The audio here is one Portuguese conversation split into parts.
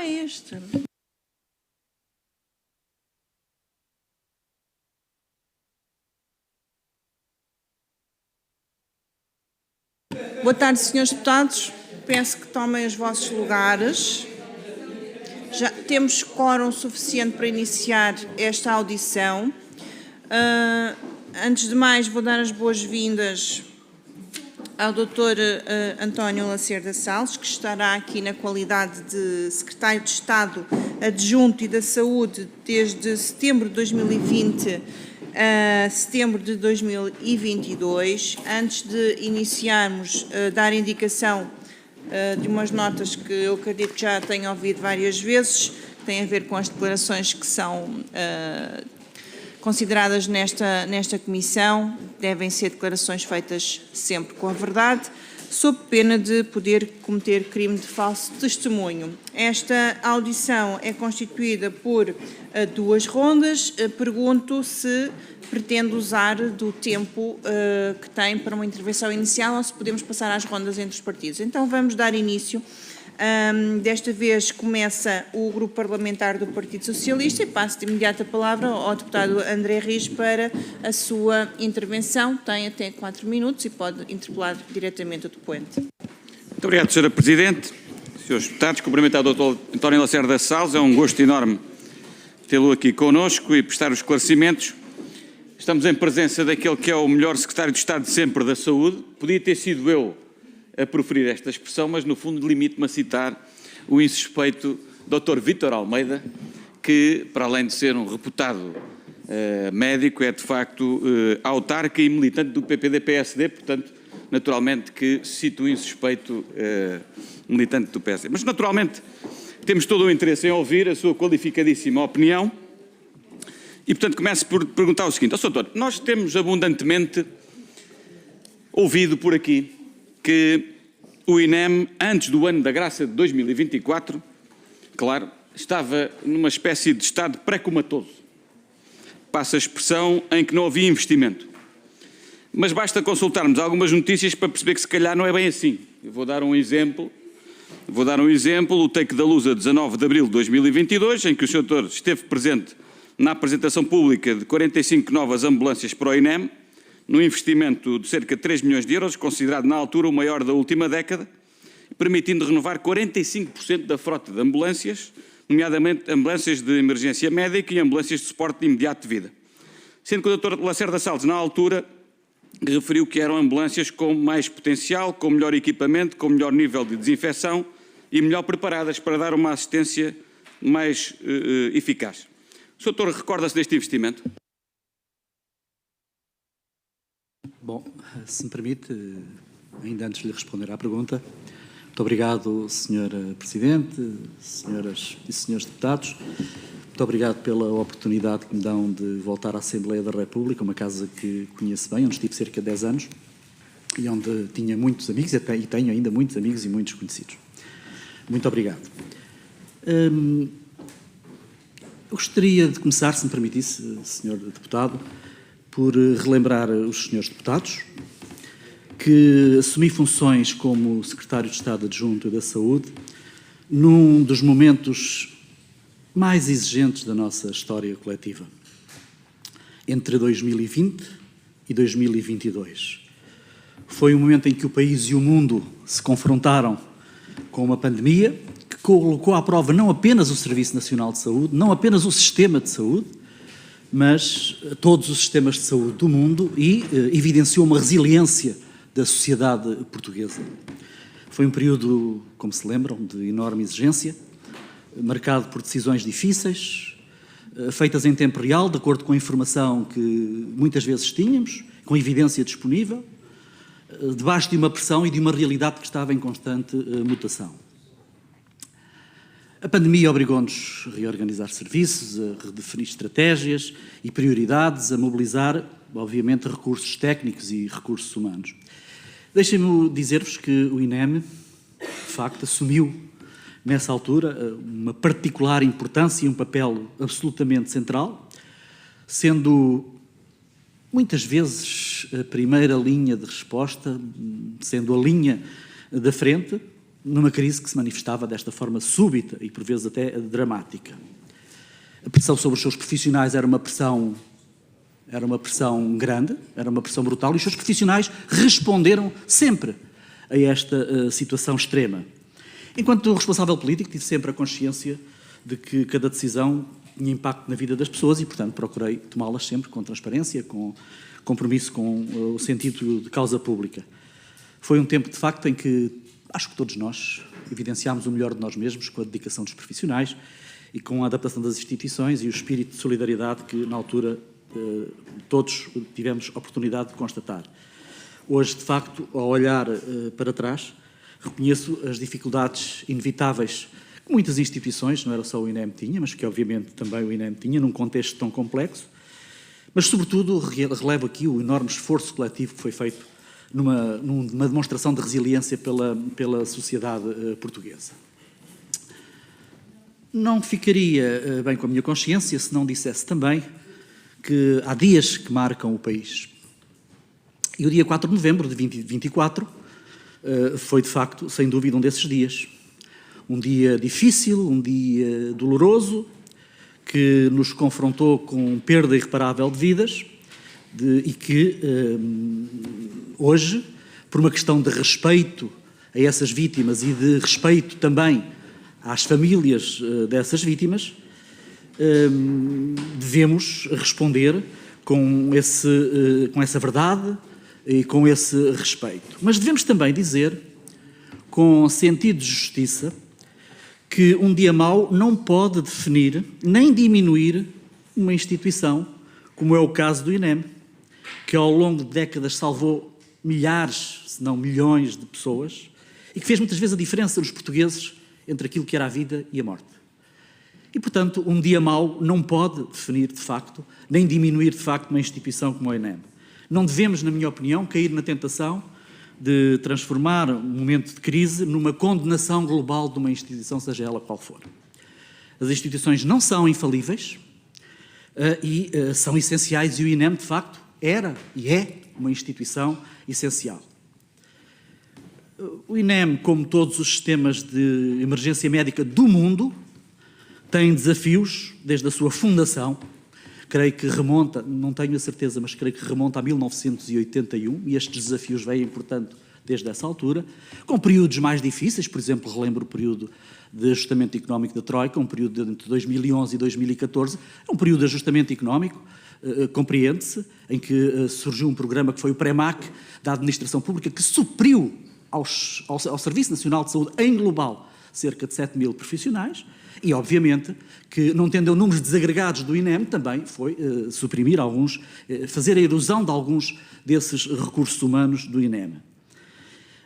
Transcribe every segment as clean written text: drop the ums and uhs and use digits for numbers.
é este. Boa tarde, senhores deputados. Peço que tomem os vossos lugares. Já temos quórum suficiente para iniciar esta audição. Antes de mais, vou dar as boas-vindas ao Dr. António Lacerda Salles, que estará aqui na qualidade de Secretário de Estado Adjunto e da Saúde desde setembro de 2020 a setembro de 2022. Antes de iniciarmos, dar indicação de umas notas que eu acredito que já tenho ouvido várias vezes, que têm a ver com as declarações que são consideradas nesta comissão. Devem ser declarações feitas sempre com a verdade, sob pena de poder cometer crime de falso testemunho. Esta audição é constituída por duas rondas. Pergunto se pretende usar do tempo que tem para uma intervenção inicial ou se podemos passar às rondas entre os partidos. Então vamos dar início. Desta vez começa o Grupo Parlamentar do Partido Socialista e passo de imediato a palavra ao deputado André Rios para a sua intervenção. Tem até 4 minutos e pode interpelar diretamente o depoente. Muito obrigado, Sra. Presidente. Senhores deputados, cumprimentar o Dr. António Lacerda Salles. É um gosto enorme tê-lo aqui connosco e prestar os esclarecimentos. Estamos em presença daquele que é o melhor Secretário de Estado de sempre da Saúde. Podia ter sido eu a proferir esta expressão, mas no fundo limito-me a citar o insuspeito Dr. Vítor Almeida, que, para além de ser um reputado médico, é de facto autarca e militante do PPD-PSD, portanto, naturalmente que cito o insuspeito militante do PSD. Mas, naturalmente, temos todo o interesse em ouvir a sua qualificadíssima opinião e, portanto, começo por perguntar o seguinte: Sr. Doutor, nós temos abundantemente ouvido por aqui que o INEM, antes do ano da graça de 2024, claro, estava numa espécie de estado pré-comatoso. Passa a expressão em que não havia investimento. Mas basta consultarmos algumas notícias para perceber que se calhar não é bem assim. Eu vou dar um exemplo. O take da luz a 19 de abril de 2022, em que o Sr. Doutor esteve presente na apresentação pública de 45 novas ambulâncias para o INEM, num investimento de cerca de 3 milhões de euros, considerado na altura o maior da última década, permitindo renovar 45% da frota de ambulâncias, nomeadamente ambulâncias de emergência médica e ambulâncias de suporte imediato de vida. Sendo que o Dr. Lacerda Salles, na altura, referiu que eram ambulâncias com mais potencial, com melhor equipamento, com melhor nível de desinfecção e melhor preparadas para dar uma assistência mais eficaz. O Sr. Doutor recorda-se deste investimento? Bom, se me permite, ainda antes de lhe responder à pergunta, muito obrigado, Sra. Presidente, senhoras e senhores deputados. Muito obrigado pela oportunidade que me dão de voltar à Assembleia da República, uma casa que conheço bem, onde estive cerca de 10 anos e onde tinha muitos amigos e tenho ainda muitos amigos e muitos conhecidos. Muito obrigado. Eu gostaria de começar, se me permitisse, Sr. Deputado, por relembrar os senhores deputados que assumi funções como Secretário de Estado Adjunto da Saúde num dos momentos mais exigentes da nossa história coletiva, entre 2020 e 2022. Foi um momento em que o país e o mundo se confrontaram com uma pandemia que colocou à prova não apenas o Serviço Nacional de Saúde, não apenas o sistema de saúde, mas todos os sistemas de saúde do mundo e evidenciou uma resiliência da sociedade portuguesa. Foi um período, como se lembram, de enorme exigência, marcado por decisões difíceis, feitas em tempo real, de acordo com a informação que muitas vezes tínhamos, com evidência disponível, debaixo de uma pressão e de uma realidade que estava em constante mutação. A pandemia obrigou-nos a reorganizar serviços, a redefinir estratégias e prioridades, a mobilizar, obviamente, recursos técnicos e recursos humanos. Deixem-me dizer-vos que o INEM, de facto, assumiu, nessa altura, uma particular importância e um papel absolutamente central, sendo muitas vezes a primeira linha de resposta, sendo a linha da frente, numa crise que se manifestava desta forma súbita e, por vezes, até dramática. A pressão sobre os seus profissionais era uma pressão grande, era uma pressão brutal, e os seus profissionais responderam sempre a esta situação extrema. Enquanto responsável político, tive sempre a consciência de que cada decisão tinha impacto na vida das pessoas e, portanto, procurei tomá-las sempre com transparência, com compromisso com o sentido de causa pública. Foi um tempo, de facto, em que acho que todos nós evidenciámos o melhor de nós mesmos com a dedicação dos profissionais e com a adaptação das instituições e o espírito de solidariedade que, na altura, todos tivemos oportunidade de constatar. Hoje, de facto, ao olhar para trás, reconheço as dificuldades inevitáveis que muitas instituições, não era só o INEM tinha, mas que obviamente também o INEM tinha, num contexto tão complexo, mas sobretudo relevo aqui o enorme esforço coletivo que foi feito numa demonstração de resiliência pela sociedade portuguesa. Não ficaria bem com a minha consciência se não dissesse também que há dias que marcam o país. E o dia 4 de novembro de 2024 foi, de facto, sem dúvida, um desses dias. Um dia difícil, um dia doloroso, que nos confrontou com perda irreparável de vidas e que hoje, por uma questão de respeito a essas vítimas e de respeito também às famílias dessas vítimas, devemos responder com essa verdade e com esse respeito. Mas devemos também dizer, com sentido de justiça, que um dia mau não pode definir nem diminuir uma instituição, como é o caso do INEM, que ao longo de décadas salvou milhares, se não milhões de pessoas e que fez muitas vezes a diferença nos portugueses entre aquilo que era a vida e a morte. E, portanto, um dia mau não pode definir, de facto, nem diminuir, de facto, uma instituição como o INEM. Não devemos, na minha opinião, cair na tentação de transformar um momento de crise numa condenação global de uma instituição, seja ela qual for. As instituições não são infalíveis e são essenciais, e o INEM, de facto, era e é uma instituição essencial. O INEM, como todos os sistemas de emergência médica do mundo, tem desafios desde a sua fundação. Creio que remonta, não tenho a certeza, mas creio que remonta a 1981, e estes desafios vêm, portanto, desde essa altura, com períodos mais difíceis. Por exemplo, relembro o período de ajustamento económico da Troika, um período entre 2011 e 2014, é um período de ajustamento económico, compreende-se, em que surgiu um programa que foi o PREMAC, da Administração Pública, que supriu ao Serviço Nacional de Saúde, em global, cerca de 7 mil profissionais, e, obviamente, que, não tendo números desagregados do INEM, também foi suprimir alguns, fazer a erosão de alguns desses recursos humanos do INEM.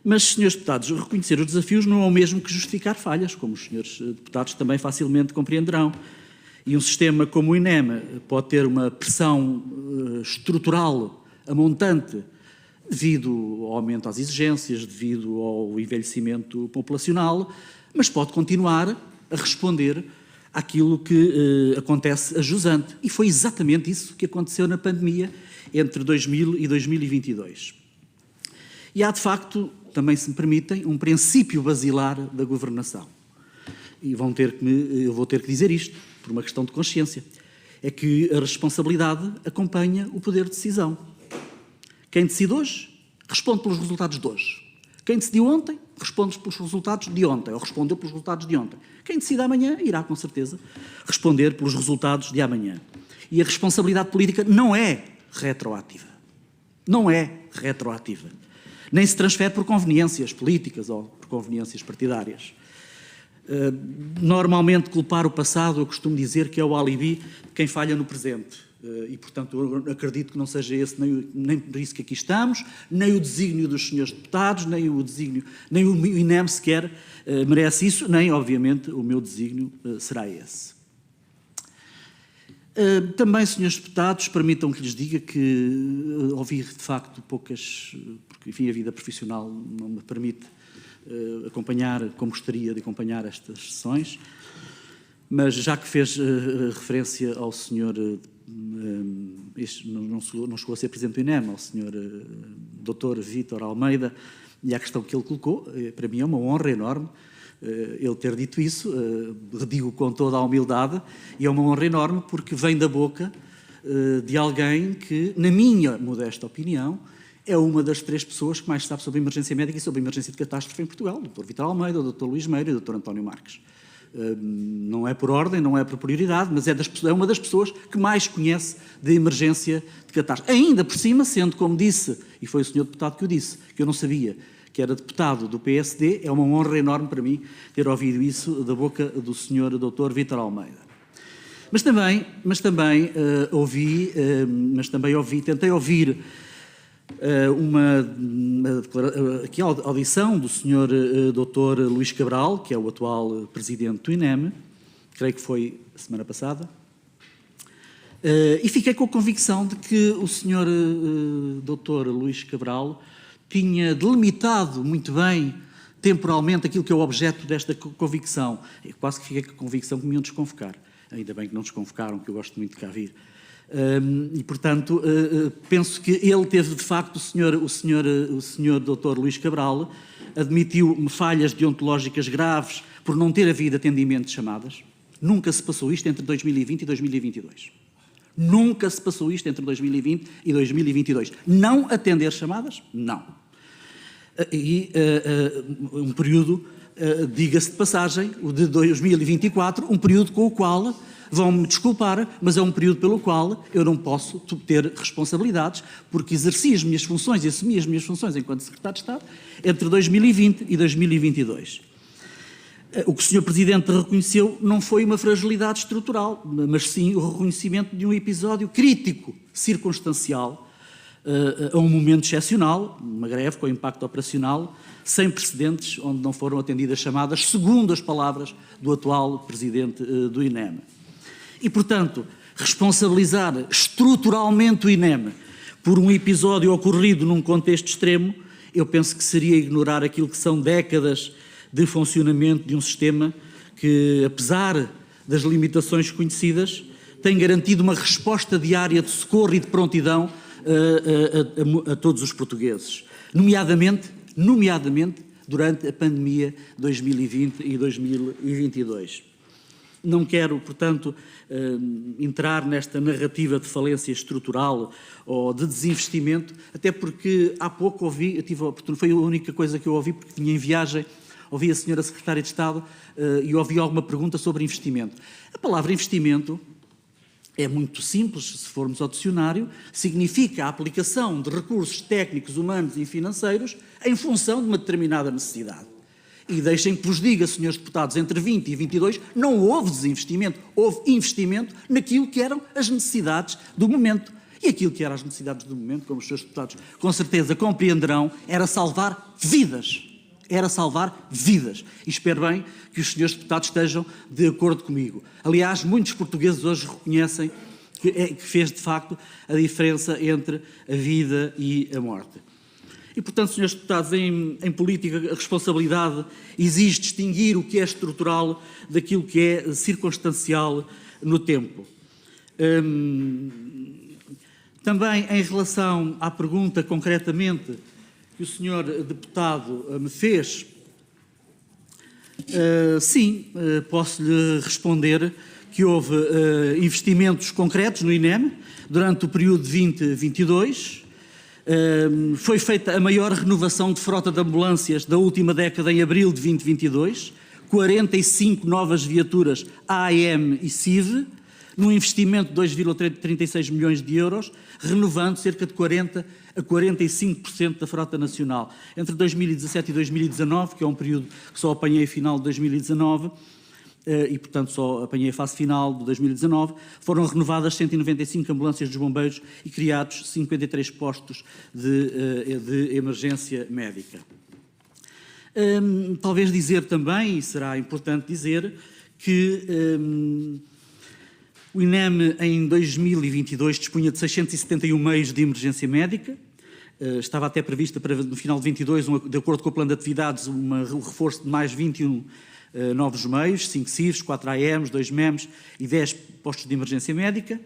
Mas, senhores deputados, reconhecer os desafios não é o mesmo que justificar falhas, como os senhores deputados também facilmente compreenderão. E um sistema como o INEM pode ter uma pressão estrutural amontante devido ao aumento às exigências, devido ao envelhecimento populacional, mas pode continuar a responder àquilo que acontece a jusante. E foi exatamente isso que aconteceu na pandemia entre 2000 e 2022. E há, de facto, também se me permitem, um princípio basilar da governação. E eu vou ter que dizer isto, por uma questão de consciência. É que a responsabilidade acompanha o poder de decisão. Quem decide hoje, responde pelos resultados de hoje. Quem decidiu ontem, responde pelos resultados de ontem, ou respondeu pelos resultados de ontem. Quem decide amanhã, irá, com certeza, responder pelos resultados de amanhã. E a responsabilidade política não é retroativa. Não é retroativa. Nem se transfere por conveniências políticas ou por conveniências partidárias. Normalmente, culpar o passado, eu costumo dizer que é o alibi de quem falha no presente. E, portanto, eu acredito que não seja esse nem por isso que aqui estamos, nem o desígnio dos senhores deputados, nem o INEM sequer merece isso, nem, obviamente, o meu desígnio será esse. Também, senhores deputados, permitam que lhes diga que ouvi, de facto, poucas, porque, enfim, a vida profissional não me permite acompanhar, como gostaria de acompanhar estas sessões, mas já que fez referência ao senhor, não chegou a ser presidente do INEM, ao senhor Dr. Vítor Almeida, E a questão que ele colocou, para mim é uma honra enorme ele ter dito isso, digo com toda a humildade, e é uma honra enorme porque vem da boca de alguém que, na minha modesta opinião, é uma das 3 pessoas que mais sabe sobre emergência médica e sobre emergência de catástrofe em Portugal, o Dr. Vitor Almeida, o Dr. Luís Meira e o Dr. António Marques. Não é por ordem, não é por prioridade, mas é uma das pessoas que mais conhece de emergência de catástrofe. Ainda por cima, sendo, como disse, e foi o Sr. Deputado que o disse, que eu não sabia que era deputado do PSD, é uma honra enorme para mim ter ouvido isso da boca do Sr. Dr. Vitor Almeida. Mas também tentei ouvir aqui a audição do Sr. Dr. Luís Cabral, que é o atual presidente do INEM, creio que foi a semana passada, e fiquei com a convicção de que o Sr. Dr. Luís Cabral tinha delimitado muito bem, temporalmente, aquilo que é o objeto desta convicção. Eu quase que fiquei com a convicção que me iam desconvocar. Ainda bem que não desconvocaram, que eu gosto muito de cá vir. E, portanto, penso que ele teve, de facto, o senhor Dr. Luís Cabral admitiu falhas deontológicas graves por não ter havido atendimento de chamadas. Nunca se passou isto entre 2020 e 2022. Nunca se passou isto entre 2020 e 2022. Não atender chamadas? Não. E um período, diga-se de passagem, o de 2024, um período com o qual, vão-me desculpar, mas é um período pelo qual eu não posso ter responsabilidades, porque exerci as minhas funções e assumi as minhas funções enquanto Secretário de Estado entre 2020 e 2022. O que o Sr. Presidente reconheceu não foi uma fragilidade estrutural, mas sim o reconhecimento de um episódio crítico, circunstancial, a um momento excepcional, uma greve com impacto operacional, sem precedentes, onde não foram atendidas chamadas, segundo as palavras do atual Presidente do INEM. E, portanto, responsabilizar estruturalmente o INEM por um episódio ocorrido num contexto extremo, eu penso que seria ignorar aquilo que são décadas de funcionamento de um sistema que, apesar das limitações conhecidas, tem garantido uma resposta diária de socorro e de prontidão a todos os portugueses, nomeadamente durante a pandemia 2020 e 2022. Não quero, portanto, entrar nesta narrativa de falência estrutural ou de desinvestimento, até porque há pouco ouvi, foi a única coisa que eu ouvi, porque vinha em viagem, ouvi a senhora Secretária de Estado e ouvi alguma pergunta sobre investimento. A palavra investimento é muito simples, se formos ao dicionário, significa a aplicação de recursos técnicos, humanos e financeiros em função de uma determinada necessidade. E deixem que vos diga, senhores deputados, entre 20 e 22 não houve desinvestimento, houve investimento naquilo que eram as necessidades do momento. E aquilo que eram as necessidades do momento, como os senhores deputados com certeza compreenderão, era salvar vidas. Era salvar vidas. E espero bem que os senhores deputados estejam de acordo comigo. Aliás, muitos portugueses hoje reconhecem que fez, de facto, a diferença entre a vida e a morte. E, portanto, senhores deputados, em política, a responsabilidade exige distinguir o que é estrutural daquilo que é circunstancial no tempo. Também, em relação à pergunta, concretamente, que o senhor deputado me fez, sim, posso-lhe responder que houve investimentos concretos no INEM durante o período de 2022. Foi feita a maior renovação de frota de ambulâncias da última década em abril de 2022, 45 novas viaturas AAM e CIV, num investimento de 2,36 milhões de euros, renovando cerca de 40% a 45% da frota nacional. Entre 2017 e 2019, que é um período que só apanhei a final de 2019, e, portanto, só apanhei a fase final de 2019, foram renovadas 195 ambulâncias dos bombeiros e criados 53 postos de emergência médica. Talvez dizer também, e será importante dizer, que o INEM em 2022 dispunha de 671 meios de emergência médica, estava até prevista para no final de 22, de acordo com o plano de atividades, um reforço de mais 21 novos meios, 5 CIVs, 4 AMs, 2 MEMs e 10 postos de emergência médica.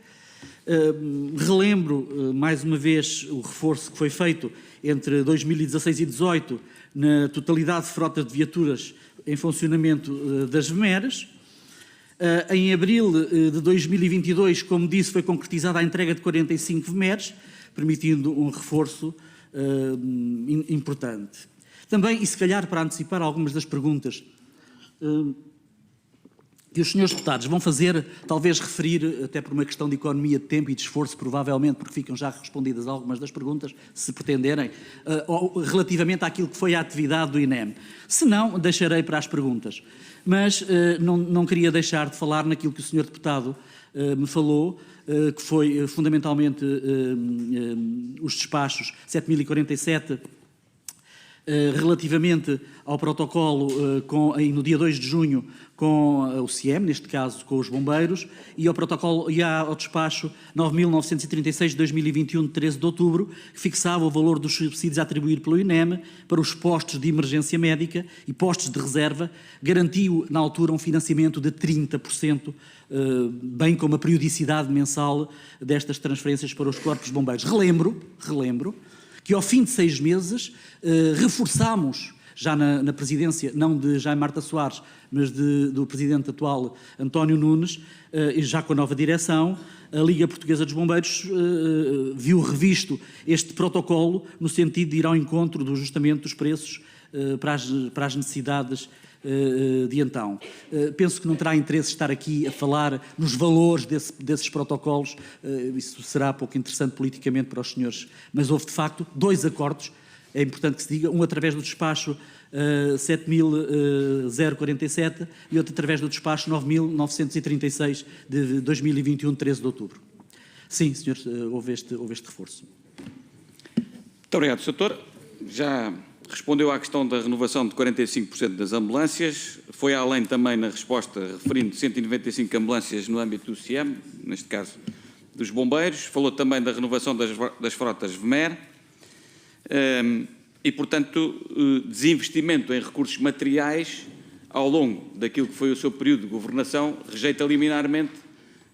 Relembro, mais uma vez, o reforço que foi feito entre 2016 e 2018 na totalidade de frotas de viaturas em funcionamento das VMERs. Em abril de 2022, como disse, foi concretizada a entrega de 45 VMERs, permitindo um reforço importante. Também, e se calhar para antecipar algumas das perguntas que os senhores deputados vão fazer, talvez referir, até por uma questão de economia de tempo e de esforço, provavelmente, porque ficam já respondidas algumas das perguntas, se pretenderem, relativamente àquilo que foi a atividade do INEM. Se não, deixarei para as perguntas. Mas não queria deixar de falar naquilo que o senhor deputado me falou, que foi fundamentalmente os despachos 7.047, relativamente ao protocolo no dia 2 de junho com o CIEM, neste caso com os bombeiros, e ao protocolo e ao despacho 9.936 de 2021 de 13 de outubro, que fixava o valor dos subsídios a atribuir pelo INEM para os postos de emergência médica e postos de reserva, garantiu na altura um financiamento de 30%, bem como a periodicidade mensal destas transferências para os corpos de bombeiros. Relembro que ao fim de 6 meses reforçámos, já na presidência, não de Jaime Marta Soares, mas do presidente atual António Nunes, e já com a nova direção, a Liga Portuguesa dos Bombeiros viu revisto este protocolo no sentido de ir ao encontro do ajustamento dos preços para as necessidades de então. Penso que não terá interesse estar aqui a falar nos valores desses protocolos, isso será pouco interessante politicamente para os senhores, mas houve de facto 2 acordos, é importante que se diga, um através do despacho 7.047 e outro através do despacho 9.936 de 2021, 13 de outubro. Sim, senhores, houve este reforço. Muito obrigado, Sr. Doutor. Já respondeu à questão da renovação de 45% das ambulâncias, foi além também na resposta referindo 195 ambulâncias no âmbito do CIEM, neste caso dos bombeiros, falou também da renovação das frotas VMER e, portanto, desinvestimento em recursos materiais ao longo daquilo que foi o seu período de governação, rejeita liminarmente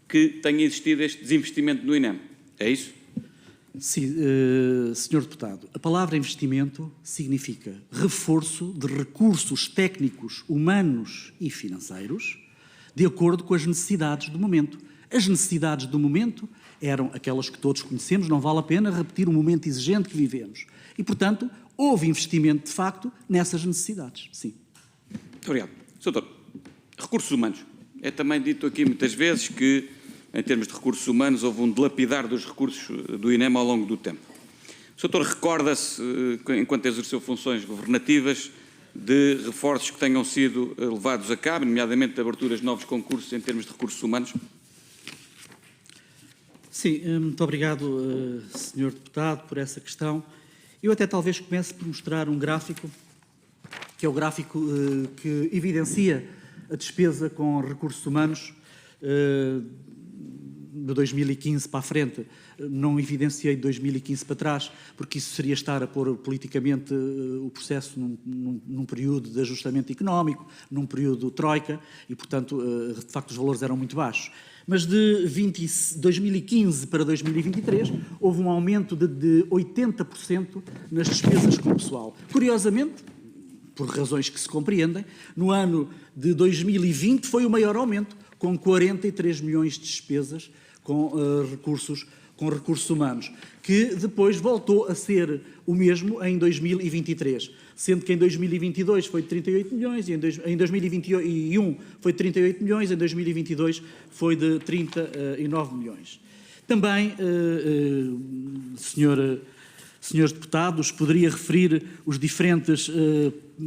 que tenha existido este desinvestimento no INEM. É isso? Sim, senhor deputado, a palavra investimento significa reforço de recursos técnicos, humanos e financeiros de acordo com as necessidades do momento. As necessidades do momento eram aquelas que todos conhecemos, não vale a pena repetir o momento exigente que vivemos. E, portanto, houve investimento, de facto, nessas necessidades, sim. Muito obrigado. Sr. Doutor, recursos humanos. É também dito aqui muitas vezes que, em termos de recursos humanos, houve um dilapidar dos recursos do INEM ao longo do tempo. O Sr. Doutor recorda-se, enquanto exerceu funções governativas, de reforços que tenham sido levados a cabo, nomeadamente de aberturas de novos concursos em termos de recursos humanos? Sim, muito obrigado, senhor deputado, por essa questão. Eu até talvez comece por mostrar um gráfico, que é o gráfico que evidencia a despesa com recursos humanos de 2015 para a frente. Não evidenciei de 2015 para trás, porque isso seria estar a pôr politicamente o processo num período de ajustamento económico, num período troika, e, portanto, de facto, os valores eram muito baixos. Mas de 2015 para 2023 houve um aumento de 80% nas despesas com o pessoal. Curiosamente, por razões que se compreendem, no ano de 2020 foi o maior aumento, com 43 milhões de despesas com recursos humanos, que depois voltou a ser o mesmo em 2023, sendo que em 2022 foi de 38 milhões, e em 2021 foi de 38 milhões, em 2022 foi de 39 milhões. Também, senhores deputados, poderia referir os diferentes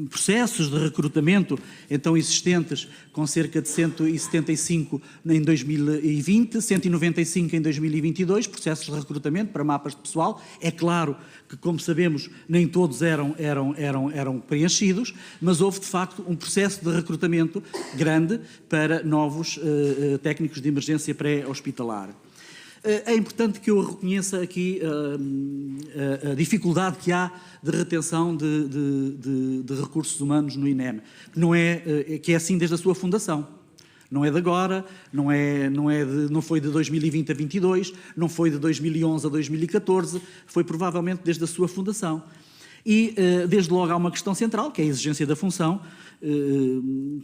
processos de recrutamento então existentes, com cerca de 175 em 2020, 195 em 2022, processos de recrutamento para mapas de pessoal. É claro que, como sabemos, nem todos eram preenchidos, mas houve de facto um processo de recrutamento grande para novos técnicos de emergência pré-hospitalar. É importante que eu reconheça aqui a dificuldade que há de retenção de recursos humanos no INEM, que é assim desde a sua fundação. Não é de agora, não foi de 2020 a 22, não foi de 2011 a 2014, foi provavelmente desde a sua fundação. E, desde logo, há uma questão central, que é a exigência da função,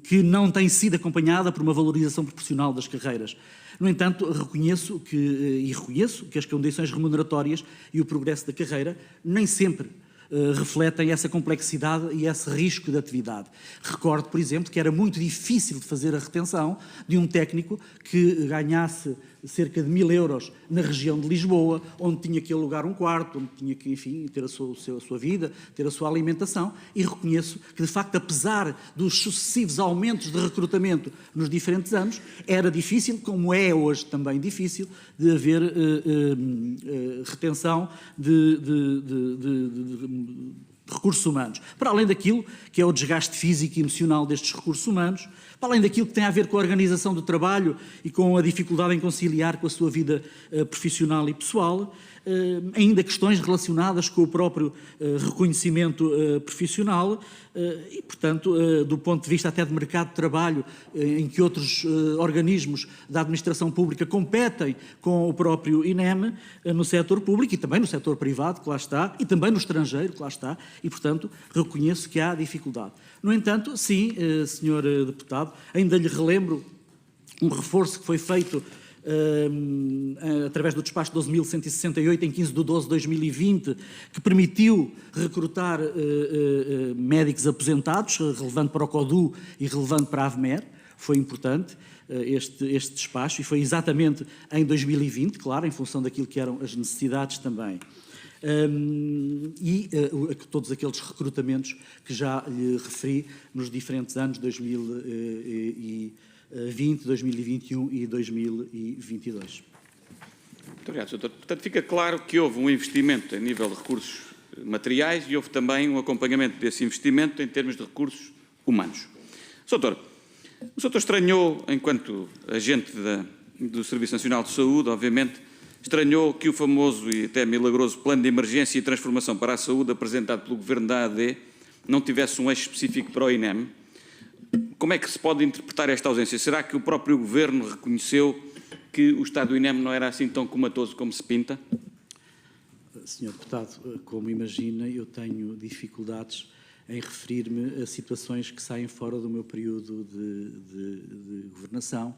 que não tem sido acompanhada por uma valorização proporcional das carreiras. No entanto, reconheço que as condições remuneratórias e o progresso da carreira nem sempre refletem essa complexidade e esse risco de atividade. Recordo, por exemplo, que era muito difícil de fazer a retenção de um técnico que ganhasse cerca de 1000 euros na região de Lisboa, onde tinha que alugar um quarto, onde tinha que, enfim, ter a sua vida, ter a sua alimentação, e reconheço que, de facto, apesar dos sucessivos aumentos de recrutamento nos diferentes anos, era difícil, como é hoje também difícil, de haver retenção de recursos humanos. Para além daquilo que é o desgaste físico e emocional destes recursos humanos, para além daquilo que tem a ver com a organização do trabalho e com a dificuldade em conciliar com a sua vida profissional e pessoal, ainda questões relacionadas com o próprio reconhecimento profissional e, portanto, do ponto de vista até de mercado de trabalho, em que outros organismos da administração pública competem com o próprio INEM no setor público e também no setor privado, que lá está, e também no estrangeiro, que lá está, e, portanto, reconheço que há dificuldade. No entanto, sim, senhor deputado, ainda lhe relembro um reforço que foi feito através do despacho 12.168, em 15 de 12 de 2020, que permitiu recrutar médicos aposentados, relevante para o CODU e relevante para a AVMER. Foi importante este despacho, e foi exatamente em 2020, claro, em função daquilo que eram as necessidades também. Todos aqueles recrutamentos que já lhe referi nos diferentes anos, 2020, 2021 e 2022. Muito obrigado, Sr. Doutor. Portanto, fica claro que houve um investimento a nível de recursos materiais e houve também um acompanhamento desse investimento em termos de recursos humanos. Sr. Doutor, o Sr. Doutor estranhou, enquanto agente do Serviço Nacional de Saúde, obviamente, estranhou que o famoso e até milagroso Plano de Emergência e Transformação para a Saúde, apresentado pelo Governo da AD, não tivesse um eixo específico para o INEM. Como é que se pode interpretar esta ausência? Será que o próprio Governo reconheceu que o estado do INEM não era assim tão comatoso como se pinta? Senhor Deputado, como imagina, eu tenho dificuldades em referir-me a situações que saem fora do meu período de governação.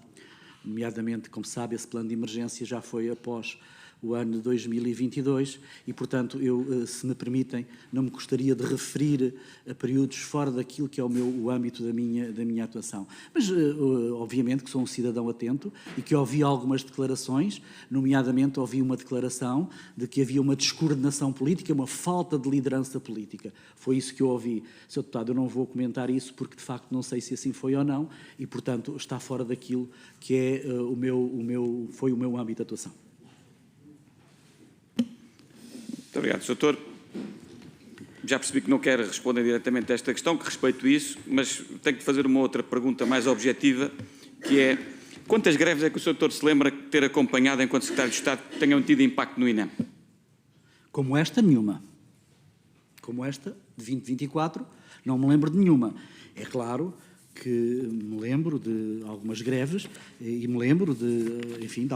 Nomeadamente, como sabe, esse plano de emergência já foi após o ano de 2022 e, portanto, eu, se me permitem, não me gostaria de referir a períodos fora daquilo que é o âmbito da minha atuação. Mas, obviamente, que sou um cidadão atento e que ouvi algumas declarações, nomeadamente ouvi uma declaração de que havia uma descoordenação política, uma falta de liderança política. Foi isso que eu ouvi. Sr. Deputado, eu não vou comentar isso porque, de facto, não sei se assim foi ou não e, portanto, está fora daquilo que é foi o meu âmbito de atuação. Muito obrigado, Sr. Doutor. Já percebi que não quer responder diretamente a esta questão, que respeito isso, mas tenho que fazer uma outra pergunta mais objetiva, que é: quantas greves é que o Sr. Doutor se lembra de ter acompanhado enquanto Secretário de Estado que tenham tido impacto no INEM? Como esta, nenhuma. Como esta, de 2024, não me lembro de nenhuma. É claro que me lembro de algumas greves e me lembro de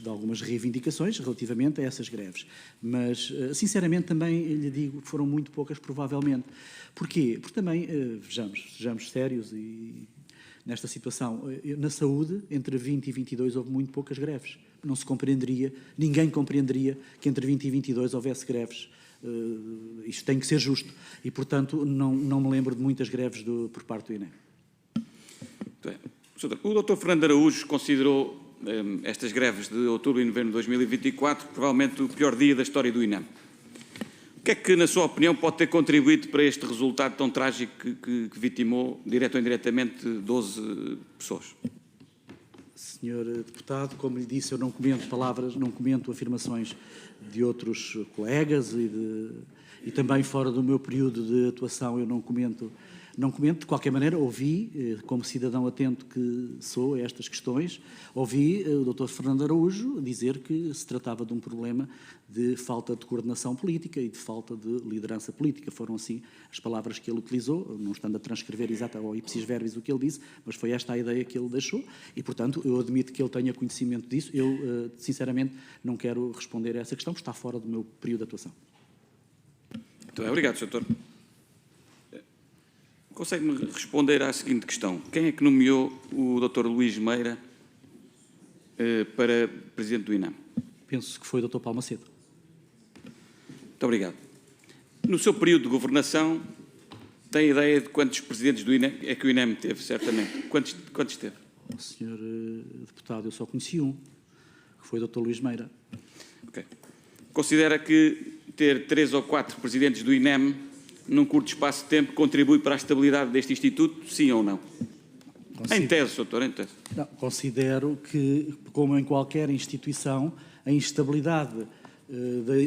algumas reivindicações relativamente a essas greves. Mas, sinceramente, também lhe digo que foram muito poucas, provavelmente. Porquê? Porque também, sejamos sérios e nesta situação, na saúde, entre 20 e 22 houve muito poucas greves. Não se compreenderia, ninguém compreenderia que entre 20 e 22 houvesse greves. Isto tem que ser justo. E, portanto, não me lembro de muitas greves por parte do INEM. O Dr. Fernando Araújo considerou estas greves de outubro e novembro de 2024 provavelmente o pior dia da história do INEM. O que é que, na sua opinião, pode ter contribuído para este resultado tão trágico que vitimou, direto ou indiretamente, 12 pessoas? Senhor Deputado, como lhe disse, eu não comento afirmações de outros colegas e também fora do meu período de atuação eu não comento não comento. De qualquer maneira, ouvi, como cidadão atento que sou a estas questões, ouvi o Dr. Fernando Araújo dizer que se tratava de um problema de falta de coordenação política e de falta de liderança política. Foram, assim, as palavras que ele utilizou, não estando a transcrever exatamente ao ipsis verbis o que ele disse, mas foi esta a ideia que ele deixou e, portanto, eu admito que ele tenha conhecimento disso. Eu, sinceramente, não quero responder a essa questão, porque está fora do meu período de atuação. Muito bem, obrigado, Sr. Doutor. Consegue-me responder à seguinte questão? Quem é que nomeou o Dr. Luís Meira para Presidente do INEM? Penso que foi o Dr. Paulo Macedo. Muito obrigado. No seu período de governação, tem ideia de quantos presidentes do INEM é que o INEM teve, certamente? Quantos teve? Senhor deputado, eu só conheci um, que foi o Dr. Luís Meira. Ok. Considera que ter 3 ou 4 presidentes do INEM num curto espaço de tempo contribui para a estabilidade deste Instituto, sim ou não? Em tese, doutor, em tese. Não, considero que, como em qualquer instituição, a instabilidade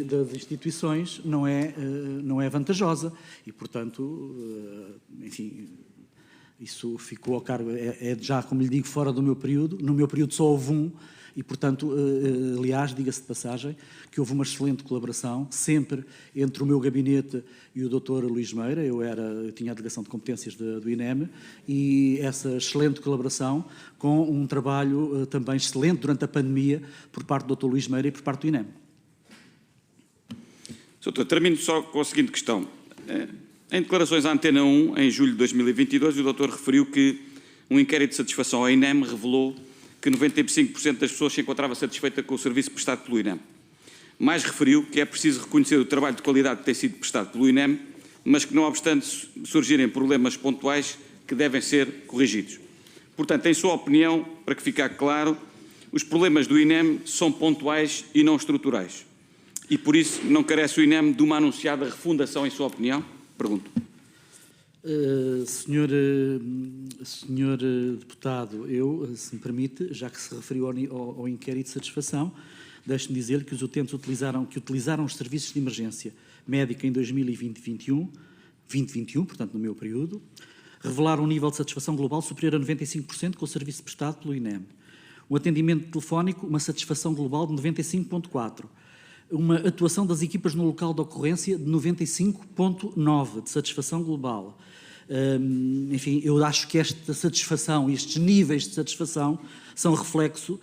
das instituições não é vantajosa e, portanto, enfim, isso ficou a cargo, já, como lhe digo, fora do meu período. No meu período só houve um e, portanto, aliás, diga-se de passagem, que houve uma excelente colaboração sempre entre o meu gabinete e o Dr. Luís Meira. Eu tinha a delegação de competências do INEM e essa excelente colaboração com um trabalho também excelente durante a pandemia por parte do Dr. Luís Meira e por parte do INEM. Doutor, termino só com a seguinte questão. Em declarações à Antena 1, em julho de 2022, o doutor referiu que um inquérito de satisfação à INEM revelou que 95% das pessoas se encontrava satisfeita com o serviço prestado pelo INEM. Mais referiu que é preciso reconhecer o trabalho de qualidade que tem sido prestado pelo INEM, mas que, não obstante surgirem problemas pontuais que devem ser corrigidos. Portanto, em sua opinião, para que fique claro, os problemas do INEM são pontuais e não estruturais. E, por isso, não carece o INEM de uma anunciada refundação, em sua opinião? Pergunto. Senhor deputado, eu, se me permite, já que se referiu ao inquérito de satisfação, deixe-me dizer-lhe que os utentes utilizaram os serviços de emergência médica em 2020-21, portanto no meu período, revelaram um nível de satisfação global superior a 95% com o serviço prestado pelo INEM. Um atendimento telefónico, uma satisfação global de 95,4%. Uma atuação das equipas no local de ocorrência de 95,9% de satisfação global. Enfim, eu acho que esta satisfação, estes níveis de satisfação, são reflexo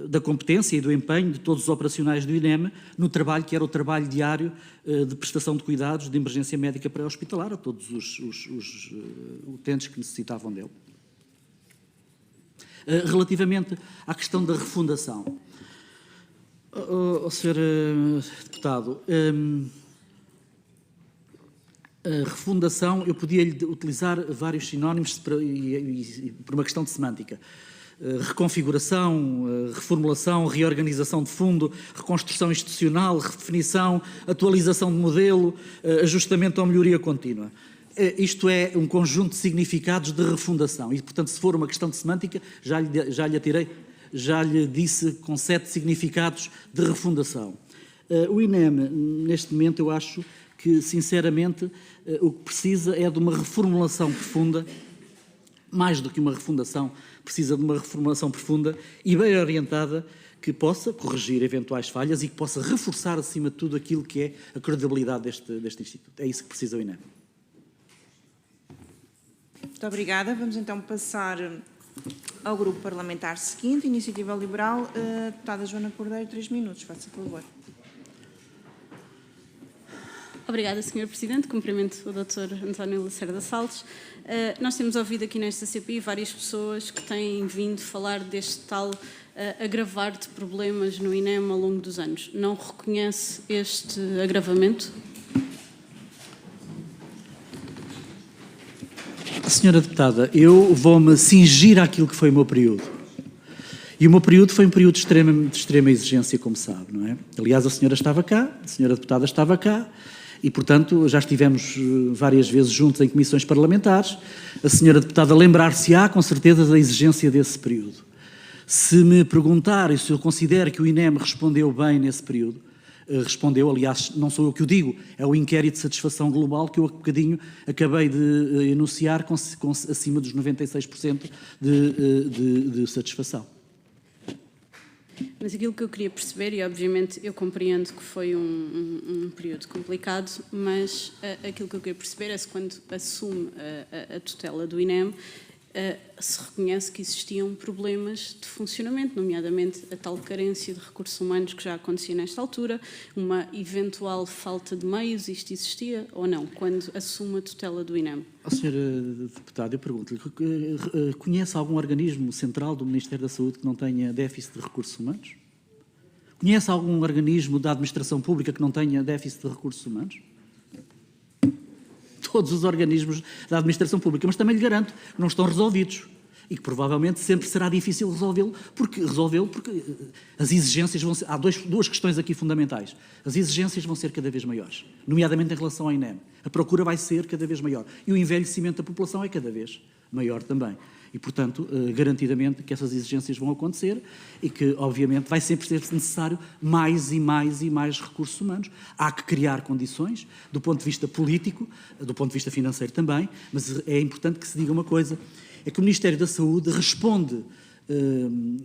da competência e do empenho de todos os operacionais do INEM no trabalho que era o trabalho diário de prestação de cuidados de emergência médica pré-hospitalar a todos os utentes que necessitavam dele. Relativamente à questão da refundação, Sr. Deputado, a refundação, eu podia-lhe utilizar vários sinónimos por uma questão de semântica. Reconfiguração, reformulação, reorganização de fundo, reconstrução institucional, redefinição, atualização de modelo, ajustamento ou melhoria contínua. Isto é um conjunto de significados de refundação e, portanto, se for uma questão de semântica, já lhe atirei. Já lhe disse com 7 significados de refundação. O INEM, neste momento, eu acho que, sinceramente, o que precisa é de uma reformulação profunda, mais do que uma refundação, precisa de uma reformulação profunda e bem orientada que possa corrigir eventuais falhas e que possa reforçar, acima de tudo, aquilo que é a credibilidade deste Instituto. É isso que precisa o INEM. Muito obrigada. Vamos então passar ao grupo parlamentar seguinte, Iniciativa Liberal, deputada Joana Cordeiro, 3 minutos, faça favor. Obrigada, Sr. Presidente. Cumprimento o Dr. António Lacerda Salles. Nós temos ouvido aqui nesta CPI várias pessoas que têm vindo falar deste tal agravar de problemas no INEM ao longo dos anos. Não reconhece este agravamento? Senhora Deputada, eu vou-me cingir àquilo que foi o meu período. E o meu período foi um período de extrema exigência, como sabe, não é? Aliás, a senhora estava cá, a senhora Deputada estava cá, e, portanto, já estivemos várias vezes juntos em comissões parlamentares. A senhora Deputada lembrar-se-á, com certeza, da exigência desse período. Se me perguntar se eu considero que o INEM respondeu bem nesse período, respondeu. Aliás, não sou eu que o digo, é o inquérito de satisfação global que eu há bocadinho acabei de enunciar com acima dos 96% de satisfação. Mas aquilo que eu queria perceber, e obviamente eu compreendo que foi um período complicado, mas aquilo que eu queria perceber é se quando assume a tutela do INEM, se reconhece que existiam problemas de funcionamento, nomeadamente a tal carência de recursos humanos que já acontecia nesta altura, uma eventual falta de meios, isto existia ou não, quando assume a tutela do INEM? Sr. Deputado, eu pergunto-lhe, conhece algum organismo central do Ministério da Saúde que não tenha déficit de recursos humanos? Conhece algum organismo da administração pública que não tenha déficit de recursos humanos? Todos os organismos da administração pública, mas também lhe garanto que não estão resolvidos e que provavelmente sempre será difícil resolvê-lo, porque as exigências vão ser... Há duas questões aqui fundamentais. As exigências vão ser cada vez maiores, nomeadamente em relação ao INEM. A procura vai ser cada vez maior e o envelhecimento da população é cada vez maior também. E, portanto, garantidamente que essas exigências vão acontecer e que, obviamente, vai sempre ser necessário mais e mais e mais recursos humanos. Há que criar condições, do ponto de vista político, do ponto de vista financeiro também, mas é importante que se diga uma coisa, é que o Ministério da Saúde responde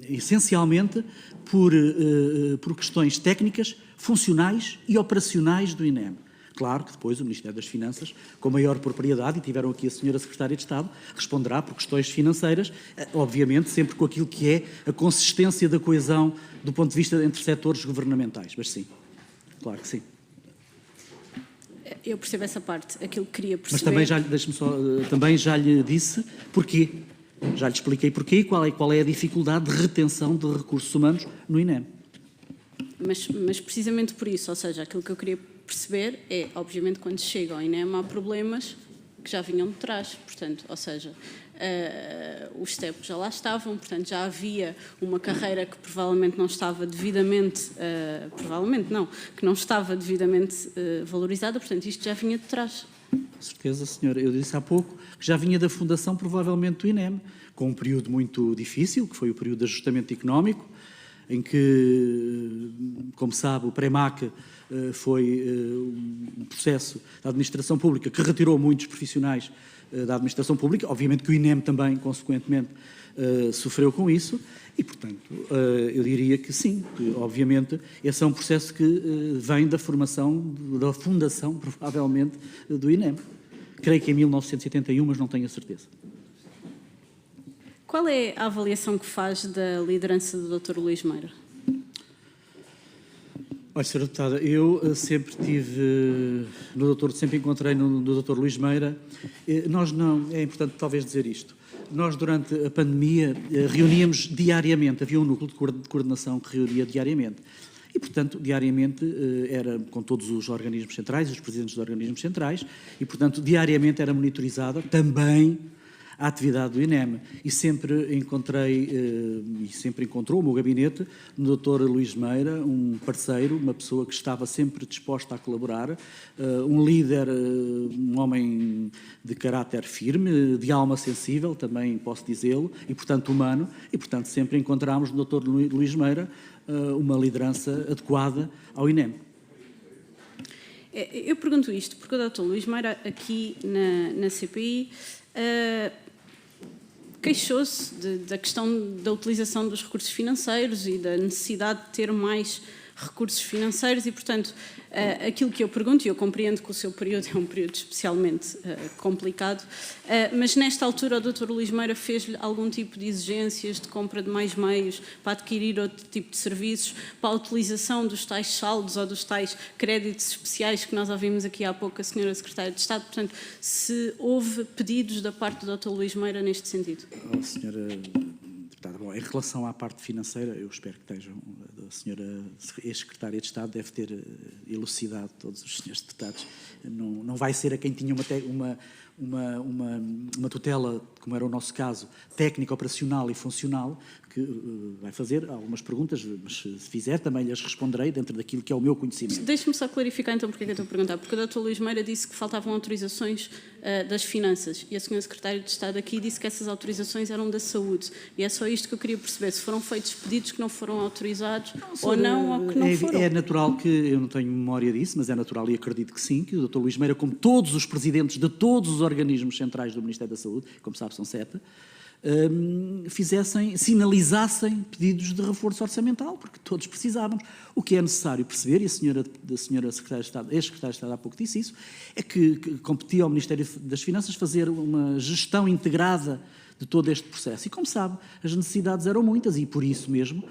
essencialmente por questões técnicas, funcionais e operacionais do INEM. Claro que depois o Ministério das Finanças, com maior propriedade, e tiveram aqui a Sra. Secretária de Estado, responderá por questões financeiras, obviamente sempre com aquilo que é a consistência da coesão do ponto de vista entre setores governamentais. Mas sim, claro que sim. Eu percebo essa parte, aquilo que queria perceber... Mas também já lhe disse porquê. Já lhe expliquei porquê e qual é a dificuldade de retenção de recursos humanos no INEM. Mas precisamente por isso, ou seja, aquilo que eu queria perceber é, obviamente, quando chega ao INEM há problemas que já vinham de trás, portanto, ou seja, os STEP já lá estavam, portanto, já havia uma carreira que provavelmente não estava devidamente, que não estava devidamente valorizada, portanto, isto já vinha de trás. Com certeza, senhora. Eu disse há pouco que já vinha da fundação, provavelmente, do INEM, com um período muito difícil, que foi o período de ajustamento económico, em que, como sabe, o PREMAC foi um processo da administração pública que retirou muitos profissionais da administração pública. Obviamente que o INEM também, consequentemente, sofreu com isso e, portanto, eu diria que sim, que, obviamente, esse é um processo que vem da formação, da fundação, provavelmente, do INEM. Creio que em 1981, mas não tenho a certeza. Qual é a avaliação que faz da liderança do Dr. Luís Meira? Olha, Sra. Deputada, eu sempre sempre encontrei no Dr. Luís Meira, é importante talvez dizer isto, nós durante a pandemia reuníamos diariamente, havia um núcleo de coordenação que reunia diariamente. E, portanto, diariamente era com todos os organismos centrais, os presidentes dos organismos centrais, e, portanto, diariamente era monitorizada também a atividade do INEM. E sempre encontrei, e sempre encontrou o meu gabinete, no Dr. Luís Meira, um parceiro, uma pessoa que estava sempre disposta a colaborar, um líder, um homem de caráter firme, de alma sensível, também posso dizê-lo, e, portanto, humano, e, portanto, sempre encontramos no Dr. Luís Meira uma liderança adequada ao INEM. Eu pergunto isto porque o Dr. Luís Meira, aqui na CPI, queixou-se da questão da utilização dos recursos financeiros e da necessidade de ter mais recursos financeiros e, portanto, aquilo que eu pergunto, e eu compreendo que o seu período é um período especialmente complicado, mas nesta altura o Dr. Luís Meira fez-lhe algum tipo de exigências de compra de mais meios para adquirir outro tipo de serviços, para a utilização dos tais saldos ou dos tais créditos especiais que nós ouvimos aqui há pouco a Sra. Secretária de Estado, portanto, se houve pedidos da parte do Dr. Luís Meira neste sentido? Senhora Deputada, bom, em relação à parte financeira, eu espero que estejam, a Sra. Ex-Secretária de Estado deve ter elucidado todos os senhores deputados não vai ser a quem tinha uma tutela, como era o nosso caso, técnica, operacional e funcional, que vai fazer algumas perguntas, mas se fizer também lhes responderei dentro daquilo que é o meu conhecimento. Deixe-me só clarificar então porque é que eu estou a perguntar, porque o Dr. Luís Meira disse que faltavam autorizações das finanças e a Sra. Secretária de Estado aqui disse que essas autorizações eram da saúde, e é só isto que eu queria perceber, se foram feitos pedidos que não foram autorizados ou não, ou que não foram. É natural que, eu não tenho memória disso, mas é natural e acredito que sim, que o Dr. Luís Meira, como todos os presidentes de todos os organismos centrais do Ministério da Saúde, como sabe são 7, sinalizassem pedidos de reforço orçamental, porque todos precisávamos. O que é necessário perceber, e a senhora Secretária de Estado, ex-Secretária de Estado há pouco disse isso, é que competia ao Ministério das Finanças fazer uma gestão integrada de todo este processo. E, como sabe, as necessidades eram muitas e, por isso mesmo,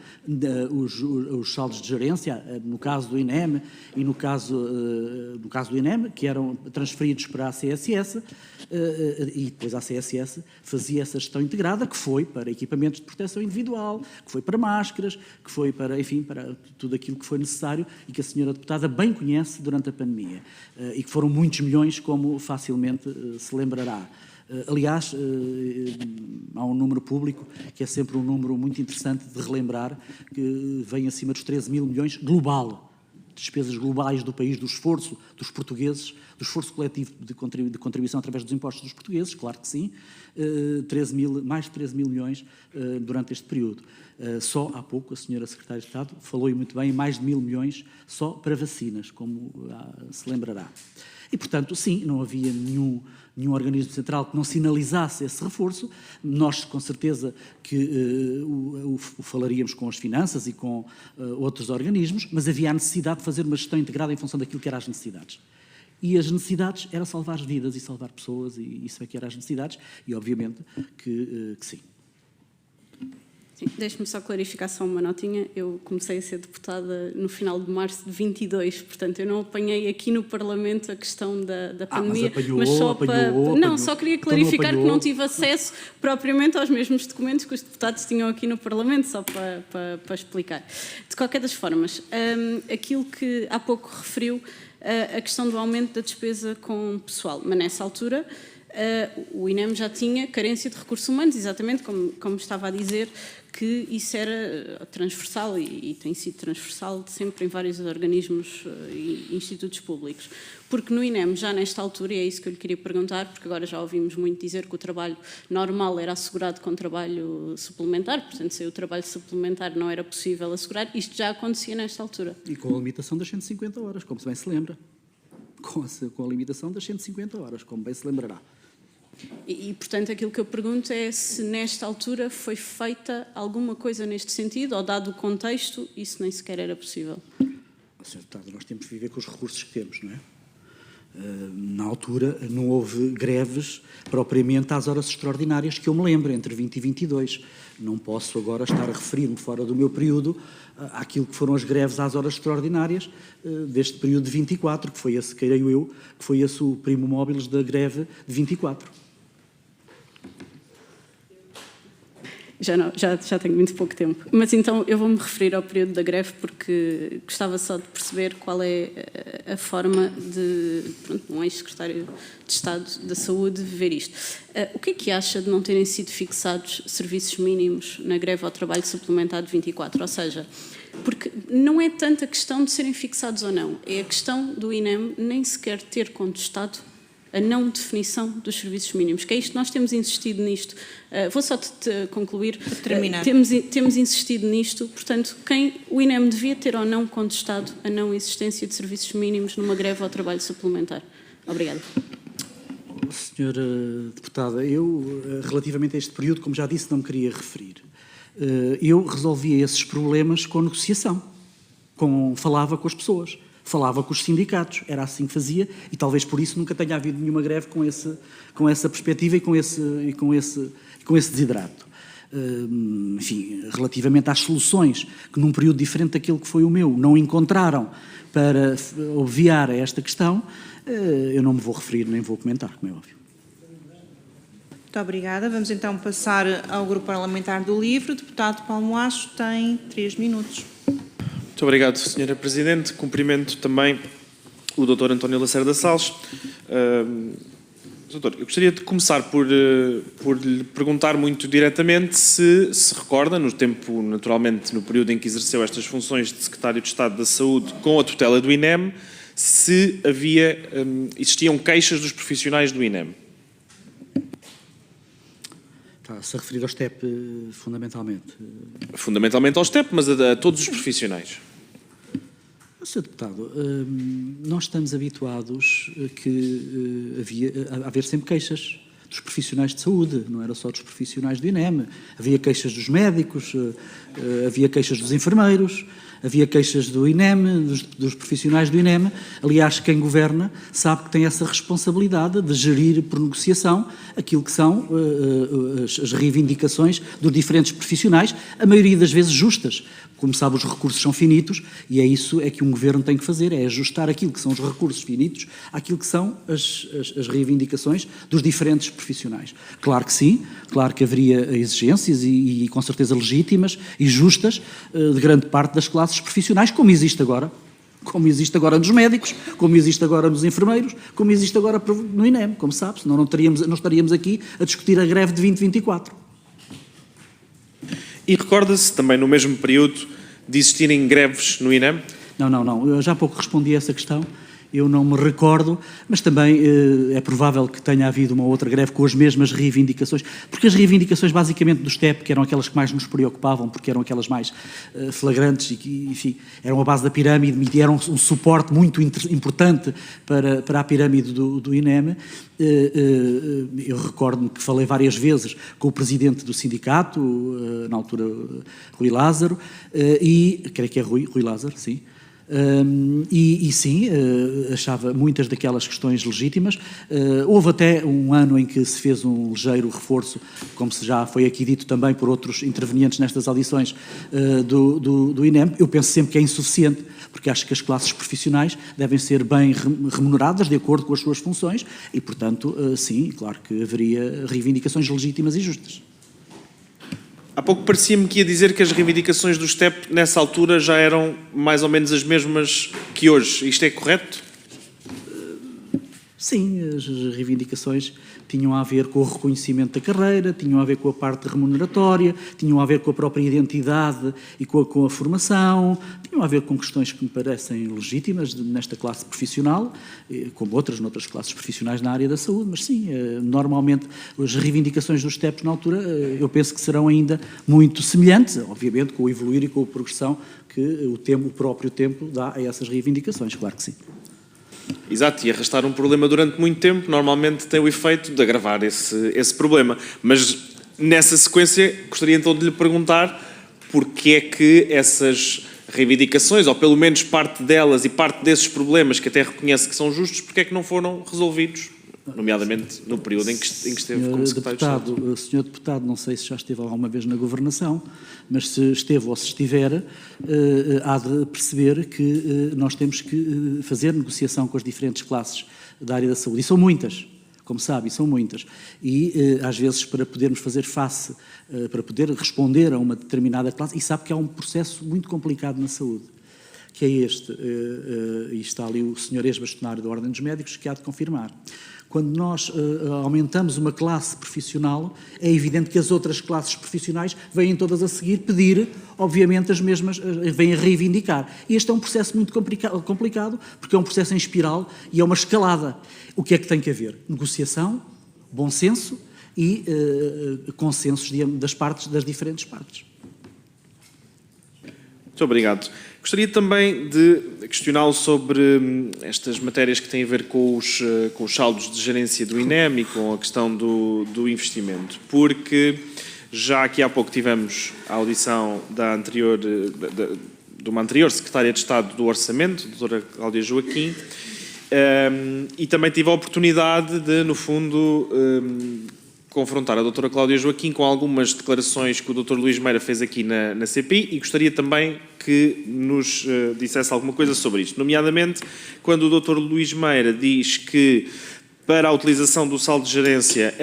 os saldos de gerência, no caso do INEM e no caso do INEM, que eram transferidos para a CSS, e depois a CSS fazia essa gestão integrada, que foi para equipamentos de proteção individual, que foi para máscaras, que foi para, enfim, para tudo aquilo que foi necessário e que a senhora deputada bem conhece durante a pandemia. E que foram muitos milhões, como facilmente se lembrará. Aliás, há um número público que é sempre um número muito interessante de relembrar, que vem acima dos 13 mil milhões global, despesas globais do país, do esforço dos portugueses, do esforço coletivo de contribuição através dos impostos dos portugueses, claro que sim, mais de 13 mil milhões durante este período. Só há pouco a senhora Secretária de Estado falou, e muito bem, mais de 1.000 milhões só para vacinas, como se lembrará. E, portanto, sim, não havia nenhum organismo central que não sinalizasse esse reforço. Nós, com certeza, que o falaríamos com as finanças e com outros organismos, mas havia a necessidade de fazer uma gestão integrada em função daquilo que eram as necessidades. E as necessidades era salvar vidas e salvar pessoas, e isso é que eram as necessidades, e obviamente que sim. Sim, deixe-me só clarificar só uma notinha. Eu comecei a ser deputada no final de março de 22, portanto eu não apanhei aqui no Parlamento a questão da pandemia, mas só apanhou. Só queria clarificar que não tive acesso propriamente aos mesmos documentos que os deputados tinham aqui no Parlamento, só para explicar. De qualquer das formas, aquilo que há pouco referiu, a questão do aumento da despesa com pessoal, mas nessa altura o INEM já tinha carência de recursos humanos, exatamente como estava a dizer, que isso era transversal e tem sido transversal sempre em vários organismos e institutos públicos. Porque no INEM, já nesta altura, e é isso que eu lhe queria perguntar, porque agora já ouvimos muito dizer que o trabalho normal era assegurado com trabalho suplementar, portanto, se o trabalho suplementar não era possível assegurar, isto já acontecia nesta altura. E com a limitação das 150 horas, como bem se lembra. Com a limitação das 150 horas, como bem se lembrará. E, portanto, aquilo que eu pergunto é se nesta altura foi feita alguma coisa neste sentido, ou dado o contexto, isso nem sequer era possível. Sr. Deputado, nós temos de viver com os recursos que temos, não é? Na altura não houve greves propriamente às horas extraordinárias que eu me lembro, entre 20 e 22. Não posso agora estar a referir-me fora do meu período àquilo que foram as greves às horas extraordinárias deste período de 24, que foi esse, creio eu, que foi esse o primo móbilis da greve de 24. Já tenho muito pouco tempo. Mas então eu vou-me referir ao período da greve porque gostava só de perceber qual é a forma de um ex-secretário de Estado da Saúde ver isto. O que é que acha de não terem sido fixados serviços mínimos na greve ao trabalho suplementar de 24? Ou seja, porque não é tanto a questão de serem fixados ou não, é a questão do INEM nem sequer ter contestado a não definição dos serviços mínimos, que é isto, nós temos insistido nisto. Vou só concluir. Terminar. Temos insistido nisto, portanto, o INEM devia ter ou não contestado a não existência de serviços mínimos numa greve ao trabalho suplementar. Obrigada. Senhora Deputada, eu, relativamente a este período, como já disse, não me queria referir. Eu resolvia esses problemas com negociação, falava com as pessoas. Falava com os sindicatos, era assim que fazia, e talvez por isso nunca tenha havido nenhuma greve com essa perspectiva e com esse desidrato. Enfim, relativamente às soluções que num período diferente daquele que foi o meu não encontraram para obviar a esta questão, eu não me vou referir nem vou comentar, como é óbvio. Muito obrigada. Vamos então passar ao Grupo Parlamentar do LIVRE. O deputado Paulo Moacho tem 3 minutos. Muito obrigado, Sra. Presidente. Cumprimento também o Dr. António Lacerda Salles. Doutor, eu gostaria de começar por lhe perguntar muito diretamente se recorda, no tempo, naturalmente, no período em que exerceu estas funções de Secretário de Estado da Saúde com a tutela do INEM, se existiam queixas dos profissionais do INEM. Está-se a referir ao STEP, fundamentalmente. Fundamentalmente ao STEP, mas a todos os profissionais. Sr. Deputado, nós estamos habituados a haver sempre queixas dos profissionais de saúde, não era só dos profissionais do INEM. Havia queixas dos médicos, havia queixas dos enfermeiros, havia queixas do INEM, dos profissionais do INEM. Aliás, quem governa sabe que tem essa responsabilidade de gerir por negociação aquilo que são as reivindicações dos diferentes profissionais, a maioria das vezes justas. Como sabe, os recursos são finitos e é isso que um governo tem que fazer, é ajustar aquilo que são os recursos finitos àquilo que são as reivindicações dos diferentes profissionais. Claro que sim, claro que haveria exigências e com certeza legítimas e justas de grande parte das classes profissionais, como existe agora nos médicos, como existe agora nos enfermeiros, como existe agora no INEM, como sabe, senão não estaríamos aqui a discutir a greve de 2024. E recorda-se também no mesmo período de existirem greves no INEM? Não. Eu já há pouco respondi a essa questão. Eu não me recordo, mas também é provável que tenha havido uma outra greve com as mesmas reivindicações, porque as reivindicações basicamente do STEP, que eram aquelas que mais nos preocupavam, porque eram aquelas mais flagrantes e que, enfim, eram a base da pirâmide e eram um suporte muito importante para a pirâmide do INEM. Eu recordo-me que falei várias vezes com o presidente do sindicato, na altura Rui Lázaro, e creio que é Rui Lázaro, sim. Sim, achava muitas daquelas questões legítimas. Houve até um ano em que se fez um ligeiro reforço, como se já foi aqui dito também por outros intervenientes nestas audições do INEM. Eu penso sempre que é insuficiente, porque acho que as classes profissionais devem ser bem remuneradas de acordo com as suas funções e, portanto, sim, claro que haveria reivindicações legítimas e justas. Há pouco parecia-me que ia dizer que as reivindicações do STEP, nessa altura, já eram mais ou menos as mesmas que hoje. Isto é correto? Sim, as reivindicações tinham a ver com o reconhecimento da carreira, tinham a ver com a parte remuneratória, tinham a ver com a própria identidade e com a formação, tinham a ver com questões que me parecem legítimas nesta classe profissional, como outras noutras classes profissionais na área da saúde, mas sim, normalmente as reivindicações dos STEPs na altura eu penso que serão ainda muito semelhantes, obviamente com o evoluir e com a progressão que o próprio tempo dá a essas reivindicações, claro que sim. Exato, e arrastar um problema durante muito tempo normalmente tem o efeito de agravar esse problema. Mas nessa sequência gostaria então de lhe perguntar porque é que essas reivindicações, ou pelo menos parte delas e parte desses problemas que até reconhece que são justos, porque é que não foram resolvidos, nomeadamente no período em que esteve como Secretário de Estado? Senhor Deputado, não sei se já esteve alguma vez na Governação, mas se esteve ou se estiver, há de perceber que nós temos que fazer negociação com as diferentes classes da área da saúde. E são muitas, como sabe, são muitas. E, às vezes, para podermos fazer face, para poder responder a uma determinada classe, e sabe que há um processo muito complicado na saúde, que é este, e está ali o Sr. ex-bastonário da Ordem dos Médicos, que há de confirmar. Quando nós aumentamos uma classe profissional, é evidente que as outras classes profissionais vêm todas a seguir pedir, obviamente, as mesmas, vêm a reivindicar. E este é um processo muito complicado, porque é um processo em espiral e é uma escalada. O que é que tem que haver? Negociação, bom senso e consensos das diferentes partes. Muito obrigado. Gostaria também de questioná-lo sobre estas matérias que têm a ver com os saldos de gerência do INEM e com a questão do investimento, porque já aqui há pouco tivemos a audição de uma anterior Secretária de Estado do Orçamento, a doutora Cláudia Joaquim, e também tive a oportunidade de, no fundo, confrontar a doutora Cláudia Joaquim com algumas declarações que o Dr. Luís Meira fez aqui na CPI e gostaria também que nos dissesse alguma coisa sobre isto, nomeadamente quando o Dr. Luís Meira diz que para a utilização do saldo de gerência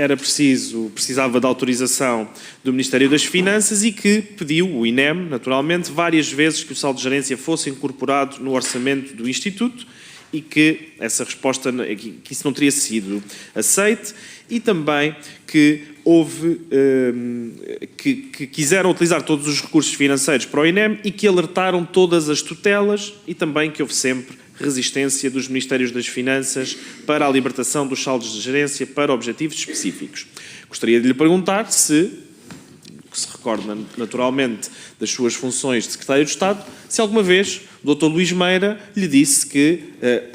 precisava da autorização do Ministério das Finanças e que pediu, o INEM, naturalmente, várias vezes que o saldo de gerência fosse incorporado no orçamento do Instituto e que essa resposta, que isso não teria sido aceite, e também que houve, que quiseram utilizar todos os recursos financeiros para o INEM e que alertaram todas as tutelas, e também que houve sempre resistência dos Ministérios das Finanças para a libertação dos saldos de gerência para objetivos específicos. Gostaria de lhe perguntar se recorda naturalmente das suas funções de Secretário de Estado, se alguma vez o Dr. Luís Meira lhe disse que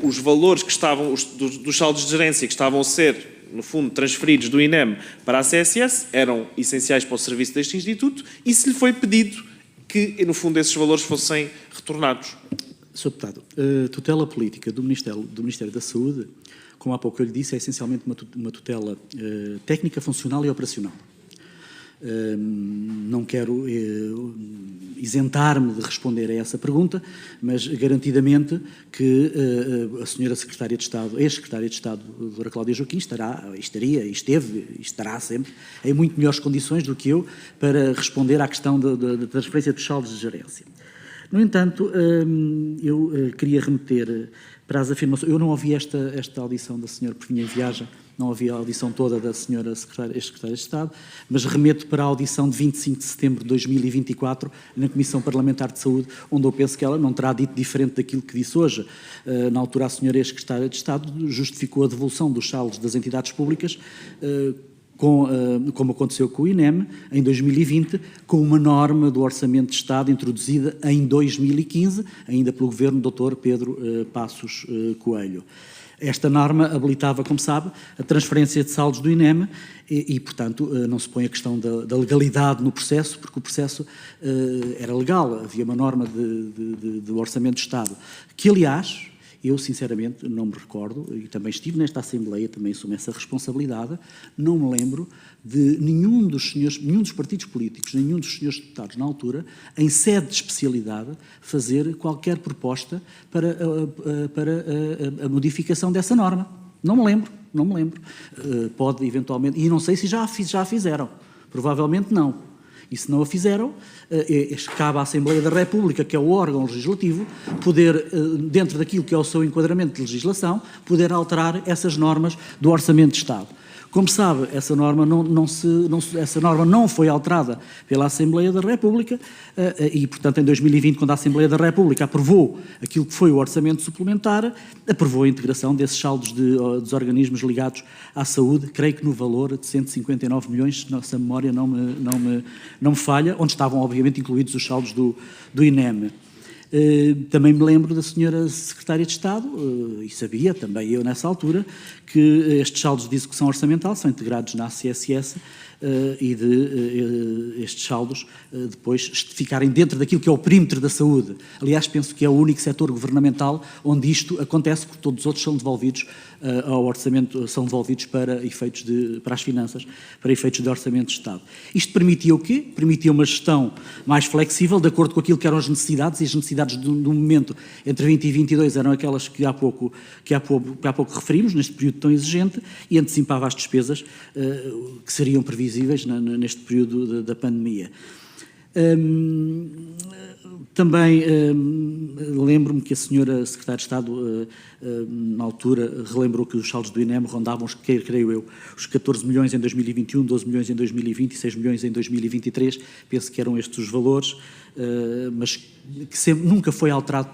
os valores que estavam, dos saldos de gerência que estavam a ser, no fundo, transferidos do INEM para a CSS, eram essenciais para o serviço deste Instituto, e se lhe foi pedido que, no fundo, esses valores fossem retornados. Sr. Deputado, a tutela política do Ministério da Saúde, como há pouco eu lhe disse, é essencialmente uma tutela técnica, funcional e operacional. Não quero isentar-me de responder a essa pergunta, mas garantidamente que a senhora Secretária de Estado, ex-Secretária de Estado, Dra. Cláudia Joaquim, estará sempre em muito melhores condições do que eu para responder à questão da transferência dos saldos de gerência. No entanto, eu queria remeter para as afirmações. Eu não ouvi esta audição da senhora, porque vinha em viagem, não ouvi a audição toda da senhora ex-secretária de Estado, mas remeto para a audição de 25 de setembro de 2024 na Comissão Parlamentar de Saúde, onde eu penso que ela não terá dito diferente daquilo que disse hoje. Na altura, a senhora ex-secretária de Estado justificou a devolução dos saldos das entidades públicas, como aconteceu com o INEM, em 2020, com uma norma do Orçamento de Estado introduzida em 2015, ainda pelo governo do Dr. Pedro Passos Coelho. Esta norma habilitava, como sabe, a transferência de saldos do INEM e, portanto, não se põe a questão da legalidade no processo, porque o processo era legal, havia uma norma do Orçamento de Estado, que, aliás, eu, sinceramente, não me recordo, e também estive nesta Assembleia, também assumo essa responsabilidade, não me lembro de nenhum dos partidos políticos, nenhum dos senhores deputados na altura, em sede de especialidade, fazer qualquer proposta para a modificação dessa norma. Não me lembro. Pode, eventualmente, e não sei se já a fizeram, provavelmente não. E se não a fizeram, cabe à Assembleia da República, que é o órgão legislativo, poder, dentro daquilo que é o seu enquadramento de legislação, poder alterar essas normas do Orçamento de Estado. Como sabe, essa norma não foi alterada pela Assembleia da República e, portanto, em 2020, quando a Assembleia da República aprovou aquilo que foi o orçamento suplementar, aprovou a integração desses saldos dos organismos ligados à saúde, creio que no valor de 159 milhões, se nossa memória não me falha, onde estavam, obviamente, incluídos os saldos do INEM. Também me lembro da senhora Secretária de Estado, e sabia também eu nessa altura, que estes saldos de execução orçamental são integrados na CSS e estes saldos depois ficarem dentro daquilo que é o perímetro da saúde. Aliás, penso que é o único setor governamental onde isto acontece, porque todos os outros são devolvidos ao orçamento, são devolvidos para efeitos para as finanças, para efeitos de orçamento de Estado. Isto permitia o quê? Permitia uma gestão mais flexível, de acordo com aquilo que eram as necessidades, e as necessidades do momento entre 20 e 22 eram aquelas que há pouco referimos, neste período tão exigente, e antecipava as despesas que seriam previsíveis neste período da pandemia. Também lembro-me que a senhora Secretária de Estado, na altura, relembrou que os saldos do INEM rondavam, creio eu, os 14 milhões em 2021, 12 milhões em 2020 e 6 milhões em 2023. Penso que eram estes os valores, mas que nunca foi alterado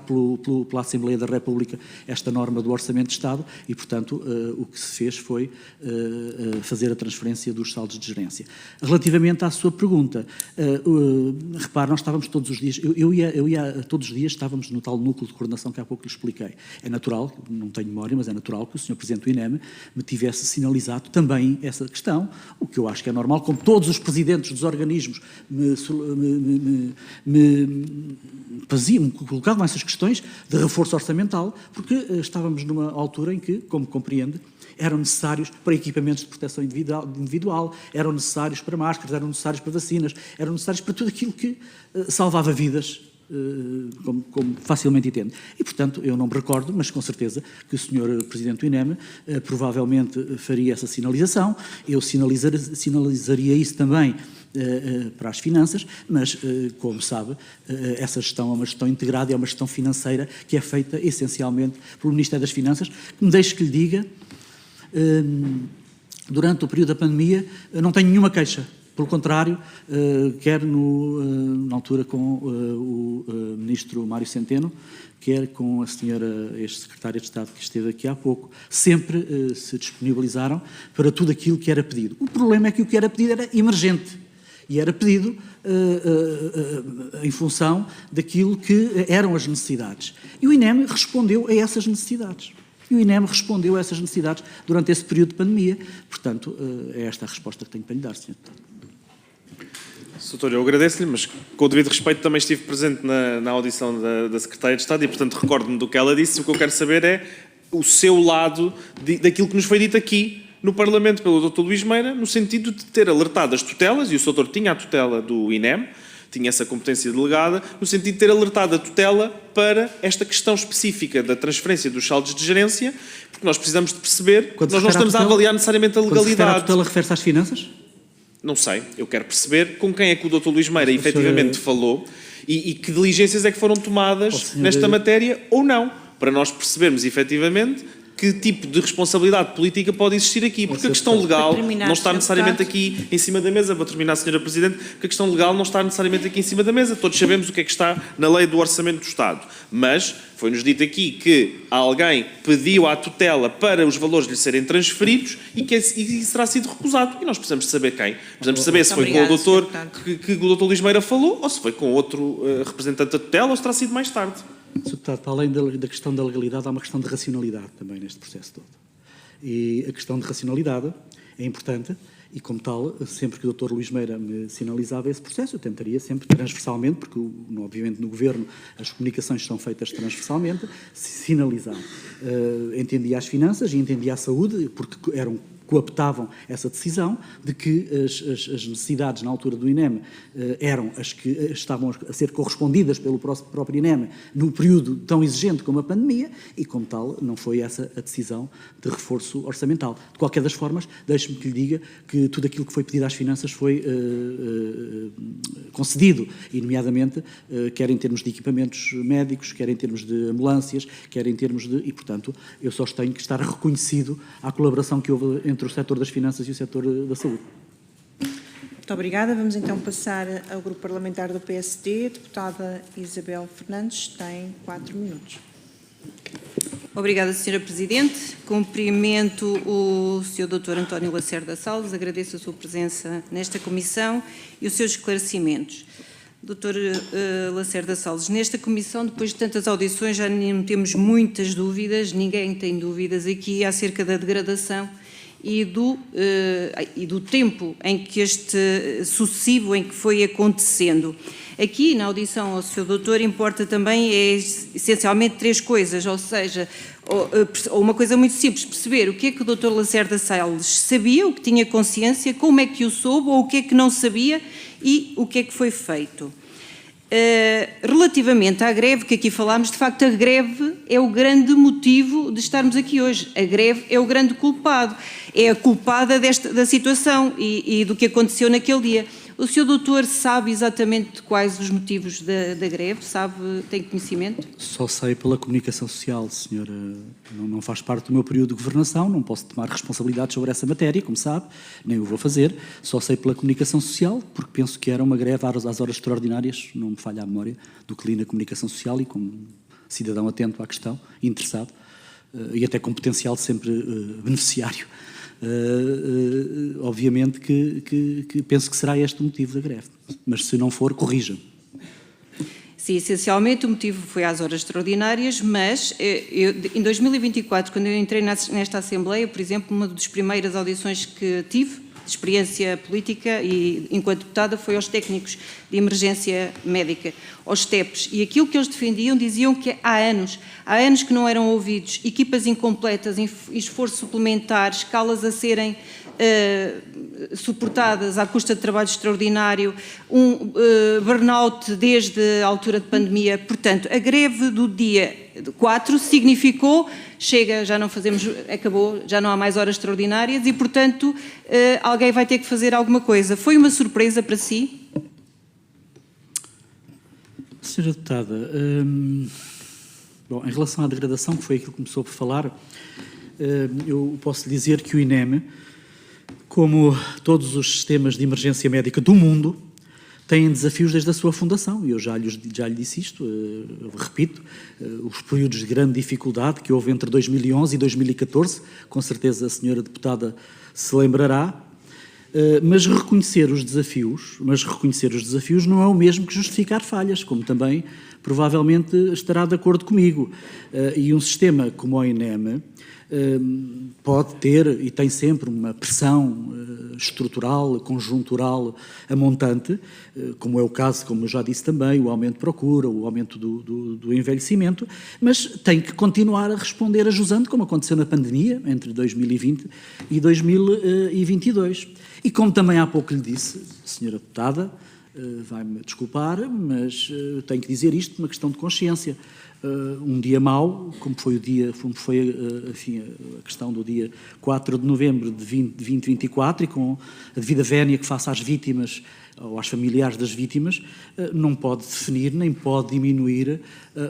pela Assembleia da República esta norma do Orçamento de Estado e, portanto, o que se fez foi fazer a transferência dos saldos de gerência. Relativamente à sua pergunta, repare, nós estávamos todos os dias, eu ia todos os dias, estávamos no tal núcleo de coordenação que há pouco lhe expliquei. É natural, não tenho memória, mas é natural que o Sr. Presidente do INEM me tivesse sinalizado também essa questão, o que eu acho que é normal, como todos os presidentes dos organismos me colocavam essas questões de reforço orçamental, porque estávamos numa altura em que, como compreende, eram necessários para equipamentos de proteção individual, eram necessários para máscaras, eram necessários para vacinas, eram necessários para tudo aquilo que salvava vidas, como facilmente entende. E, portanto, eu não me recordo, mas com certeza que o Sr. Presidente do INEM provavelmente faria essa sinalização. Eu sinalizaria isso também para as finanças, mas, como sabe, essa gestão é uma gestão integrada, é uma gestão financeira que é feita essencialmente pelo Ministério das Finanças, que me deixe que lhe diga, durante o período da pandemia, não tenho nenhuma queixa. Pelo contrário, quer na altura com o Ministro Mário Centeno, quer com a senhora ex-secretária de Estado que esteve aqui há pouco, sempre se disponibilizaram para tudo aquilo que era pedido. O problema é que o que era pedido era emergente e era pedido em função daquilo que eram as necessidades. E o INEM respondeu a essas necessidades. Durante esse período de pandemia. Portanto, é esta a resposta que tenho para lhe dar, Sr. Deputado. Doutor, eu agradeço-lhe, mas com o devido respeito também estive presente na audição da Secretária de Estado e, portanto, recordo-me do que ela disse. O que eu quero saber é o seu lado daquilo que nos foi dito aqui no Parlamento pelo Dr. Luís Meira, no sentido de ter alertado as tutelas, e o Dr. tinha a tutela do INEM, tinha essa competência delegada, no sentido de ter alertado a tutela para esta questão específica da transferência dos saldos de gerência, porque nós precisamos de perceber que nós não estamos a avaliar necessariamente a legalidade. Quando se refere à tutela, refere-se às finanças? Não sei, eu quero perceber com quem é que o Dr. Luís Meira efetivamente falou e que diligências é que foram tomadas nesta matéria ou não, para nós percebermos efetivamente que tipo de responsabilidade política pode existir aqui, porque a questão legal não está necessariamente aqui em cima da mesa. Vou terminar, Sra. Presidente, que a questão legal não está necessariamente aqui em cima da mesa. Todos sabemos o que é que está na lei do Orçamento do Estado, mas foi-nos dito aqui que alguém pediu à tutela para os valores lhe serem transferidos e que isso terá sido recusado. E nós precisamos de saber quem. Precisamos de saber se foi com o doutor que o Dr. Luís Meira falou ou se foi com outro representante da tutela ou se terá sido mais tarde. Sr. Deputado, para além da questão da legalidade, há uma questão de racionalidade também neste processo todo. E a questão de racionalidade é importante e, como tal, sempre que o Dr. Luís Meira me sinalizava esse processo, eu tentaria sempre transversalmente, porque, obviamente, no Governo as comunicações são feitas transversalmente, sinalizar. Entendia as finanças e entendia a saúde, porque cooptavam essa decisão de que as necessidades na altura do INEM eram as que estavam a ser correspondidas pelo próprio INEM num período tão exigente como a pandemia e, como tal, não foi essa a decisão de reforço orçamental. De qualquer das formas, deixe-me que lhe diga que tudo aquilo que foi pedido às finanças foi concedido, e nomeadamente quer em termos de equipamentos médicos, quer em termos de ambulâncias, quer em termos de... E, portanto, eu só tenho que estar reconhecido à colaboração que houve entre o setor das finanças e o setor da saúde. Muito obrigada. Vamos então passar ao grupo parlamentar do PSD. A deputada Isabel Fernandes tem 4 minutos. Obrigada, Sra. Presidente. Cumprimento o Sr. Dr. António Lacerda Salles, agradeço a sua presença nesta comissão e os seus esclarecimentos. Dr. Lacerda Salles, nesta comissão, depois de tantas audições, já não temos muitas dúvidas, ninguém tem dúvidas aqui acerca da degradação e do tempo em que sucessivo em que foi acontecendo. Aqui, na audição ao Sr. Doutor, importa também, essencialmente, 3 coisas, ou seja, uma coisa muito simples, perceber o que é que o Dr. Lacerda Salles sabia, o que tinha consciência, como é que o soube, ou o que é que não sabia e o que é que foi feito. Relativamente à greve que aqui falámos, de facto a greve é o grande motivo de estarmos aqui hoje. A greve é o grande culpado, é a culpada da situação e do que aconteceu naquele dia. O Sr. Doutor sabe exatamente quais os motivos da greve? Tem conhecimento? Só sei pela comunicação social, senhora. Não faz parte do meu período de governação, não posso tomar responsabilidades sobre essa matéria, como sabe, nem o vou fazer. Só sei pela comunicação social, porque penso que era uma greve às horas extraordinárias, não me falha a memória, do que li na comunicação social e como cidadão atento à questão, interessado, e até com potencial sempre beneficiário. Obviamente que penso que será este o motivo da greve, mas se não for, corrija-me. Sim, essencialmente o motivo foi às horas extraordinárias, mas em 2024, quando eu entrei nesta Assembleia, por exemplo, uma das primeiras audições que tive, de experiência política e enquanto deputada, foi aos técnicos de emergência médica, aos TEPs, e aquilo que eles defendiam, diziam que há anos que não eram ouvidos, equipas incompletas, esforço suplementar, escalas a serem suportadas à custa de trabalho extraordinário, burnout desde a altura de pandemia. Portanto, a greve do dia 4 significou, chega, já não fazemos, acabou, já não há mais horas extraordinárias e, portanto, alguém vai ter que fazer alguma coisa. Foi uma surpresa para si? Senhora Deputada, bom, em relação à degradação, que foi aquilo que começou por falar, eu posso dizer que o INEM, como todos os sistemas de emergência médica do mundo, têm desafios desde a sua fundação, e eu já lhe disse isto, repito, os períodos de grande dificuldade que houve entre 2011 e 2014, com certeza a senhora deputada se lembrará, mas reconhecer os desafios não é o mesmo que justificar falhas, como também provavelmente estará de acordo comigo. E um sistema como o INEM pode ter e tem sempre uma pressão estrutural, conjuntural, a montante, como é o caso, como eu já disse também, o aumento de procura, o aumento do envelhecimento, mas tem que continuar a responder ajusando, como aconteceu na pandemia, entre 2020 e 2022. E como também há pouco lhe disse, senhora deputada, vai-me desculpar, mas tenho que dizer isto por uma questão de consciência. Um dia mau, como foi enfim, a questão do dia 4 de novembro de 2024, e com a devida vénia que faça às vítimas ou aos familiares das vítimas, não pode definir nem pode diminuir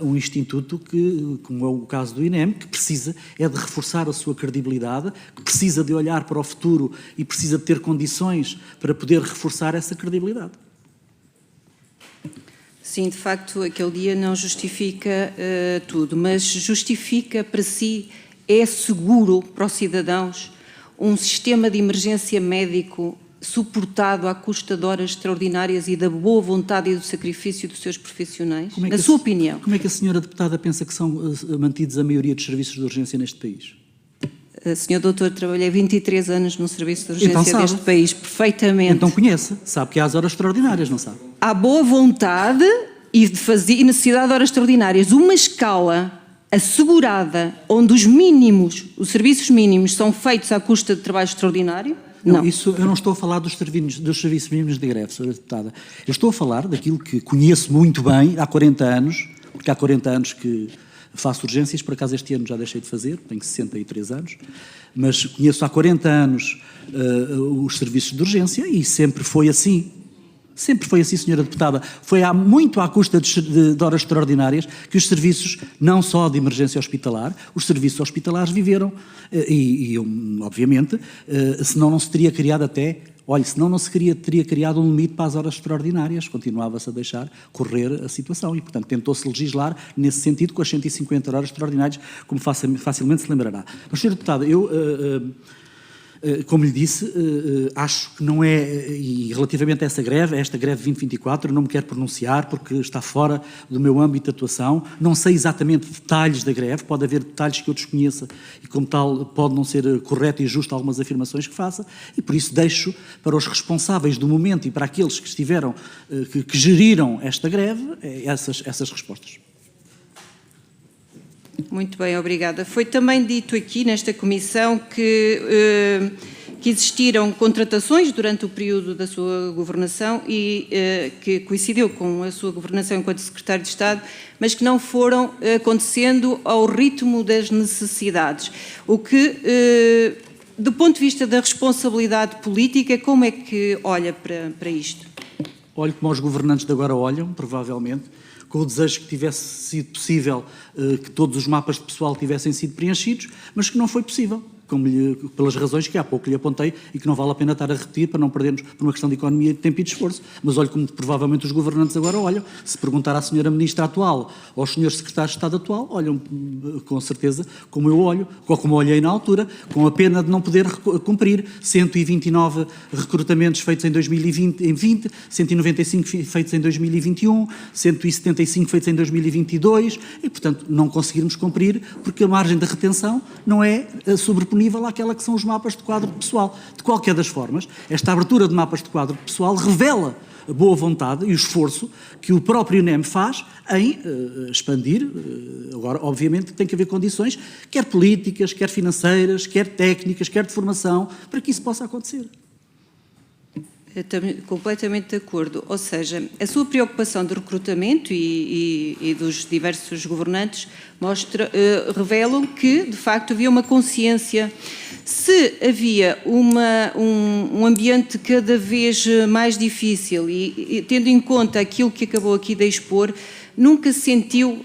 um instituto que, como é o caso do INEM, que precisa é de reforçar a sua credibilidade, que precisa de olhar para o futuro e precisa de ter condições para poder reforçar essa credibilidade. Sim, de facto, aquele dia não justifica tudo, mas justifica para si, é seguro para os cidadãos um sistema de emergência médico suportado à custa de horas extraordinárias e da boa vontade e do sacrifício dos seus profissionais? Na sua opinião. Como é que a senhora deputada pensa que são mantidos a maioria dos serviços de urgência neste país? Senhor doutor, trabalhei 23 anos no serviço de urgência deste país, perfeitamente. Então conhece, sabe que há as horas extraordinárias, não sabe? Há boa vontade e necessidade de horas extraordinárias. Uma escala assegurada, onde os serviços mínimos são feitos à custa de trabalho extraordinário? Não. Isso, eu não estou a falar dos serviços mínimos de greve, senhora deputada. Eu estou a falar daquilo que conheço muito bem há 40 anos, porque há 40 anos que faço urgências, por acaso este ano já deixei de fazer, tenho 63 anos, mas conheço há 40 anos os serviços de urgência e sempre foi assim. Sempre foi assim, senhora deputada. Foi muito à custa de horas extraordinárias que os serviços, não só de emergência hospitalar, os serviços hospitalares viveram e obviamente, senão não se teria criado senão não se teria criado um limite para as horas extraordinárias, continuava-se a deixar correr a situação e, portanto, tentou-se legislar nesse sentido com as 150 horas extraordinárias, como facilmente se lembrará. Mas, senhora deputada, como lhe disse, acho que não é, e relativamente a esta greve 2024, eu não me quero pronunciar porque está fora do meu âmbito de atuação, não sei exatamente detalhes da greve, pode haver detalhes que eu desconheça e como tal pode não ser correto e justo algumas afirmações que faça e por isso deixo para os responsáveis do momento e para aqueles que estiveram, que geriram esta greve, essas respostas. Muito bem, obrigada. Foi também dito aqui nesta comissão que existiram contratações durante o período da sua governação e que coincidiu com a sua governação enquanto Secretário de Estado, mas que não foram acontecendo ao ritmo das necessidades. O que, do ponto de vista da responsabilidade política, como é que olha para isto? Olho como os governantes de agora olham, provavelmente, com o desejo que tivesse sido possível que todos os mapas de pessoal tivessem sido preenchidos, mas que não foi possível, pelas razões que há pouco lhe apontei e que não vale a pena estar a repetir para não perdermos por uma questão de economia, de tempo e de esforço. Mas olho como provavelmente os governantes agora olham. Se perguntar à senhora Ministra atual ou aos senhores Secretários de Estado atual, olham com certeza como eu olho, ou como olhei na altura, com a pena de não poder cumprir 129 recrutamentos feitos em 2020, 195 feitos em 2021, 175 feitos em 2022 e, portanto, não conseguirmos cumprir porque a margem de retenção não é sobreponível àquela que são os mapas de quadro de pessoal. De qualquer das formas, esta abertura de mapas de quadro de pessoal revela a boa vontade e o esforço que o próprio INEM faz em expandir. Agora, obviamente, tem que haver condições, quer políticas, quer financeiras, quer técnicas, quer de formação, para que isso possa acontecer. completamente de acordo. Ou seja, a sua preocupação de recrutamento e dos diversos governantes revelam que, de facto, havia uma consciência. Se havia um ambiente cada vez mais difícil e tendo em conta aquilo que acabou aqui de expor, nunca sentiu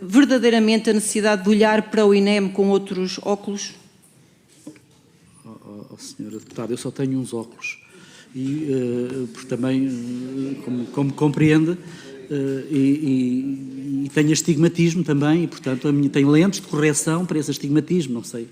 verdadeiramente a necessidade de olhar para o INEM com outros óculos? Senhora Deputada, eu só tenho uns óculos e porque também, como compreende, e tenho astigmatismo também e, portanto, tenho lentes de correção para esse astigmatismo, não sei.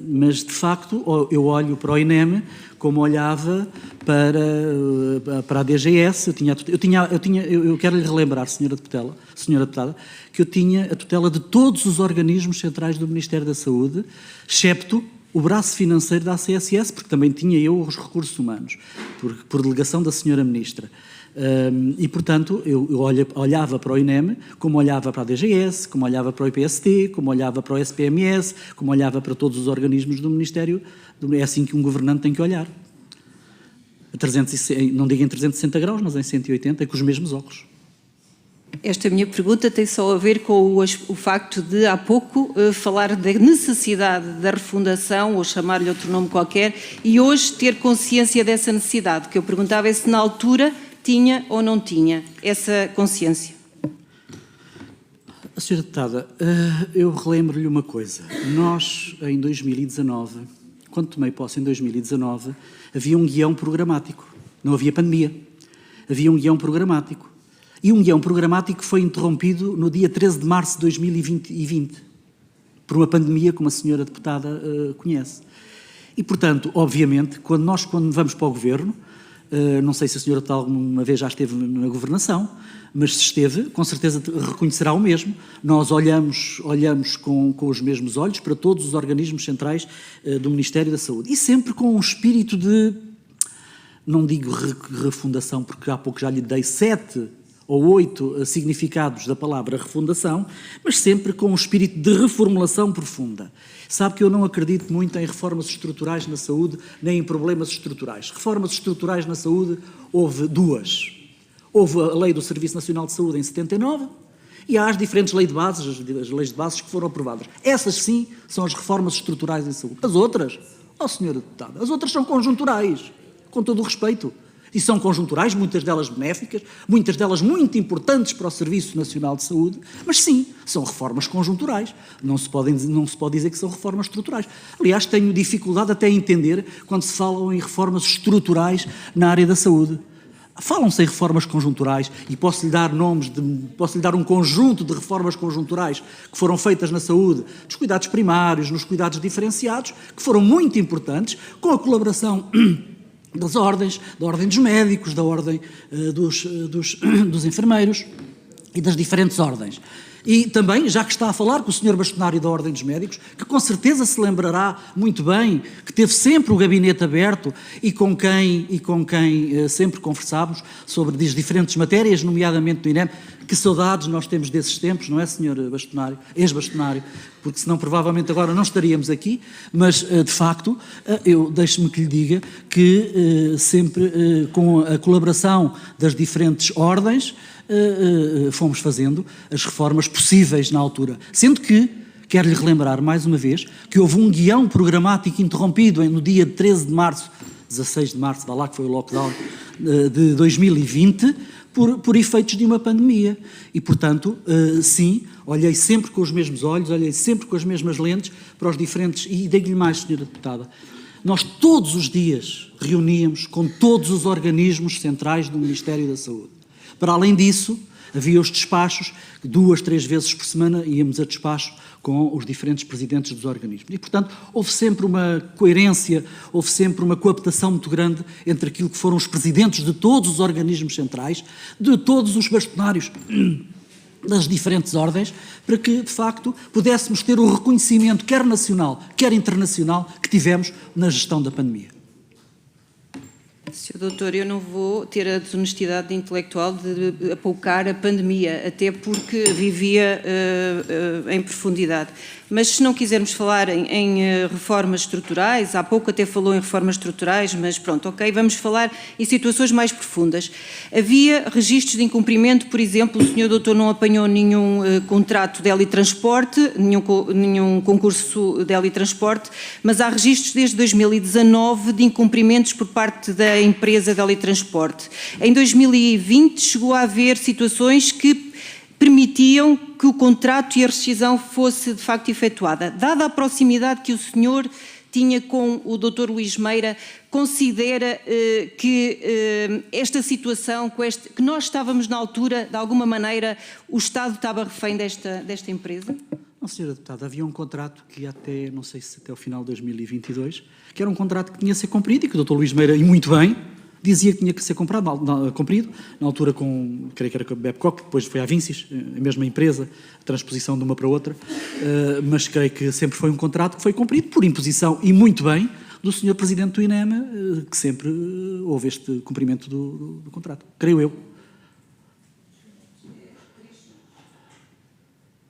Mas, de facto, eu olho para o INEM como olhava para a DGS. Eu quero lhe relembrar, senhora Deputada, que eu tinha a tutela de todos os organismos centrais do Ministério da Saúde, excepto o braço financeiro da ACSS, porque também tinha eu os recursos humanos, por delegação da senhora Ministra. E, portanto, eu olhava para o INEM como olhava para a DGS, como olhava para o IPST, como olhava para o SPMS, como olhava para todos os organismos do Ministério. É assim que um governante tem que olhar. Não digo em 360 graus, mas em 180, com os mesmos óculos. Esta minha pergunta tem só a ver com o facto de, há pouco, falar da necessidade da refundação, ou chamar-lhe outro nome qualquer, e hoje ter consciência dessa necessidade. O que eu perguntava é se na altura tinha ou não tinha essa consciência. Senhora Deputada, eu relembro-lhe uma coisa. Nós, em 2019, quando tomei posse em 2019, havia um guião programático. Não havia pandemia. Havia um guião programático. E um guião programático foi interrompido no dia 13 de março de 2020, por uma pandemia, como a senhora deputada conhece. E, portanto, obviamente, quando vamos para o Governo, não sei se a senhora deputada alguma vez já esteve na governação, mas se esteve, com certeza reconhecerá o mesmo. Nós olhamos com os mesmos olhos para todos os organismos centrais do Ministério da Saúde. E sempre com um espírito de, não digo refundação, porque há pouco já lhe dei 7 ou 8 significados da palavra refundação, mas sempre com um espírito de reformulação profunda. Sabe que eu não acredito muito em reformas estruturais na saúde, nem em problemas estruturais. Reformas estruturais na saúde houve 2. Houve a Lei do Serviço Nacional de Saúde em 79 e há as diferentes leis de bases, as leis de bases que foram aprovadas. Essas sim são as reformas estruturais em saúde. As outras, senhora deputada, as outras são conjunturais, com todo o respeito. E são conjunturais, muitas delas benéficas, muitas delas muito importantes para o Serviço Nacional de Saúde, mas sim, são reformas conjunturais. Não se pode dizer que são reformas estruturais. Aliás, tenho dificuldade até em entender quando se falam em reformas estruturais na área da saúde. Falam-se em reformas conjunturais e posso-lhe dar um conjunto de reformas conjunturais que foram feitas na saúde, nos cuidados primários, nos cuidados diferenciados, que foram muito importantes, com a colaboração das ordens, da ordem dos médicos, da ordem dos enfermeiros e das diferentes ordens. E também, já que está a falar com o Sr. Bastonário da Ordem dos Médicos, que com certeza se lembrará muito bem que teve sempre o gabinete aberto e com quem sempre conversámos sobre as diferentes matérias, nomeadamente do INEM. Que saudades nós temos desses tempos, não é, Sr. Bastonário, ex-bastonário? Porque senão provavelmente agora não estaríamos aqui, mas de facto, deixe-me que lhe diga que sempre com a colaboração das diferentes ordens, fomos fazendo as reformas possíveis na altura. Sendo que, quero-lhe relembrar mais uma vez, que houve um guião programático interrompido no dia 13 de março, 16 de março, vá lá que foi o lockdown de 2020, por efeitos de uma pandemia. E, portanto, sim, olhei sempre com os mesmos olhos, olhei sempre com as mesmas lentes para os diferentes... E digo-lhe mais, Sra. Deputada, nós todos os dias reuníamos com todos os organismos centrais do Ministério da Saúde. Para além disso, havia os despachos, 2, 3 vezes por semana íamos a despacho com os diferentes presidentes dos organismos. E, portanto, houve sempre uma coerência, houve sempre uma coaptação muito grande entre aquilo que foram os presidentes de todos os organismos centrais, de todos os bastonários das diferentes ordens, para que, de facto, pudéssemos ter o reconhecimento, quer nacional, quer internacional, que tivemos na gestão da pandemia. Sr. Doutor, eu não vou ter a desonestidade intelectual de apoucar a pandemia, até porque vivia em profundidade. Mas se não quisermos falar em reformas estruturais, há pouco até falou em reformas estruturais, mas pronto, ok, vamos falar em situações mais profundas. Havia registros de incumprimento, por exemplo, o senhor doutor não apanhou nenhum contrato de helitransporte, nenhum concurso de helitransporte, mas há registros desde 2019 de incumprimentos por parte da empresa de helitransporte. Em 2020 chegou a haver situações que permitiam que o contrato e a rescisão fosse de facto efetuada. Dada a proximidade que o senhor tinha com o Dr. Luís Meira, considera que esta situação, que nós estávamos na altura, de alguma maneira, o Estado estava refém desta empresa? Não, Sra. Deputada, havia um contrato que ia até, não sei se até o final de 2022, que era um contrato que tinha a ser cumprido e que o Dr. Luís Meira, e muito bem, dizia que tinha que ser cumprido, na altura com, creio que era com a Babcock, depois foi a Vincis, a mesma empresa, a transposição de uma para outra, mas creio que sempre foi um contrato que foi cumprido por imposição, e muito bem, do Sr. Presidente do INEM, que sempre houve este cumprimento do contrato, creio eu.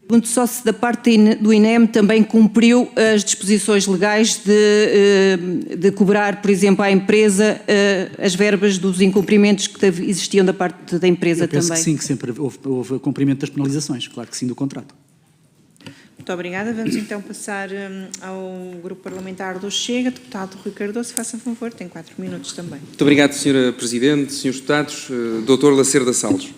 Pergunto só se da parte do INEM também cumpriu as disposições legais de cobrar, por exemplo, à empresa as verbas dos incumprimentos que existiam da parte da empresa também. Eu penso que sim, que sempre houve cumprimento das penalizações, claro que sim, do contrato. Muito obrigada. Vamos então passar ao grupo parlamentar do Chega. Deputado Rui Cardoso, faça favor, tem 4 minutos também. Muito obrigado, Sra. Presidente, Srs. Deputados, Dr. Lacerda Salles.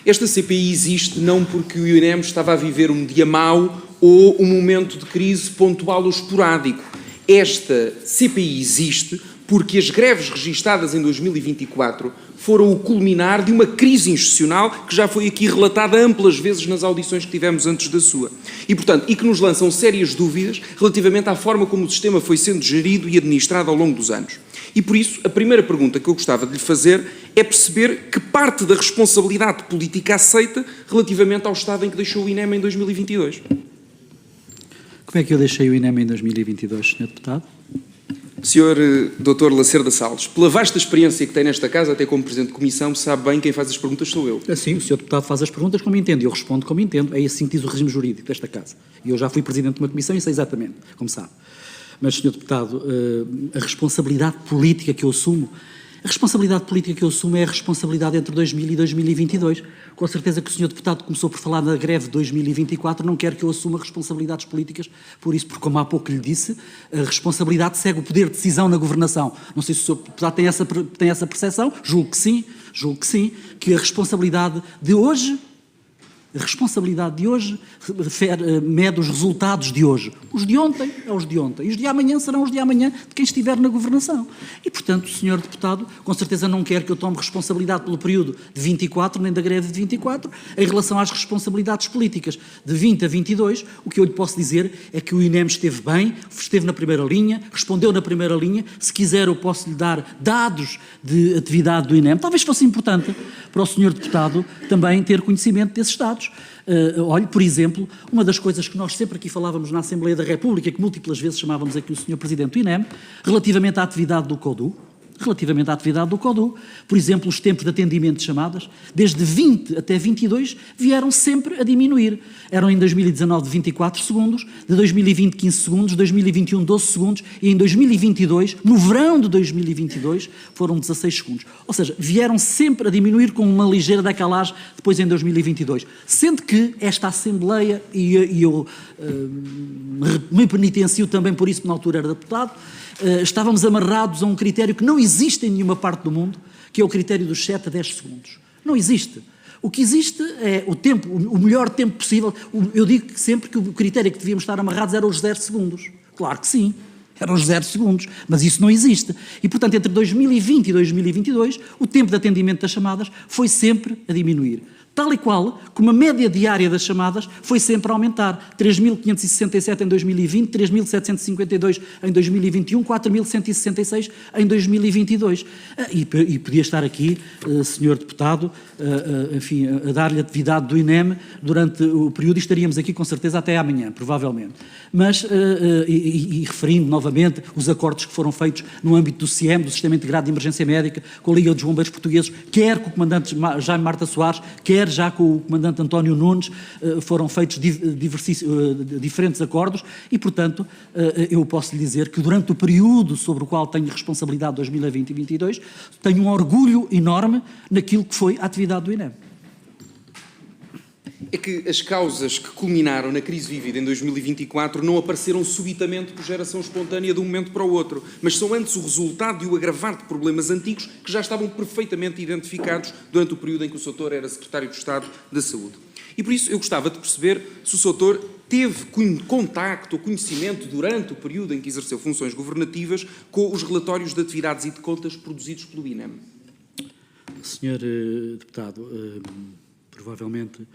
Esta CPI existe não porque o INEM estava a viver um dia mau ou um momento de crise pontual ou esporádico. Esta CPI existe porque as greves registadas em 2024 foram o culminar de uma crise institucional que já foi aqui relatada amplas vezes nas audições que tivemos antes da sua. E, portanto, e que nos lançam sérias dúvidas relativamente à forma como o sistema foi sendo gerido e administrado ao longo dos anos. E por isso, a primeira pergunta que eu gostava de lhe fazer é perceber que parte da responsabilidade política aceita relativamente ao estado em que deixou o INEM em 2022. Como é que eu deixei o INEM em 2022, Sr. Deputado? Sr. Dr. Lacerda Salles, pela vasta experiência que tem nesta casa, até como Presidente de Comissão, sabe bem quem faz as perguntas sou eu. Assim, o Sr. Deputado faz as perguntas como entende, e eu respondo como entendo. É assim que diz o regime jurídico desta casa. E eu já fui Presidente de uma Comissão e sei exatamente, como sabe. Mas, Sr. Deputado, a responsabilidade política que eu assumo, é a responsabilidade entre 2000 e 2022. Com certeza que o Sr. Deputado começou por falar da greve de 2024, não quer que eu assuma responsabilidades políticas por isso, porque como há pouco lhe disse, a responsabilidade segue o poder de decisão na governação. Não sei se o Sr. Deputado tem essa percepção, julgo que sim, que a responsabilidade de hoje mede os resultados de hoje. Os de ontem é os de ontem. E os de amanhã serão os de amanhã de quem estiver na governação. E, portanto, o Sr. Deputado, com certeza não quer que eu tome responsabilidade pelo período de 24, nem da greve de 24, em relação às responsabilidades políticas de 20 a 22, o que eu lhe posso dizer é que o INEM esteve bem, esteve na primeira linha, respondeu na primeira linha. Se quiser, eu posso lhe dar dados de atividade do INEM. Talvez fosse importante para o Sr. Deputado também ter conhecimento desses dados. Olhe, por exemplo, uma das coisas que nós sempre aqui falávamos na Assembleia da República, que múltiplas vezes chamávamos aqui o Sr. Presidente do INEM, relativamente à atividade do CODU, por exemplo, os tempos de atendimento de chamadas, desde 20 até 22, vieram sempre a diminuir. Eram em 2019 24 segundos, de 2020 15 segundos, 2021 12 segundos e em 2022, no verão de 2022, foram 16 segundos. Ou seja, vieram sempre a diminuir com uma ligeira decalagem depois em 2022. Sendo que esta Assembleia, e eu me penitencio também por isso, na altura era deputado, estávamos amarrados a um critério que não existe em nenhuma parte do mundo, que é o critério dos 7 a 10 segundos. Não existe. O que existe é o tempo, o melhor tempo possível. Eu digo sempre que o critério que devíamos estar amarrados era os 0 segundos. Claro que sim, eram os 0 segundos, mas isso não existe. E, portanto, entre 2020 e 2022, o tempo de atendimento das chamadas foi sempre a diminuir. Tal e qual, como a média diária das chamadas foi sempre a aumentar. 3.567 em 2020, 3.752 em 2021, 4.166 em 2022. E podia estar aqui, Sr. Deputado, enfim, a dar-lhe atividade do INEM durante o período e estaríamos aqui com certeza até amanhã, provavelmente. Mas, e referindo novamente os acordos que foram feitos no âmbito do SIEM, do Sistema Integrado de Emergência Médica, com a Liga dos Bombeiros Portugueses, quer com o Comandante Jaime Marta Soares, quer já com o comandante António Nunes, foram feitos diferentes acordos e, portanto, eu posso lhe dizer que durante o período sobre o qual tenho responsabilidade, 2020 e 2022, tenho um orgulho enorme naquilo que foi a atividade do INEM. É que as causas que culminaram na crise vivida em 2024 não apareceram subitamente por geração espontânea de um momento para o outro, mas são antes o resultado de o agravar de problemas antigos que já estavam perfeitamente identificados durante o período em que o Sr. Doutor era Secretário de Estado da Saúde. E por isso eu gostava de perceber se o Sr. Doutor teve contacto ou conhecimento durante o período em que exerceu funções governativas com os relatórios de atividades e de contas produzidos pelo INEM. Senhor Deputado, provavelmente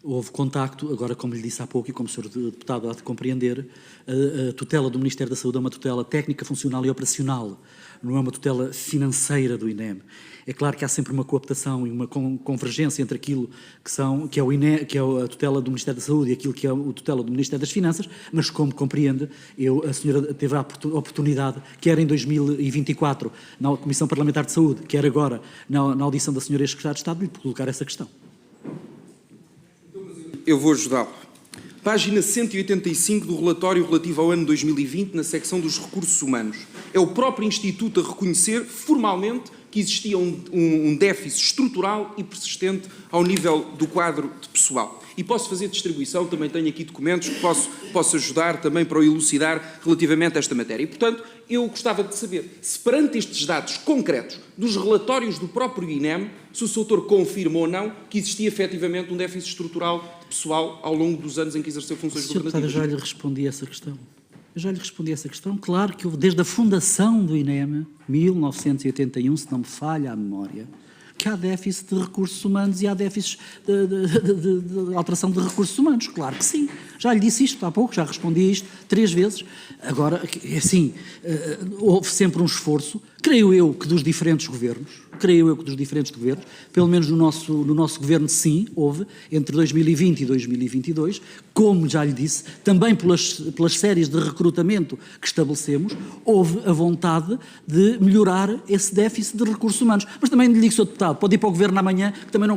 houve contacto, agora como lhe disse há pouco e como o Sr. Deputado há de compreender, a tutela do Ministério da Saúde é uma tutela técnica, funcional e operacional, não é uma tutela financeira do INEM. É claro que há sempre uma cooptação e uma convergência entre aquilo que é o INEM, que é a tutela do Ministério da Saúde e aquilo que é a tutela do Ministério das Finanças, mas como compreende, a senhora teve a oportunidade, quer em 2024 na Comissão Parlamentar de Saúde, quer agora na audição da senhora Secretária de Estado, de lhe colocar essa questão. Eu vou ajudá-lo. Página 185 do relatório relativo ao ano 2020, na secção dos recursos humanos. É o próprio Instituto a reconhecer formalmente que existia um déficit estrutural e persistente ao nível do quadro de pessoal. E posso fazer distribuição, também tenho aqui documentos que posso ajudar também para o elucidar relativamente a esta matéria. E, portanto, eu gostava de saber se perante estes dados concretos dos relatórios do próprio INEM, se o Sr. Doutor confirma ou não que existia efetivamente um déficit estrutural de pessoal ao longo dos anos em que exerceu funções governativas. Sr. Deputado, eu já lhe respondi essa questão. Claro que houve, desde a fundação do INEM, 1981, se não me falha a memória, que há déficit de recursos humanos e há déficit de alteração de recursos humanos. Claro que sim. Já lhe disse isto há pouco, já respondi a isto 3 vezes. Agora, assim, houve sempre um esforço, creio eu que dos diferentes governos, pelo menos no nosso governo sim, houve, entre 2020 e 2022, como já lhe disse, também pelas séries de recrutamento que estabelecemos, houve a vontade de melhorar esse déficit de recursos humanos. Mas também lhe digo, Sr. Deputado, pode ir para o Governo amanhã, que também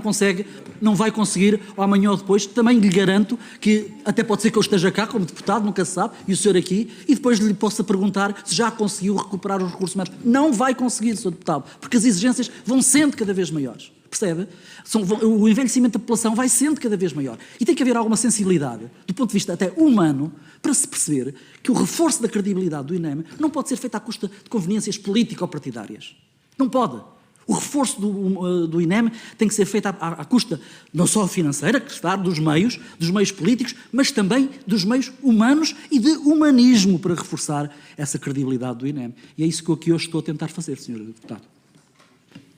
não vai conseguir, ou amanhã ou depois, também lhe garanto que, até pode ser que eu esteja cá como deputado, nunca se sabe, e o senhor aqui, e depois lhe possa perguntar se já conseguiu recuperar os recursos humanos. Não vai conseguir, Sr. Deputado, porque as exigências vão sendo cada vez maiores. Percebe? O envelhecimento da população vai sendo cada vez maior. E tem que haver alguma sensibilidade, do ponto de vista até humano, para se perceber que o reforço da credibilidade do INEM não pode ser feito à custa de conveniências político-partidárias. Não pode. O reforço do INEM tem que ser feito à custa não só financeira, que está dos meios políticos, mas também dos meios humanos e de humanismo para reforçar essa credibilidade do INEM. E é isso que eu aqui hoje estou a tentar fazer, Sr. Deputado.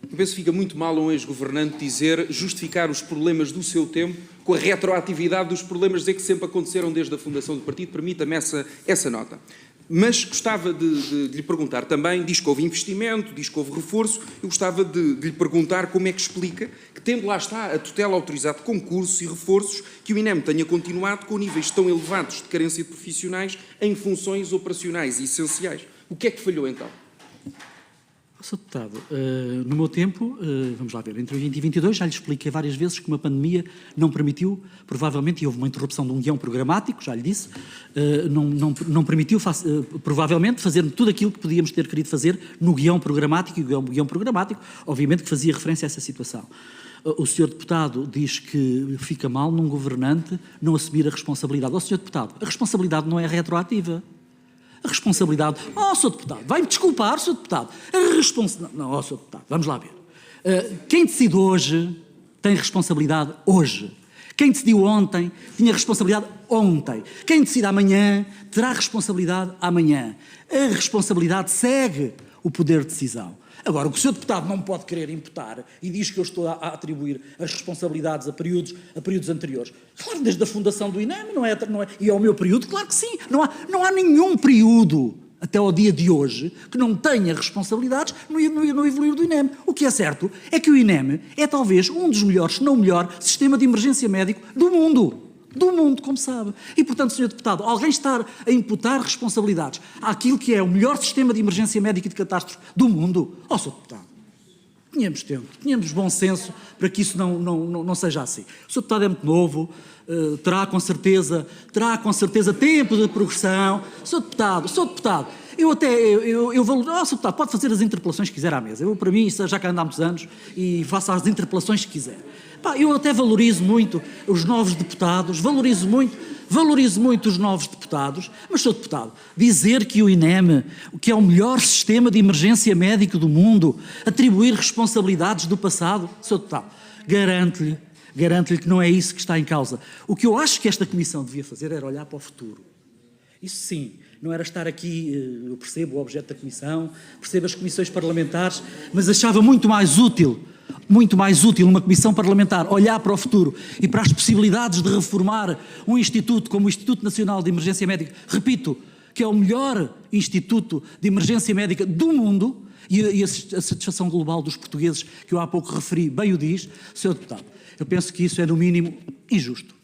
Eu penso que fica muito mal um ex-governante justificar os problemas do seu tempo com a retroatividade dos problemas que sempre aconteceram desde a fundação do partido. Permita-me essa nota. Mas gostava de lhe perguntar também, diz que houve investimento, diz que houve reforço, eu gostava de lhe perguntar como é que explica que, tendo lá está a tutela autorizada de concursos e reforços, que o INEM tenha continuado com níveis tão elevados de carência de profissionais em funções operacionais e essenciais. O que é que falhou então? Sr. Deputado, no meu tempo, vamos lá ver, entre 20 e 22 já lhe expliquei várias vezes que uma pandemia não permitiu, provavelmente, e houve uma interrupção de um guião programático, já lhe disse, não permitiu, provavelmente, fazer tudo aquilo que podíamos ter querido fazer no guião programático, e o guião programático, obviamente, que fazia referência a essa situação. O Sr. Deputado diz que fica mal num governante não assumir a responsabilidade. Sr. Deputado, a responsabilidade não é retroativa. A responsabilidade... Sr. Deputado, vai-me desculpar, Sr. Deputado. A responsabilidade... Não, Sr. Deputado, vamos lá ver. Quem decide hoje tem responsabilidade hoje. Quem decidiu ontem tinha responsabilidade ontem. Quem decide amanhã terá responsabilidade amanhã. A responsabilidade segue o poder de decisão. Agora, o que o Sr. Deputado não pode querer imputar, e diz que eu estou a atribuir as responsabilidades a períodos anteriores, claro, desde a fundação do INEM, não é, e ao meu período, claro que sim, não há nenhum período até ao dia de hoje que não tenha responsabilidades no evoluir do INEM. O que é certo é que o INEM é talvez um dos melhores, se não o melhor, sistema de emergência médico do mundo. Do mundo, como sabe. E, portanto, Sr. Deputado, alguém estar a imputar responsabilidades àquilo que é o melhor sistema de emergência médica e de catástrofe do mundo? Sr. Deputado, tínhamos bom senso para que isso não seja assim. O Sr. Deputado é muito novo, terá com certeza tempo de progressão. Sr. Deputado, eu valoro. Sr. Deputado, pode fazer as interpelações que quiser à mesa. Para mim, já cá ando há muitos anos e faço as interpelações que quiser. Eu até valorizo muito os novos deputados, valorizo muito os novos deputados, mas, Sr. Deputado, dizer que o INEM, que é o melhor sistema de emergência médica do mundo, atribuir responsabilidades do passado, Sr. Deputado, garanto-lhe que não é isso que está em causa. O que eu acho que esta Comissão devia fazer era olhar para o futuro. Isso sim, não era estar aqui, eu percebo o objeto da Comissão, percebo as comissões parlamentares, mas achava muito mais útil uma comissão parlamentar olhar para o futuro e para as possibilidades de reformar um instituto como o Instituto Nacional de Emergência Médica, repito, que é o melhor instituto de emergência médica do mundo, e a satisfação global dos portugueses, que eu há pouco referi, bem o diz, Sr. Deputado. Eu penso que isso é, no mínimo, injusto.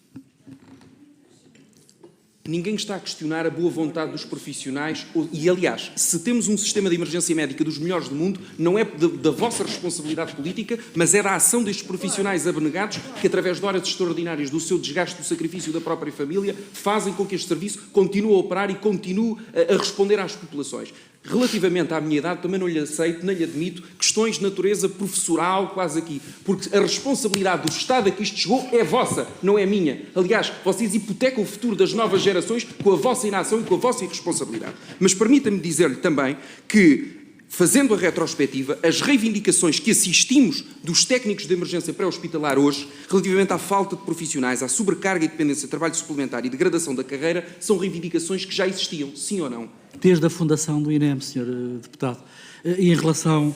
Ninguém está a questionar a boa vontade dos profissionais e, aliás, se temos um sistema de emergência médica dos melhores do mundo, não é da vossa responsabilidade política, mas é da ação destes profissionais abnegados que, através de horas extraordinárias, do seu desgaste, do sacrifício da própria família, fazem com que este serviço continue a operar e continue a responder às populações. Relativamente à minha idade, também não lhe aceito, nem lhe admito questões de natureza professoral quase aqui, porque a responsabilidade do Estado a que isto chegou é vossa, não é minha. Aliás, vocês hipotecam o futuro das novas gerações com a vossa inação e com a vossa irresponsabilidade. Mas permita-me dizer-lhe também que, fazendo a retrospectiva, as reivindicações que assistimos dos técnicos de emergência pré-hospitalar hoje, relativamente à falta de profissionais, à sobrecarga e dependência de trabalho suplementar e degradação da carreira, são reivindicações que já existiam, sim ou não? Desde a fundação do INEM, Sr. Deputado. E em relação,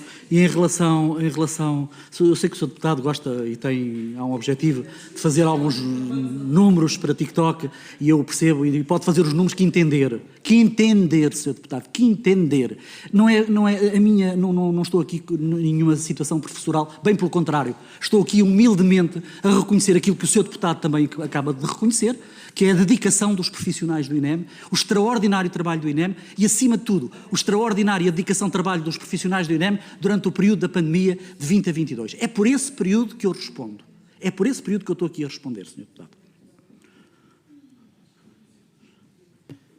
eu sei que o Sr. Deputado gosta e há um objetivo de fazer alguns números para TikTok, e eu percebo, e pode fazer os números que entender, Sr. Deputado, que entender. Não estou aqui em nenhuma situação professoral, bem pelo contrário, estou aqui humildemente a reconhecer aquilo que o Sr. Deputado também acaba de reconhecer, que é a dedicação dos profissionais do INEM, o extraordinário trabalho do INEM e, acima de tudo, o extraordinário dedicação de trabalho dos profissionais do INEM durante o período da pandemia de 20 a 22. É por esse período que eu respondo. É por esse período que eu estou aqui a responder, Sr. Deputado.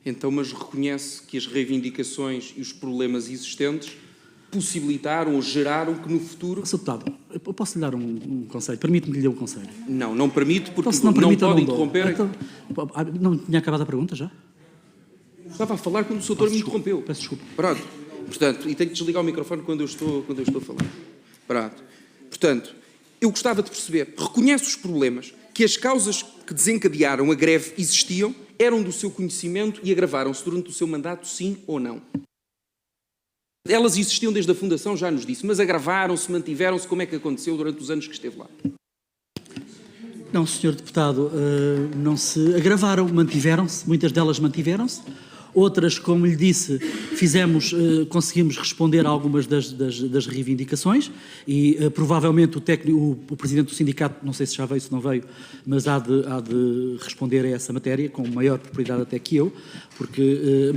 Então, mas reconhece que as reivindicações e os problemas existentes possibilitaram ou geraram que no futuro... Sr. Deputado, eu posso lhe dar um conselho? Permite-me que lhe dê um conselho? Não permito, porque então, não pode interromper. Então, não tinha acabado a pergunta já? Estava a falar quando o Sr. Doutor me interrompeu. Peço desculpa. Pronto. Portanto, e tenho que desligar o microfone quando eu estou a falar. Pronto. Portanto, eu gostava de perceber, reconhece os problemas, que as causas que desencadearam a greve existiam, eram do seu conhecimento e agravaram-se durante o seu mandato, sim ou não? Elas existiam desde a fundação, já nos disse, mas agravaram-se, mantiveram-se, como é que aconteceu durante os anos que esteve lá? Não, Sr. Deputado, não se agravaram, mantiveram-se, muitas delas mantiveram-se. Outras, como lhe disse, conseguimos responder a algumas das reivindicações e provavelmente o Presidente do Sindicato, não sei se já veio, se não veio, mas há de responder a essa matéria com maior propriedade até que eu,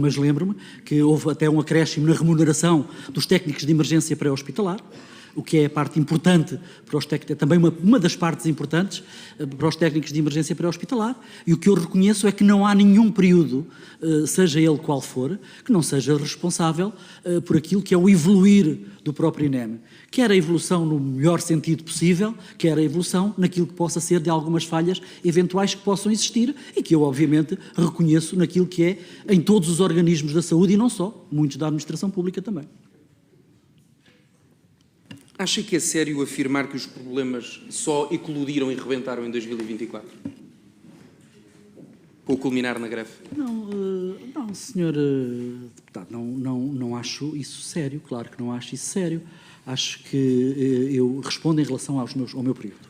mas lembro-me que houve até um acréscimo na remuneração dos técnicos de emergência pré-hospitalar, o que é a parte importante para os técnicos, também uma das partes importantes para os técnicos de emergência pré-hospitalar, e o que eu reconheço é que não há nenhum período, seja ele qual for, que não seja responsável por aquilo que é o evoluir do próprio INEM, quer a evolução no melhor sentido possível, quer a evolução naquilo que possa ser de algumas falhas eventuais que possam existir e que eu, obviamente, reconheço naquilo que é em todos os organismos da saúde e não só, muitos da administração pública também. Acha que é sério afirmar que os problemas só eclodiram e rebentaram em 2024? Com o culminar na greve? Não, Sr. Deputado, não acho isso sério, claro que não acho isso sério. Acho que eu respondo em relação ao meu período.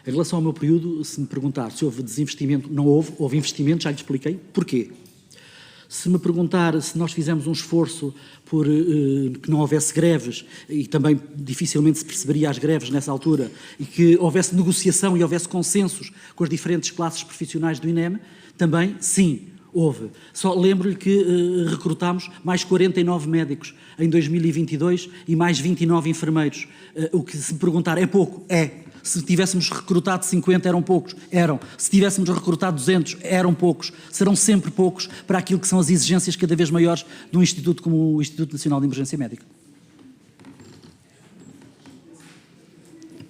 Em relação ao meu período, se me perguntar se houve desinvestimento, não houve investimento, já lhe expliquei porquê. Se me perguntar se nós fizemos um esforço por que não houvesse greves, e também dificilmente se perceberia as greves nessa altura, e que houvesse negociação e houvesse consensos com as diferentes classes profissionais do INEM, também, sim, Houve. Só lembro-lhe que recrutámos mais 49 médicos em 2022 e mais 29 enfermeiros. O que, se me perguntar, é pouco? É. Se tivéssemos recrutado 50, eram poucos? Eram. Se tivéssemos recrutado 200, eram poucos. Serão sempre poucos para aquilo que são as exigências cada vez maiores de um instituto como o Instituto Nacional de Emergência Médica.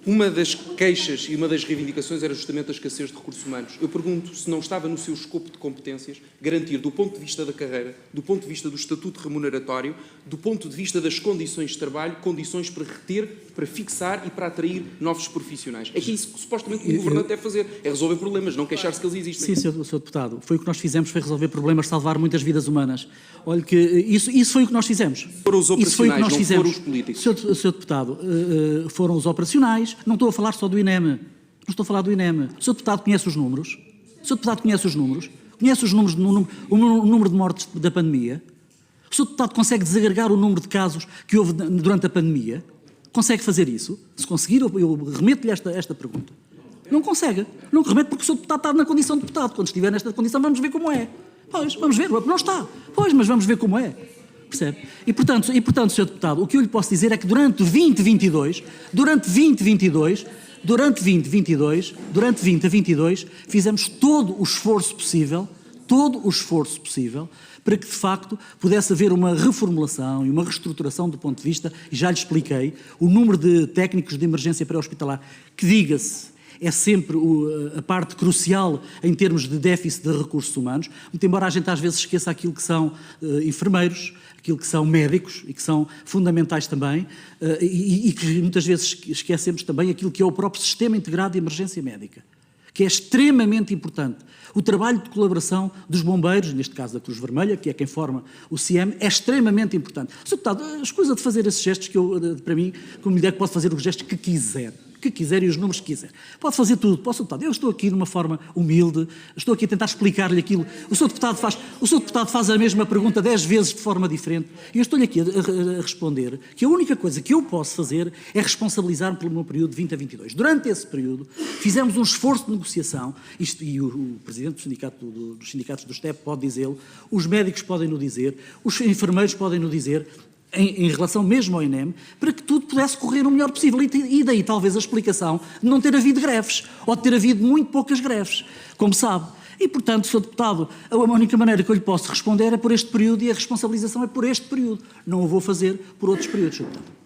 Uma das queixas e uma das reivindicações era justamente a escassez de recursos humanos. Eu pergunto se não estava no seu escopo de competências garantir, do ponto de vista da carreira, do ponto de vista do estatuto remuneratório, do ponto de vista das condições de trabalho, condições para reter, para fixar e para atrair novos profissionais. É que isso que supostamente o governante deve fazer, é resolver problemas, não queixar-se que eles existem. Sim, Sr. Deputado, foi o que nós fizemos, foi resolver problemas, salvar muitas vidas humanas. Olha que isso foi o que nós fizemos. Foram os Isso foi o que operacionais, nós não fizemos. foram os políticos. Sr. Deputado, foram os operacionais, não estou a falar só do INEM, não estou a falar do INEM. O Sr. Deputado conhece os números? O Sr. Deputado conhece os números? Conhece os números, o número de mortes da pandemia? O Sr. Deputado consegue desagregar o número de casos que houve durante a pandemia? Consegue fazer isso? Se conseguir, eu remeto-lhe esta pergunta. Não consegue. Não remete porque o Sr. Deputado está na condição de deputado. Quando estiver nesta condição, vamos ver como é. Pois, vamos ver. Não está. Pois, mas vamos ver como é. Percebe? E, portanto, Sr. Deputado, o que eu lhe posso dizer é que durante 2022, fizemos todo o esforço possível, para que, de facto, pudesse haver uma reformulação e uma reestruturação do ponto de vista, e já lhe expliquei, o número de técnicos de emergência pré-hospitalar, que, diga-se, é sempre a parte crucial em termos de déficit de recursos humanos, muito embora a gente às vezes esqueça aquilo que são enfermeiros, aquilo que são médicos e que são fundamentais também, e que muitas vezes esquecemos também aquilo que é o próprio Sistema Integrado de Emergência Médica, que é extremamente importante. O trabalho de colaboração dos bombeiros, neste caso da Cruz Vermelha, que é quem forma o CIEM, é extremamente importante. Sr. Deputado, escusa de fazer esses gestos que eu, para mim, como mulher, pode fazer os gestos que quiser e os números que quiser. Pode fazer tudo. Sr. Deputado, eu estou aqui de uma forma humilde, estou aqui a tentar explicar-lhe aquilo. O Sr. Deputado faz a mesma pergunta 10 vezes de forma diferente e eu estou-lhe aqui a responder que a única coisa que eu posso fazer é responsabilizar-me pelo meu período de 20 a 22. Durante esse período, fizemos um esforço de negociação, e o presidente dos sindicatos do STEP pode dizê-lo, os médicos podem-no dizer, os enfermeiros podem-no dizer, em relação mesmo ao INEM, para que tudo pudesse correr o melhor possível. E daí talvez a explicação de não ter havido greves, ou de ter havido muito poucas greves, como sabe. E, portanto, Sr. Deputado, a única maneira que eu lhe posso responder é por este período e a responsabilização é por este período. Não o vou fazer por outros períodos, Sr. Deputado.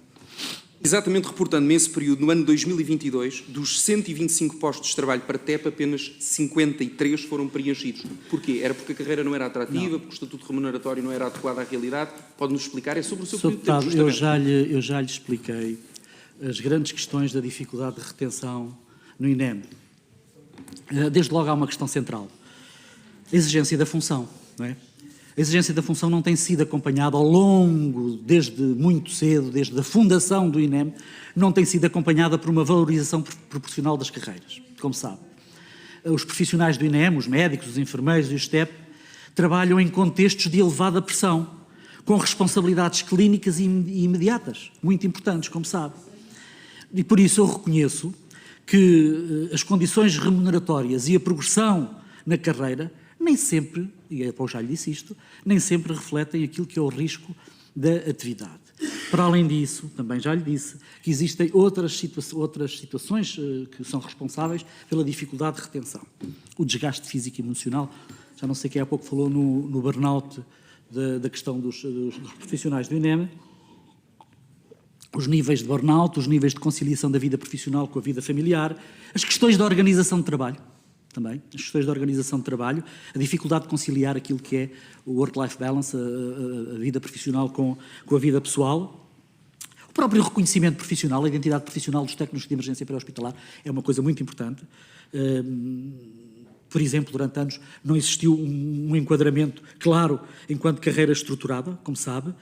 Exatamente reportando-me esse período, no ano 2022, dos 125 postos de trabalho para TEP, apenas 53 foram preenchidos. Porquê? Era porque a carreira não era atrativa, porque o estatuto remuneratório não era adequado à realidade? Pode-nos explicar? É sobre o seu período de tempo, justamente. Eu já lhe expliquei as grandes questões da dificuldade de retenção no INEM. Desde logo há uma questão central. A exigência da função, não é? A exigência da função não tem sido acompanhada ao longo, desde muito cedo, desde a fundação do INEM, não tem sido acompanhada por uma valorização proporcional das carreiras, como sabe. Os profissionais do INEM, os médicos, os enfermeiros e os STEP, trabalham em contextos de elevada pressão, com responsabilidades clínicas e imediatas, muito importantes, como sabe. E por isso eu reconheço que as condições remuneratórias e a progressão na carreira nem sempre, e eu já lhe disse isto, nem sempre refletem aquilo que é o risco da atividade. Para além disso, também já lhe disse, que existem outras situações que são responsáveis pela dificuldade de retenção. O desgaste físico e emocional, já não sei quem há pouco falou no burnout da questão dos profissionais do INEM, os níveis de burnout, os níveis de conciliação da vida profissional com a vida familiar, as questões da organização de trabalho, também, as questões da organização de trabalho, a dificuldade de conciliar aquilo que é o work-life balance, a vida profissional com a vida pessoal. O próprio reconhecimento profissional, a identidade profissional dos técnicos de emergência pré-hospitalar é uma coisa muito importante. Por exemplo, durante anos não existiu um enquadramento claro enquanto carreira estruturada, como sabe,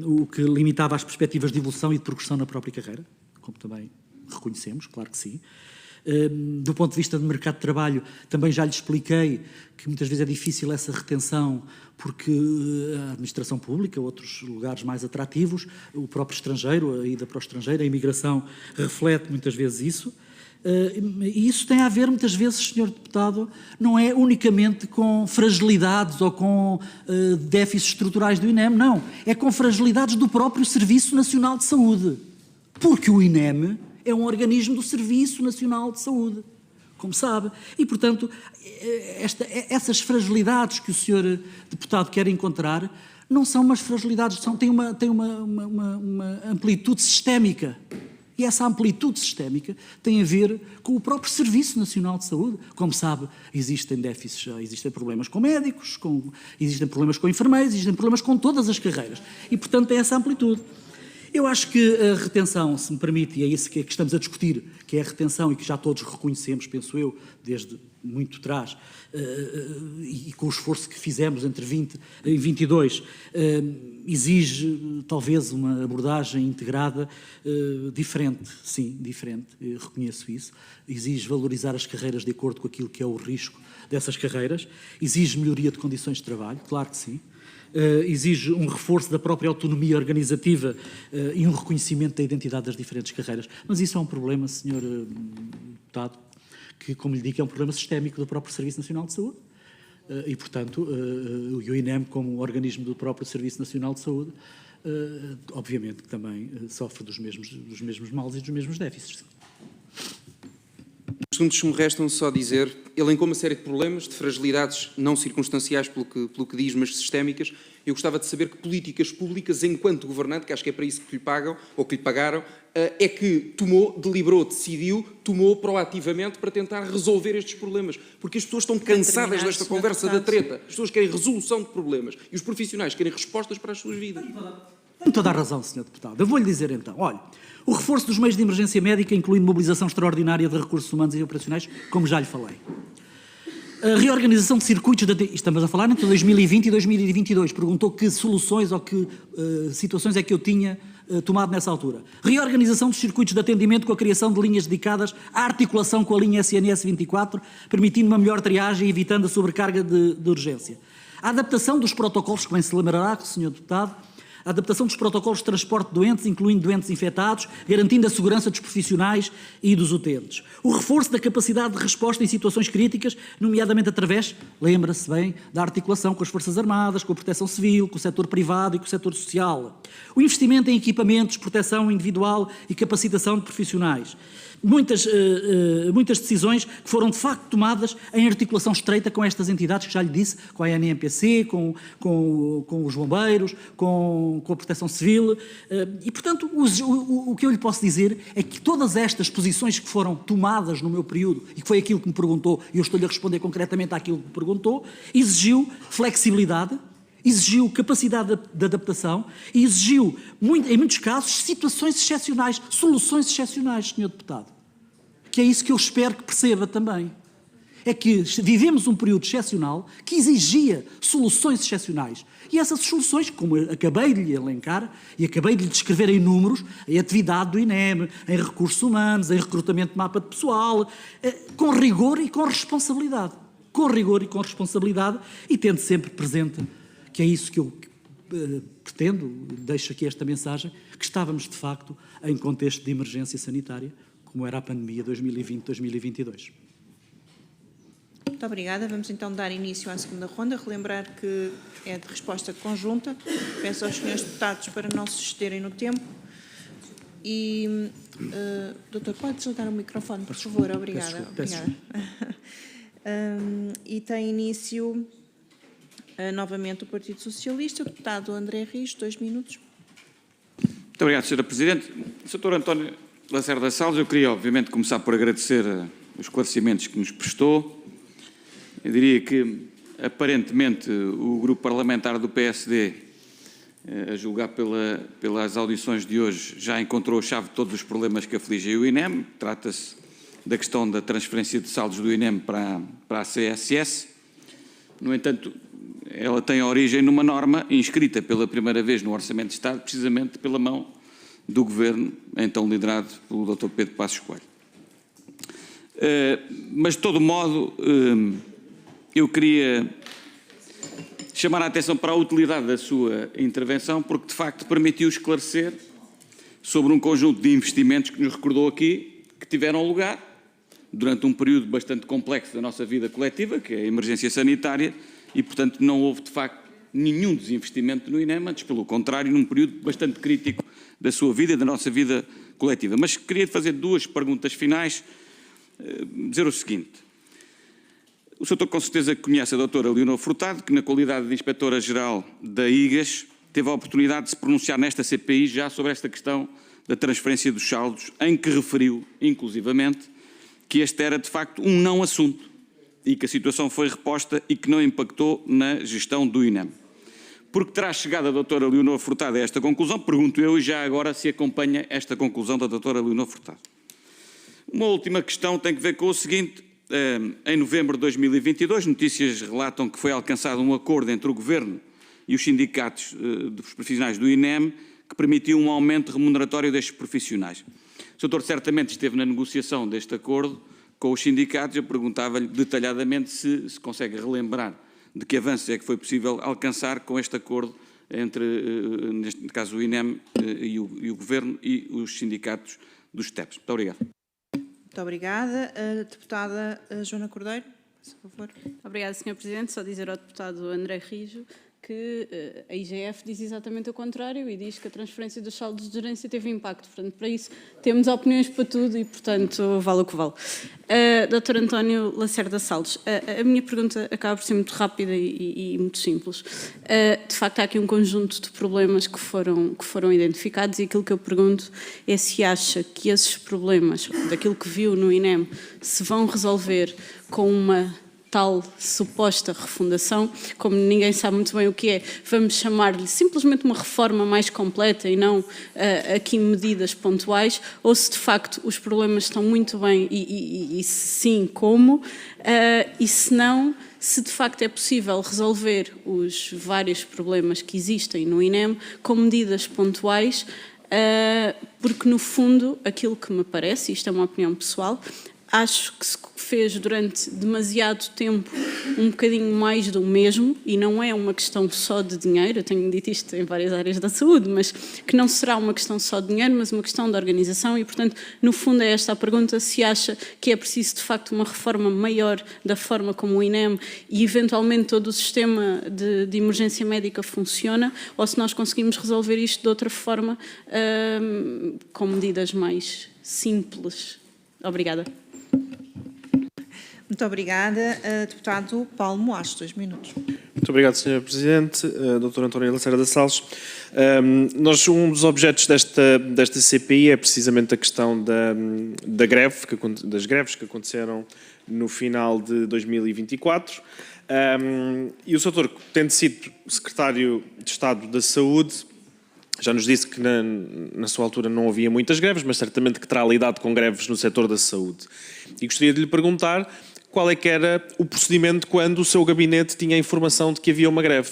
o que limitava as perspectivas de evolução e de progressão na própria carreira, como também reconhecemos, claro que sim. Do ponto de vista do mercado de trabalho, também já lhe expliquei que muitas vezes é difícil essa retenção porque a administração pública, outros lugares mais atrativos, o próprio estrangeiro, a ida para o estrangeiro, a imigração reflete muitas vezes isso. E isso tem a ver, muitas vezes, Sr. Deputado, não é unicamente com fragilidades ou com déficits estruturais do INEM, não. É com fragilidades do próprio Serviço Nacional de Saúde. Porque o INEM é um organismo do Serviço Nacional de Saúde, como sabe. E, portanto, essas fragilidades que o Sr. Deputado quer encontrar não são umas fragilidades, têm uma amplitude sistémica. E essa amplitude sistémica tem a ver com o próprio Serviço Nacional de Saúde. Como sabe, existem déficits, existem problemas com médicos, existem problemas com enfermeiros, existem problemas com todas as carreiras. E, portanto, tem essa amplitude. Eu acho que a retenção, se me permite, e é isso que estamos a discutir, que é a retenção e que já todos reconhecemos, penso eu, desde muito atrás, e com o esforço que fizemos entre 20 e 22, exige talvez uma abordagem integrada diferente, sim, diferente, reconheço isso. Exige valorizar as carreiras de acordo com aquilo que é o risco dessas carreiras, exige melhoria de condições de trabalho, claro que sim. Exige um reforço da própria autonomia organizativa e um reconhecimento da identidade das diferentes carreiras. Mas isso é um problema, Sr. Deputado, que, como lhe digo, é um problema sistémico do próprio Serviço Nacional de Saúde e, portanto, o INEM, como organismo do próprio Serviço Nacional de Saúde, obviamente que também sofre dos mesmos males e dos mesmos déficits. Segundos me restam só dizer, elencou uma série de problemas, de fragilidades não circunstanciais pelo que diz, mas sistémicas. Eu gostava de saber que políticas públicas, enquanto governante, que acho que é para isso que lhe pagam, ou que lhe pagaram, é que deliberou, decidiu, tomou proativamente para tentar resolver estes problemas. Porque as pessoas estão cansadas desta conversa da treta. As pessoas querem resolução de problemas. E os profissionais querem respostas para as suas vidas. Tem toda a razão, Sr. Deputado. Eu vou-lhe dizer então, olha, o reforço dos meios de emergência médica, incluindo mobilização extraordinária de recursos humanos e operacionais, como já lhe falei. A reorganização de circuitos, estamos a falar entre 2020 e 2022, perguntou que soluções ou que situações é que eu tinha tomado nessa altura. Reorganização dos circuitos de atendimento com a criação de linhas dedicadas à articulação com a linha SNS 24, permitindo uma melhor triagem e evitando a sobrecarga de urgência. A adaptação dos protocolos, que bem se lembrará, Sr. Deputado, a adaptação dos protocolos de transporte de doentes, incluindo doentes infectados, garantindo a segurança dos profissionais e dos utentes. O reforço da capacidade de resposta em situações críticas, nomeadamente através, lembra-se bem, da articulação com as Forças Armadas, com a Proteção Civil, com o setor privado e com o setor social. O investimento em equipamentos, proteção individual e capacitação de profissionais. Muitas decisões que foram de facto tomadas em articulação estreita com estas entidades que já lhe disse, com a ANMPC, com os bombeiros, com a Proteção Civil e, portanto, o que eu lhe posso dizer é que todas estas posições que foram tomadas no meu período, e que foi aquilo que me perguntou, e eu estou-lhe a responder concretamente àquilo que me perguntou, exigiu flexibilidade, exigiu capacidade de adaptação e exigiu, em muitos casos, situações excepcionais, soluções excepcionais, Sr. Deputado. Que é isso que eu espero que perceba também. É que vivemos um período excepcional que exigia soluções excepcionais. E essas soluções, como eu acabei de lhe elencar e acabei de lhe descrever em números, em atividade do INEM, em recursos humanos, em recrutamento de mapa de pessoal, com rigor e com responsabilidade. Com rigor e com responsabilidade e tendo sempre presente que é isso que eu pretendo, deixo aqui esta mensagem, que estávamos de facto em contexto de emergência sanitária, como era a pandemia 2020-2022. Muito obrigada. Vamos então dar início à segunda ronda. Relembrar que é de resposta conjunta. Peço aos senhores deputados para não se excederem no tempo. E, doutor, pode desligar o microfone, por favor? Obrigada. Obrigada. E tem início novamente o Partido Socialista. O deputado André Rios, 2 minutos. Muito obrigado, Sra. Presidente. Sr. António Lacerda Salles, eu queria, obviamente, começar por agradecer os esclarecimentos que nos prestou. Eu diria que, aparentemente, o grupo parlamentar do PSD, a julgar pelas audições de hoje, já encontrou a chave de todos os problemas que afligem o INEM. Trata-se da questão da transferência de saldos do INEM para a CSS. No entanto, ela tem origem numa norma inscrita pela primeira vez no Orçamento de Estado, precisamente pela mão do Governo, então liderado pelo Dr. Pedro Passos Coelho. Mas, de todo modo, eu queria chamar a atenção para a utilidade da sua intervenção, porque, de facto, permitiu esclarecer sobre um conjunto de investimentos que nos recordou aqui, que tiveram lugar durante um período bastante complexo da nossa vida coletiva, que é a emergência sanitária, e, portanto, não houve, de facto, nenhum desinvestimento no INEM, antes, pelo contrário, num período bastante crítico da sua vida e da nossa vida coletiva. Mas queria fazer duas perguntas finais, dizer o seguinte. O Sr. Doutor com certeza conhece a doutora Leonor Furtado, que na qualidade de Inspetora-Geral da IGAS teve a oportunidade de se pronunciar nesta CPI já sobre esta questão da transferência dos saldos, em que referiu, inclusivamente, que este era de facto um não assunto e que a situação foi reposta e que não impactou na gestão do INEM. Porque terá chegado a doutora Leonor Furtado a esta conclusão, pergunto eu, e já agora se acompanha esta conclusão da doutora Leonor Furtado. Uma última questão tem que ver com o seguinte. Em novembro de 2022, notícias relatam que foi alcançado um acordo entre o Governo e os sindicatos dos profissionais do INEM que permitiu um aumento remuneratório destes profissionais. O Sr. Doutor certamente esteve na negociação deste acordo com os sindicatos. Eu perguntava-lhe detalhadamente se consegue relembrar de que avanços é que foi possível alcançar com este acordo entre, neste caso, o INEM e o Governo e os sindicatos dos TEPs. Muito obrigado. Muito obrigada. A deputada Joana Cordeiro, por favor. Obrigada, Sr. Presidente. Só dizer ao deputado André Rijo que a IGF diz exatamente o contrário e diz que a transferência dos saldos de gerência teve impacto. Portanto, para isso temos opiniões para tudo e, portanto, vale o que vale. Dr. António Lacerda Salles, a minha pergunta acaba por ser muito rápida e muito simples. De facto, há aqui um conjunto de problemas que foram identificados e aquilo que eu pergunto é se acha que esses problemas, daquilo que viu no INEM, se vão resolver com uma tal suposta refundação, como ninguém sabe muito bem o que é, vamos chamar-lhe simplesmente uma reforma mais completa e não aqui medidas pontuais, ou se de facto os problemas estão muito bem e sim como, e se não, se de facto é possível resolver os vários problemas que existem no INEM com medidas pontuais, porque no fundo aquilo que me parece, isto é uma opinião pessoal, acho que se fez durante demasiado tempo um bocadinho mais do mesmo, e não é uma questão só de dinheiro, eu tenho dito isto em várias áreas da saúde, mas que não será uma questão só de dinheiro, mas uma questão de organização e, portanto, no fundo é esta a pergunta, se acha que é preciso de facto uma reforma maior da forma como o INEM e eventualmente todo o sistema de emergência médica funciona, ou se nós conseguimos resolver isto de outra forma, com medidas mais simples. Obrigada. Muito obrigada. Deputado Paulo Moares, 2 minutos. Muito obrigado, Sr. Presidente. Dr. António Lacerda Salles. Um dos objetos desta CPI é precisamente a questão das greves que aconteceram no final de 2024. E o Sr. Doutor, tendo sido Secretário de Estado da Saúde, já nos disse que na sua altura não havia muitas greves, mas certamente que terá lidado com greves no setor da saúde. E gostaria de lhe perguntar qual é que era o procedimento quando o seu gabinete tinha a informação de que havia uma greve.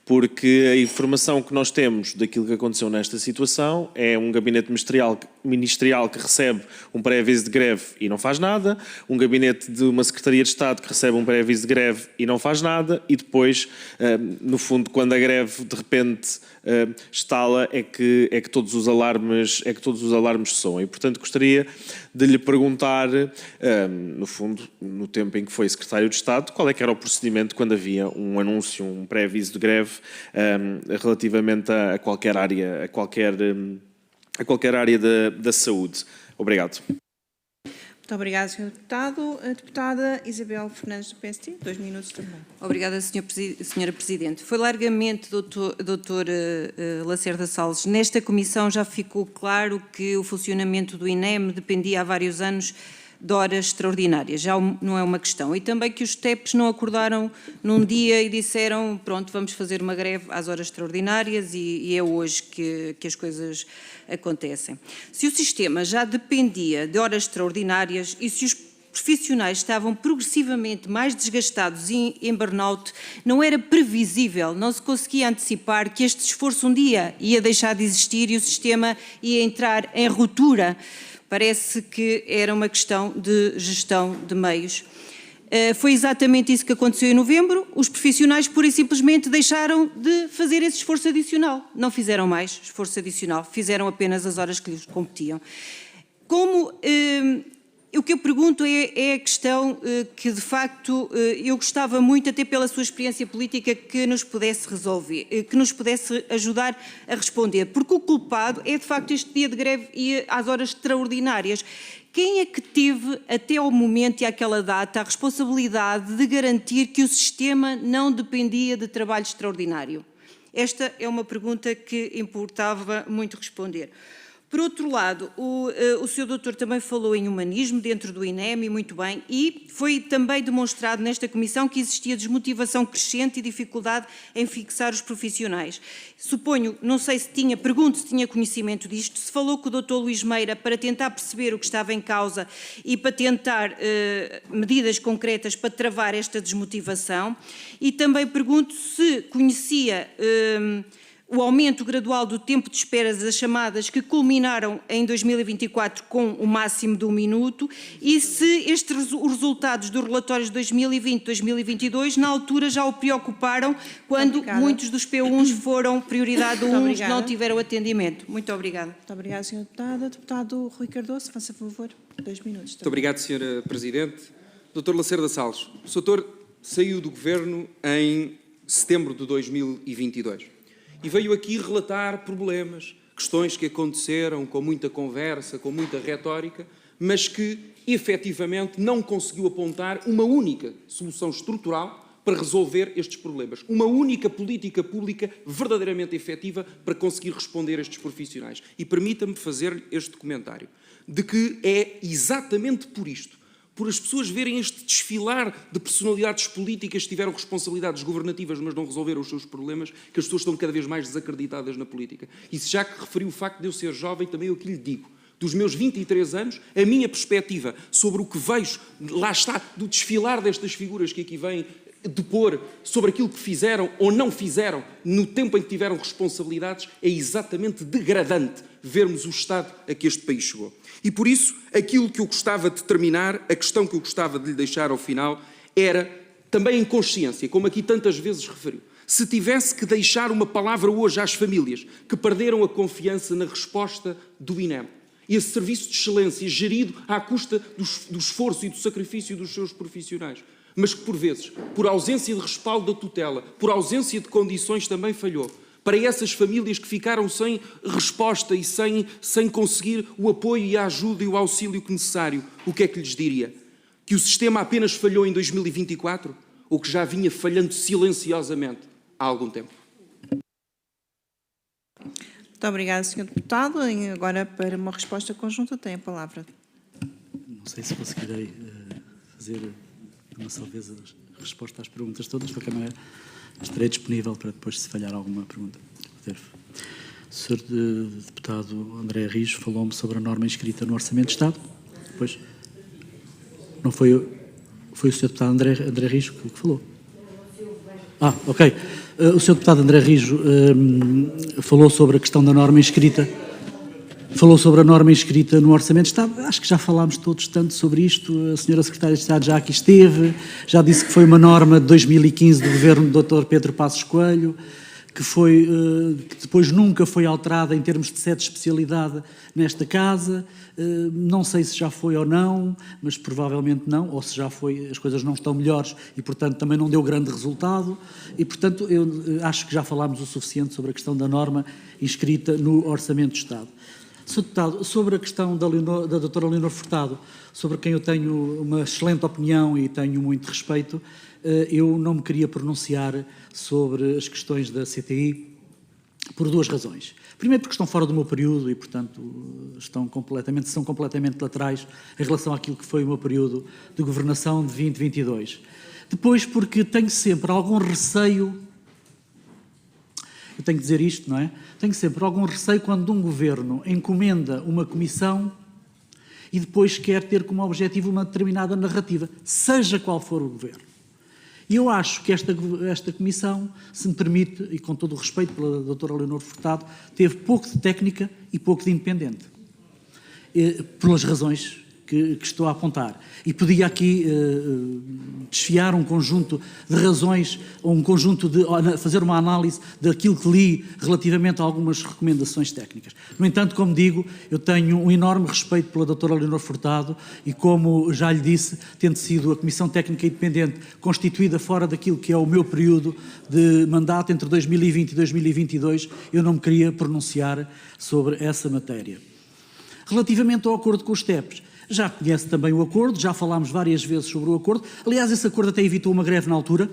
Porque a informação que nós temos daquilo que aconteceu nesta situação é um gabinete ministerial que recebe um pré-aviso de greve e não faz nada, um gabinete de uma Secretaria de Estado que recebe um pré-aviso de greve e não faz nada, e depois, no fundo, quando a greve de repente estala, é que todos os alarmes soam. E, portanto, gostaria de lhe perguntar, no fundo, no tempo em que foi Secretário de Estado, qual é que era o procedimento quando havia um anúncio, um pré-aviso de greve relativamente a qualquer área, da saúde. Obrigado. Muito obrigada, Sr. Deputado. A deputada Isabel Fernandes do PST, 2 minutos também. Obrigada, Sra. Presidente. Foi largamente, Dr. Lacerda Salles. Nesta comissão já ficou claro que o funcionamento do INEM dependia há vários anos de horas extraordinárias, já não é uma questão. E também que os TEPs não acordaram num dia e disseram, pronto, vamos fazer uma greve às horas extraordinárias e é hoje que as coisas acontecem. Se o sistema já dependia de horas extraordinárias e se os profissionais estavam progressivamente mais desgastados e em burnout, não era previsível, não se conseguia antecipar que este esforço um dia ia deixar de existir e o sistema ia entrar em ruptura. Parece que era uma questão de gestão de meios. Foi exatamente isso que aconteceu em novembro. Os profissionais pura e simplesmente deixaram de fazer esse esforço adicional. Não fizeram mais esforço adicional, fizeram apenas as horas que lhes competiam. Como O que eu pergunto é a questão que, de facto, eu gostava muito, até pela sua experiência política, que nos pudesse resolver, que nos pudesse ajudar a responder. Porque o culpado é, de facto, este dia de greve e às horas extraordinárias. Quem é que teve, até ao momento e àquela data, a responsabilidade de garantir que o sistema não dependia de trabalho extraordinário? Esta é uma pergunta que importava muito responder. Por outro lado, o Sr. Doutor também falou em humanismo dentro do INEM, e muito bem, e foi também demonstrado nesta comissão que existia desmotivação crescente e dificuldade em fixar os profissionais. Suponho, não sei se tinha, pergunto se tinha conhecimento disto, se falou com o Dr. Luís Meira para tentar perceber o que estava em causa e para tentar medidas concretas para travar esta desmotivação, e também pergunto se conhecia o aumento gradual do tempo de espera das chamadas que culminaram em 2024 com o máximo de 1 minuto e se os resultados dos relatórios de 2020 e 2022 na altura já o preocuparam quando muitos dos P1s foram prioridade 1, não tiveram atendimento. Muito obrigada. Muito obrigada, Sra. Deputada. Deputado Rui Cardoso, faça favor, 2 minutos. Muito obrigado, Sra. Presidente. Dr. Lacerda Salles, o Sr. Doutor saiu do Governo em setembro de 2022. E veio aqui relatar problemas, questões que aconteceram com muita conversa, com muita retórica, mas que, efetivamente, não conseguiu apontar uma única solução estrutural para resolver estes problemas. Uma única política pública verdadeiramente efetiva para conseguir responder a estes profissionais. E permita-me fazer este comentário, de que é exatamente por isto, por as pessoas verem este desfilar de personalidades políticas que tiveram responsabilidades governativas, mas não resolveram os seus problemas, que as pessoas estão cada vez mais desacreditadas na política. E se já que referiu o facto de eu ser jovem, também eu que lhe digo, dos meus 23 anos, a minha perspectiva sobre o que vejo, lá está, do desfilar destas figuras que aqui vêm depor sobre aquilo que fizeram ou não fizeram no tempo em que tiveram responsabilidades, é exatamente degradante vermos o estado a que este país chegou. E por isso, aquilo que eu gostava de terminar, a questão que eu gostava de lhe deixar ao final, era também em consciência, como aqui tantas vezes referiu, se tivesse que deixar uma palavra hoje às famílias que perderam a confiança na resposta do INEM, esse serviço de excelência gerido à custa do esforço e do sacrifício dos seus profissionais, mas que por vezes, por ausência de respaldo da tutela, por ausência de condições também falhou, para essas famílias que ficaram sem resposta e sem conseguir o apoio e a ajuda e o auxílio que necessário, o que é que lhes diria? Que o sistema apenas falhou em 2024 ou que já vinha falhando silenciosamente há algum tempo? Muito obrigada, Sr. Deputado. E agora, para uma resposta conjunta, tem a palavra. Não sei se conseguirei fazer uma só vez a resposta às perguntas todas, de qualquer maneira estarei disponível para depois, se falhar alguma pergunta. O Sr. Deputado André Rijo falou-me sobre a norma inscrita no Orçamento de Estado. Depois, não foi o Sr. Deputado André Rijo que falou? Ok. O Sr. Deputado André Rijo falou sobre a questão da norma inscrita. Falou sobre a norma inscrita no Orçamento de Estado. Acho que já falámos todos tanto sobre isto. A Sra. Secretária de Estado já aqui esteve, já disse que foi uma norma de 2015 do governo do Dr. Pedro Passos Coelho, que depois nunca foi alterada em termos de sede de especialidade nesta casa. Não sei se já foi ou não, mas provavelmente não, ou se já foi, as coisas não estão melhores e, portanto, também não deu grande resultado. E, portanto, eu acho que já falámos o suficiente sobre a questão da norma inscrita no Orçamento de Estado. Sr. Deputado, sobre a questão da doutora Leonor Furtado, sobre quem eu tenho uma excelente opinião e tenho muito respeito, eu não me queria pronunciar sobre as questões da CTI por 2 razões. Primeiro, porque estão fora do meu período e, portanto, são completamente laterais em relação àquilo que foi o meu período de governação de 2022. Depois, porque tenho sempre algum receio. Eu tenho que dizer isto, não é? Tenho sempre algum receio quando um governo encomenda uma comissão e depois quer ter como objetivo uma determinada narrativa, seja qual for o governo. E eu acho que esta comissão, se me permite, e com todo o respeito pela doutora Leonor Furtado, teve pouco de técnica e pouco de independente. Pelas razões que estou a apontar. E podia aqui desfiar um conjunto de razões, ou um conjunto de fazer uma análise daquilo que li relativamente a algumas recomendações técnicas. No entanto, como digo, eu tenho um enorme respeito pela doutora Leonor Furtado e, como já lhe disse, tendo sido a Comissão Técnica Independente constituída fora daquilo que é o meu período de mandato entre 2020 e 2022, eu não me queria pronunciar sobre essa matéria. Relativamente ao acordo com os TEPs, já conhece também o acordo, já falámos várias vezes sobre o acordo. Aliás, esse acordo até evitou uma greve na altura.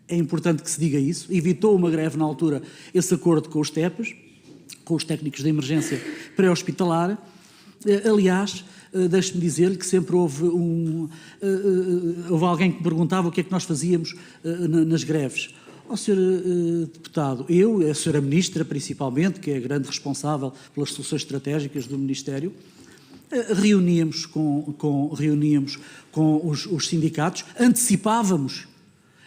É importante que se diga isso. Evitou uma greve na altura esse acordo com os TEPs, com os técnicos de emergência pré-hospitalar. Aliás, deixe-me dizer-lhe que sempre houve alguém que me perguntava o que é que nós fazíamos nas greves. Ó Sr. Deputado, eu e a Sra. Ministra, principalmente, que é a grande responsável pelas soluções estratégicas do Ministério, reuníamos com os sindicatos, antecipávamos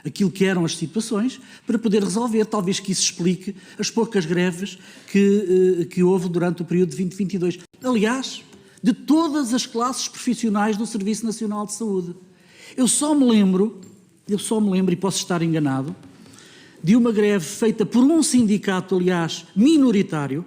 aquilo que eram as situações para poder resolver. Talvez que isso explique as poucas greves que houve durante o período de 2022. Aliás, de todas as classes profissionais do Serviço Nacional de Saúde. Eu só me lembro, e posso estar enganado, de uma greve feita por um sindicato, aliás, minoritário,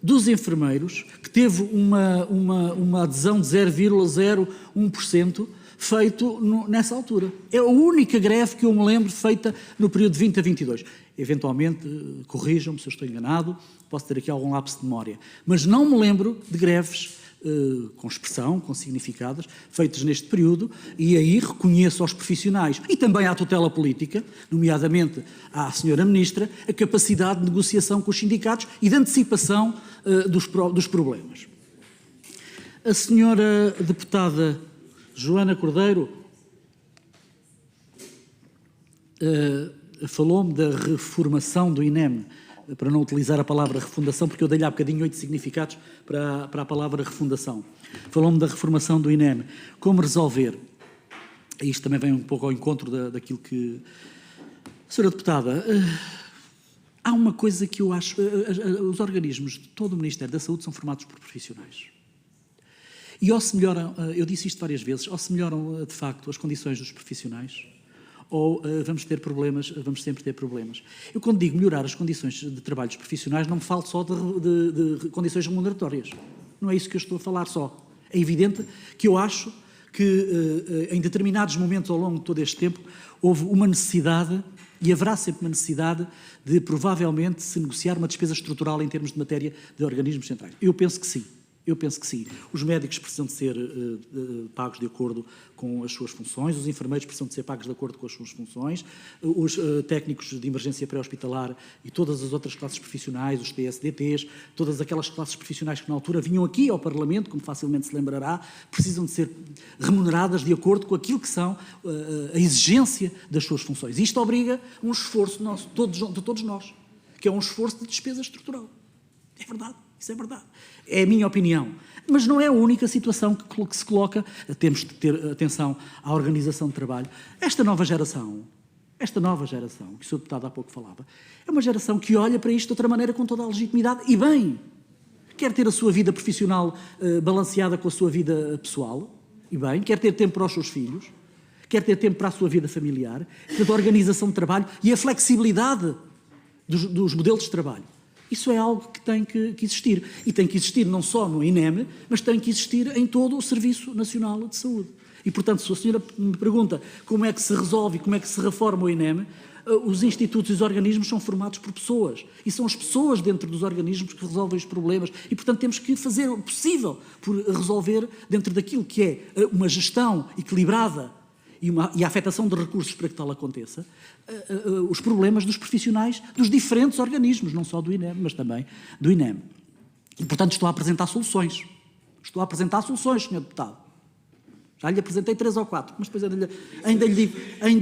dos enfermeiros, que teve uma adesão de 0,01% feito nessa altura. É a única greve que eu me lembro feita no período de 20 a 22. Eventualmente, corrijam-me se eu estou enganado, posso ter aqui algum lapso de memória, mas não me lembro de greves com expressão, com significados, feitos neste período, e aí reconheço aos profissionais e também à tutela política, nomeadamente à Sra. Ministra, a capacidade de negociação com os sindicatos e de antecipação dos problemas. A Sra. Deputada Joana Cordeiro falou-me da reformação do INEM, para não utilizar a palavra refundação, porque eu dei-lhe há bocadinho 8 significados para a palavra refundação. Falou-me da reformação do INEM. Como resolver? E isto também vem um pouco ao encontro daquilo que... Senhora Deputada, há uma coisa que eu acho... Os organismos de todo o Ministério da Saúde são formados por profissionais. E ou se melhoram, eu disse isto várias vezes, ou se melhoram de facto as condições dos profissionais, ou vamos sempre ter problemas. Eu, quando digo melhorar as condições de trabalho dos profissionais, não me falo só de condições remuneratórias. Não é isso que eu estou a falar só. É evidente que eu acho que em determinados momentos ao longo de todo este tempo houve uma necessidade, e haverá sempre uma necessidade, de provavelmente se negociar uma despesa estrutural em termos de matéria de organismos centrais. Eu penso que sim. Eu penso que sim. Os médicos precisam de ser pagos de acordo com as suas funções, os enfermeiros precisam de ser pagos de acordo com as suas funções, os técnicos de emergência pré-hospitalar e todas as outras classes profissionais, os TSDTs, todas aquelas classes profissionais que na altura vinham aqui ao Parlamento, como facilmente se lembrará, precisam de ser remuneradas de acordo com aquilo que são a exigência das suas funções. Isto obriga um esforço nosso, de todos nós, que é um esforço de despesa estrutural. É verdade. Isso é verdade. É a minha opinião. Mas não é a única situação que se coloca. Temos de ter atenção à organização de trabalho. Esta nova geração, que o Sr. Deputado há pouco falava, é uma geração que olha para isto de outra maneira, com toda a legitimidade, e bem, quer ter a sua vida profissional balanceada com a sua vida pessoal, e bem, quer ter tempo para os seus filhos, quer ter tempo para a sua vida familiar, quer ter a organização de trabalho e a flexibilidade dos modelos de trabalho. Isso é algo que tem que existir. E tem que existir não só no INEM, mas tem que existir em todo o Serviço Nacional de Saúde. E, portanto, se a senhora me pergunta como é que se resolve e como é que se reforma o INEM, os institutos e os organismos são formados por pessoas. E são as pessoas dentro dos organismos que resolvem os problemas. E, portanto, temos que fazer o possível por resolver, dentro daquilo que é uma gestão equilibrada e a afetação de recursos para que tal aconteça, os problemas dos profissionais dos diferentes organismos, não só do INEM, mas também do INEM. E, portanto, estou a apresentar soluções. Sr. Deputado. Já lhe apresentei 3 ou 4, mas depois ainda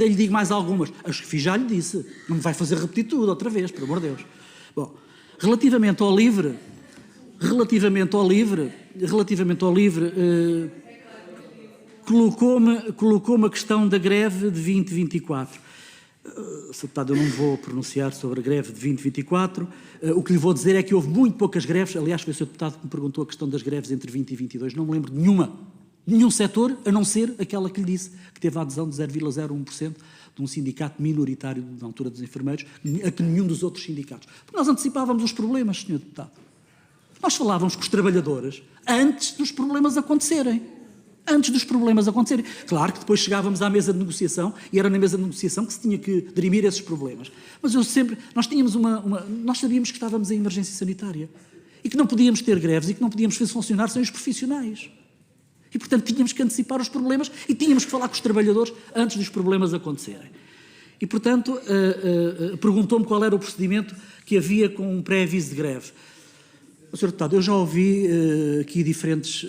lhe digo mais algumas. As que fiz já lhe disse. Não me vai fazer repetir tudo outra vez, por amor de Deus. Bom, relativamente ao livre, colocou-me a questão da greve de 2024. Sr. Deputado, eu não me vou pronunciar sobre a greve de 2024. O que lhe vou dizer é que houve muito poucas greves. Aliás, foi o Sr. Deputado que me perguntou a questão das greves entre 20 e 22. Não me lembro de nenhuma de nenhum setor, a não ser aquela que lhe disse, que teve a adesão de 0,01% de um sindicato minoritário na altura dos enfermeiros, a que nenhum dos outros sindicatos. Porque nós antecipávamos os problemas, Sr. Deputado. Nós falávamos com os trabalhadores antes dos problemas acontecerem. Antes dos problemas acontecerem. Claro que depois chegávamos à mesa de negociação e era na mesa de negociação que se tinha que dirimir esses problemas. Mas nós tínhamos nós sabíamos que estávamos em emergência sanitária e que não podíamos ter greves e que não podíamos fazer funcionar sem os profissionais. E, portanto, tínhamos que antecipar os problemas e tínhamos que falar com os trabalhadores antes dos problemas acontecerem. E, portanto, perguntou-me qual era o procedimento que havia com um pré-aviso de greve. Sr. Deputado, eu já ouvi aqui diferentes...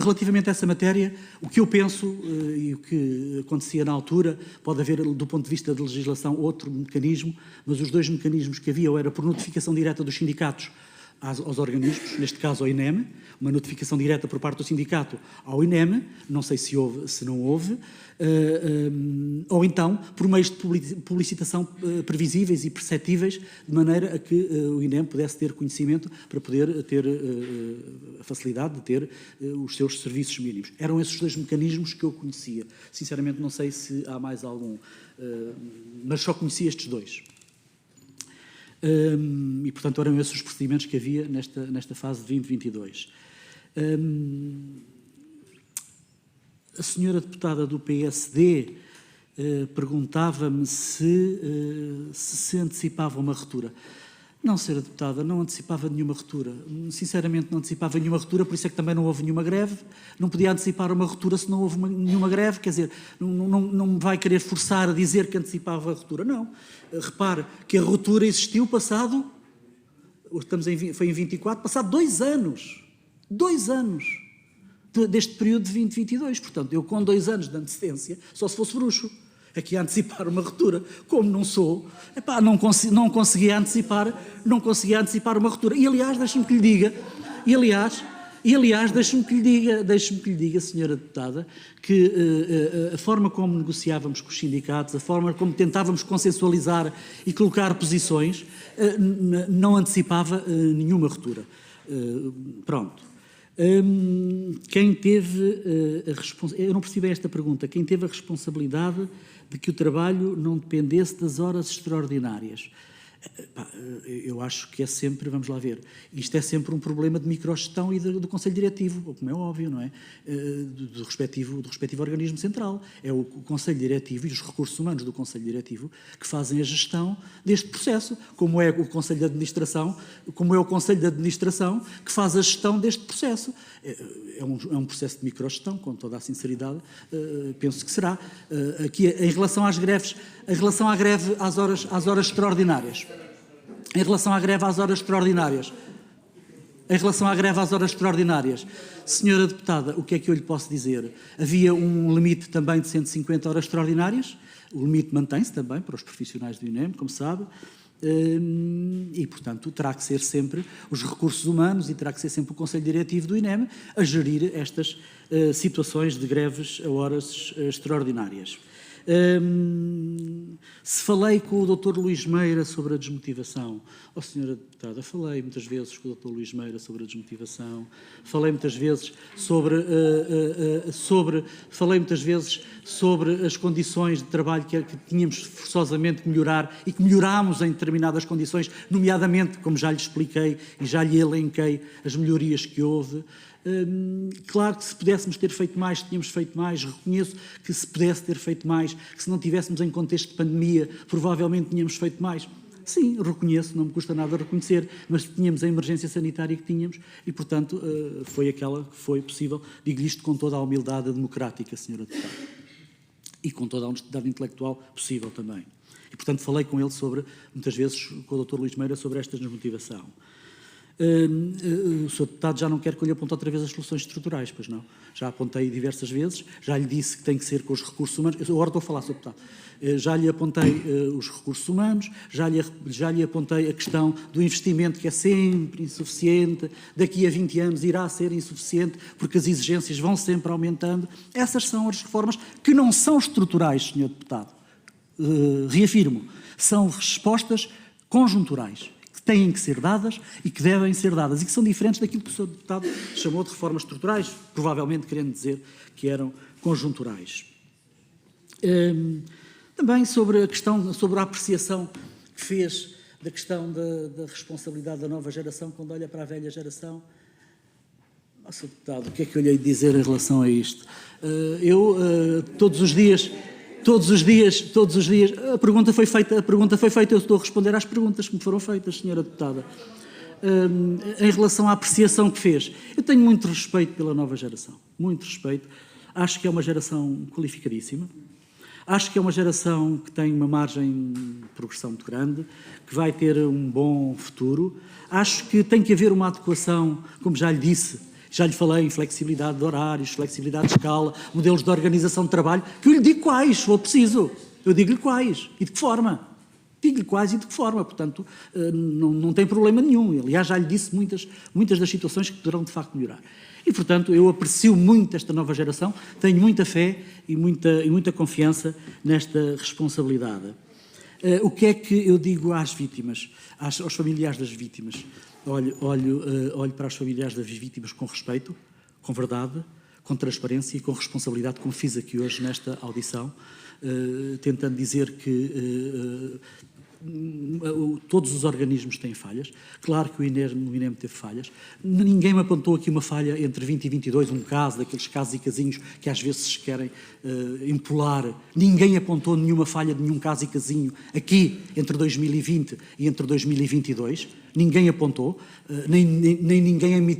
relativamente a essa matéria, o que eu penso e o que acontecia na altura, pode haver, do ponto de vista da legislação, outro mecanismo, mas os dois mecanismos que havia era por notificação direta dos sindicatos aos organismos, neste caso ao INEM, uma notificação direta por parte do sindicato ao INEM, não sei se houve, se não houve, ou então por meios de publicitação previsíveis e perceptíveis, de maneira a que o INEM pudesse ter conhecimento para poder ter a facilidade de ter os seus serviços mínimos. Eram esses dois mecanismos que eu conhecia. Sinceramente não sei se há mais algum, mas só conhecia estes dois. E, portanto, eram esses os procedimentos que havia nesta fase de 2022. A senhora deputada do PSD perguntava-me se antecipava uma ruptura. Não, senhora deputada, não antecipava nenhuma ruptura. Sinceramente, não antecipava nenhuma ruptura, por isso é que também não houve nenhuma greve. Não podia antecipar uma ruptura se não houve nenhuma greve, quer dizer, não me vai querer forçar a dizer que antecipava a ruptura. Não. Repare que a ruptura existiu passado, foi em 24, passado 2 anos. 2 anos deste período de 2022. Portanto, eu com 2 anos de antecedência, só se fosse bruxo. Aqui a antecipar uma ruptura, como não sou, não conseguia antecipar uma ruptura. E aliás, deixe-me que lhe diga, deixe-me que lhe diga, senhora deputada, que a forma como negociávamos com os sindicatos, a forma como tentávamos consensualizar e colocar posições, não antecipava nenhuma ruptura. Pronto. Quem teve a responsabilidade... Eu não percebi esta pergunta. Quem teve a responsabilidade de que o trabalho não dependesse das horas extraordinárias? Eu acho que é sempre, vamos lá ver, isto é sempre um problema de microgestão e do Conselho Diretivo, como é óbvio, não é? Do respectivo organismo central. É o Conselho Diretivo e os recursos humanos do Conselho Diretivo que fazem a gestão deste processo, como é o Conselho de Administração, que faz a gestão deste processo. É um processo de microgestão, com toda a sinceridade, penso que será. Aqui, em relação às greves, em relação à greve às horas extraordinárias, em relação à greve às horas extraordinárias, senhora deputada, o que é que eu lhe posso dizer? Havia um limite também de 150 horas extraordinárias, o limite mantém-se também para os profissionais do INEM, como sabe, e, portanto, terá que ser sempre os recursos humanos e terá que ser sempre o Conselho Diretivo do INEM a gerir estas situações de greves a horas extraordinárias. Se falei com o Dr. Luís Meira sobre a desmotivação, senhora deputada, falei muitas vezes com o Dr. Luís Meira sobre a desmotivação, falei muitas vezes sobre as condições de trabalho que tínhamos forçosamente que melhorar e que melhorámos em determinadas condições, nomeadamente, como já lhe expliquei e já lhe elenquei, as melhorias que houve. Claro que se pudéssemos ter feito mais, tínhamos feito mais, reconheço que se pudesse ter feito mais, que se não tivéssemos em contexto de pandemia, provavelmente tínhamos feito mais. Sim, reconheço, não me custa nada reconhecer, mas tínhamos a emergência sanitária que tínhamos e, portanto, foi aquela que foi possível. Digo isto com toda a humildade democrática, senhora deputada, e com toda a honestidade intelectual possível também. E, portanto, falei com ele muitas vezes com o Dr. Luís Meira sobre esta desmotivação. O Sr. Deputado já não quer que eu lhe aponte outra vez as soluções estruturais, pois não? Já apontei diversas vezes, já lhe disse que tem que ser com os recursos humanos. Eu agora estou a falar, Sr. Deputado. Já lhe apontei os recursos humanos, já lhe apontei a questão do investimento, que é sempre insuficiente, daqui a 20 anos irá ser insuficiente, porque as exigências vão sempre aumentando. Essas são as reformas que não são estruturais, Sr. Deputado. Reafirmo, são respostas conjunturais, que têm que ser dadas e que devem ser dadas, e que são diferentes daquilo que o Sr. Deputado chamou de reformas estruturais, provavelmente querendo dizer que eram conjunturais. Também sobre a apreciação que fez da questão da responsabilidade da nova geração quando olha para a velha geração. Sr. Deputado, o que é que eu lhe hei de dizer em relação a isto? Todos os dias, a pergunta foi feita, eu estou a responder às perguntas que me foram feitas, Sra. Deputada. Em relação à apreciação que fez, eu tenho muito respeito pela nova geração, muito respeito. Acho que é uma geração qualificadíssima. Acho que é uma geração que tem uma margem de progressão muito grande, que vai ter um bom futuro. Acho que tem que haver uma adequação, como já lhe disse, já lhe falei, em flexibilidade de horários, flexibilidade de escala, modelos de organização de trabalho, que eu lhe digo quais, se for preciso. Eu digo-lhe quais e de que forma. Digo-lhe quais e de que forma, portanto, não tem problema nenhum. Aliás, já lhe disse muitas das situações que poderão, de facto, melhorar. E, portanto, eu aprecio muito esta nova geração, tenho muita fé e muita confiança nesta responsabilidade. O que é que eu digo às vítimas, aos familiares das vítimas? Olho para os familiares das vítimas com respeito, com verdade, com transparência e com responsabilidade, como fiz aqui hoje nesta audição, tentando dizer que todos os organismos têm falhas. Claro que o INEM teve falhas. Ninguém me apontou aqui uma falha entre 20 e 22, um caso, daqueles casos e casinhos que às vezes se querem empolar. Ninguém apontou nenhuma falha de nenhum caso e casinho aqui entre 2020 e entre 2022. Ninguém apontou, nem ninguém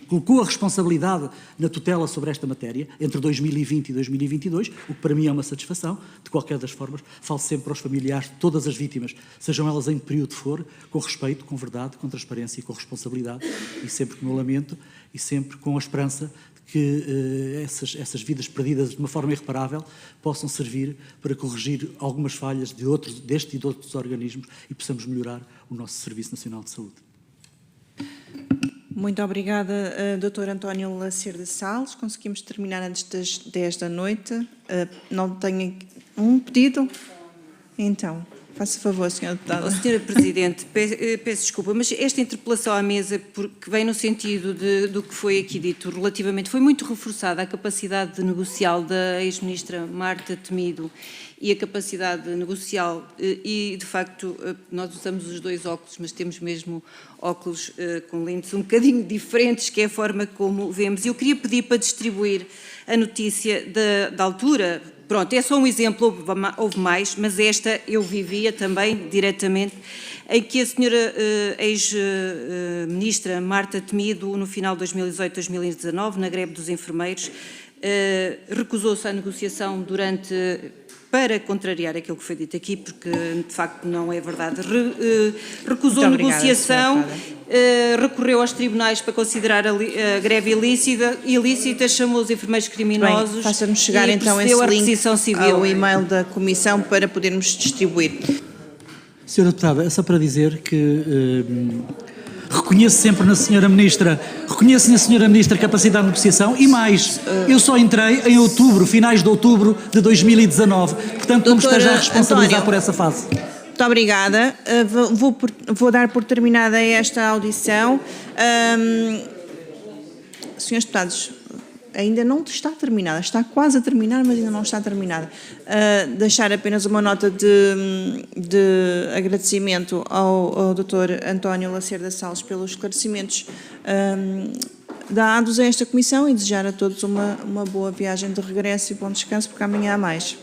colocou a responsabilidade na tutela sobre esta matéria entre 2020 e 2022, o que para mim é uma satisfação. De qualquer das formas, falo sempre aos familiares de todas as vítimas, sejam elas em que período for, com respeito, com verdade, com transparência e com responsabilidade, e sempre com o meu lamento e sempre com a esperança que essas vidas perdidas de uma forma irreparável possam servir para corrigir algumas falhas deste e de outros organismos e possamos melhorar o nosso Serviço Nacional de Saúde. Muito obrigada, Dr. António Lacerda Salles. Conseguimos terminar antes das 10 da noite. Não tenho um pedido? Então, faça favor, Sra. Deputada. Sra. Presidente, peço desculpa, mas esta interpelação à mesa, que vem no sentido do que foi aqui dito relativamente, foi muito reforçada a capacidade negocial da ex-ministra Marta Temido e a capacidade negocial, e de facto nós usamos os dois óculos, mas temos mesmo óculos com lentes um bocadinho diferentes, que é a forma como vemos. Eu queria pedir para distribuir a notícia da altura. Pronto, é só um exemplo, houve mais, mas esta eu vivia também diretamente, em que a senhora ex-ministra Marta Temido, no final de 2018-2019, na greve dos enfermeiros, recusou-se à negociação para contrariar aquilo que foi dito aqui, porque de facto não é verdade. Recusou a negociação, recorreu aos tribunais para considerar a greve ilícita, chamou os enfermeiros criminosos. Bem, faça-nos chegar então esse link ao e-mail da Comissão para podermos distribuir. Sra. Deputada, é só para dizer que reconheço sempre na Sra. Ministra, a capacidade de negociação e mais, eu só entrei em outubro, finais de outubro de 2019, portanto não me esteja a responsabilizar por essa fase. Muito obrigada. Vou dar por terminada esta audição. Senhores deputados, ainda não está terminada, está quase a terminar, mas ainda não está terminada. Deixar apenas uma nota de agradecimento ao Dr. António Lacerda Salles pelos esclarecimentos dados a esta comissão e desejar a todos uma boa viagem de regresso e bom descanso, porque amanhã há mais.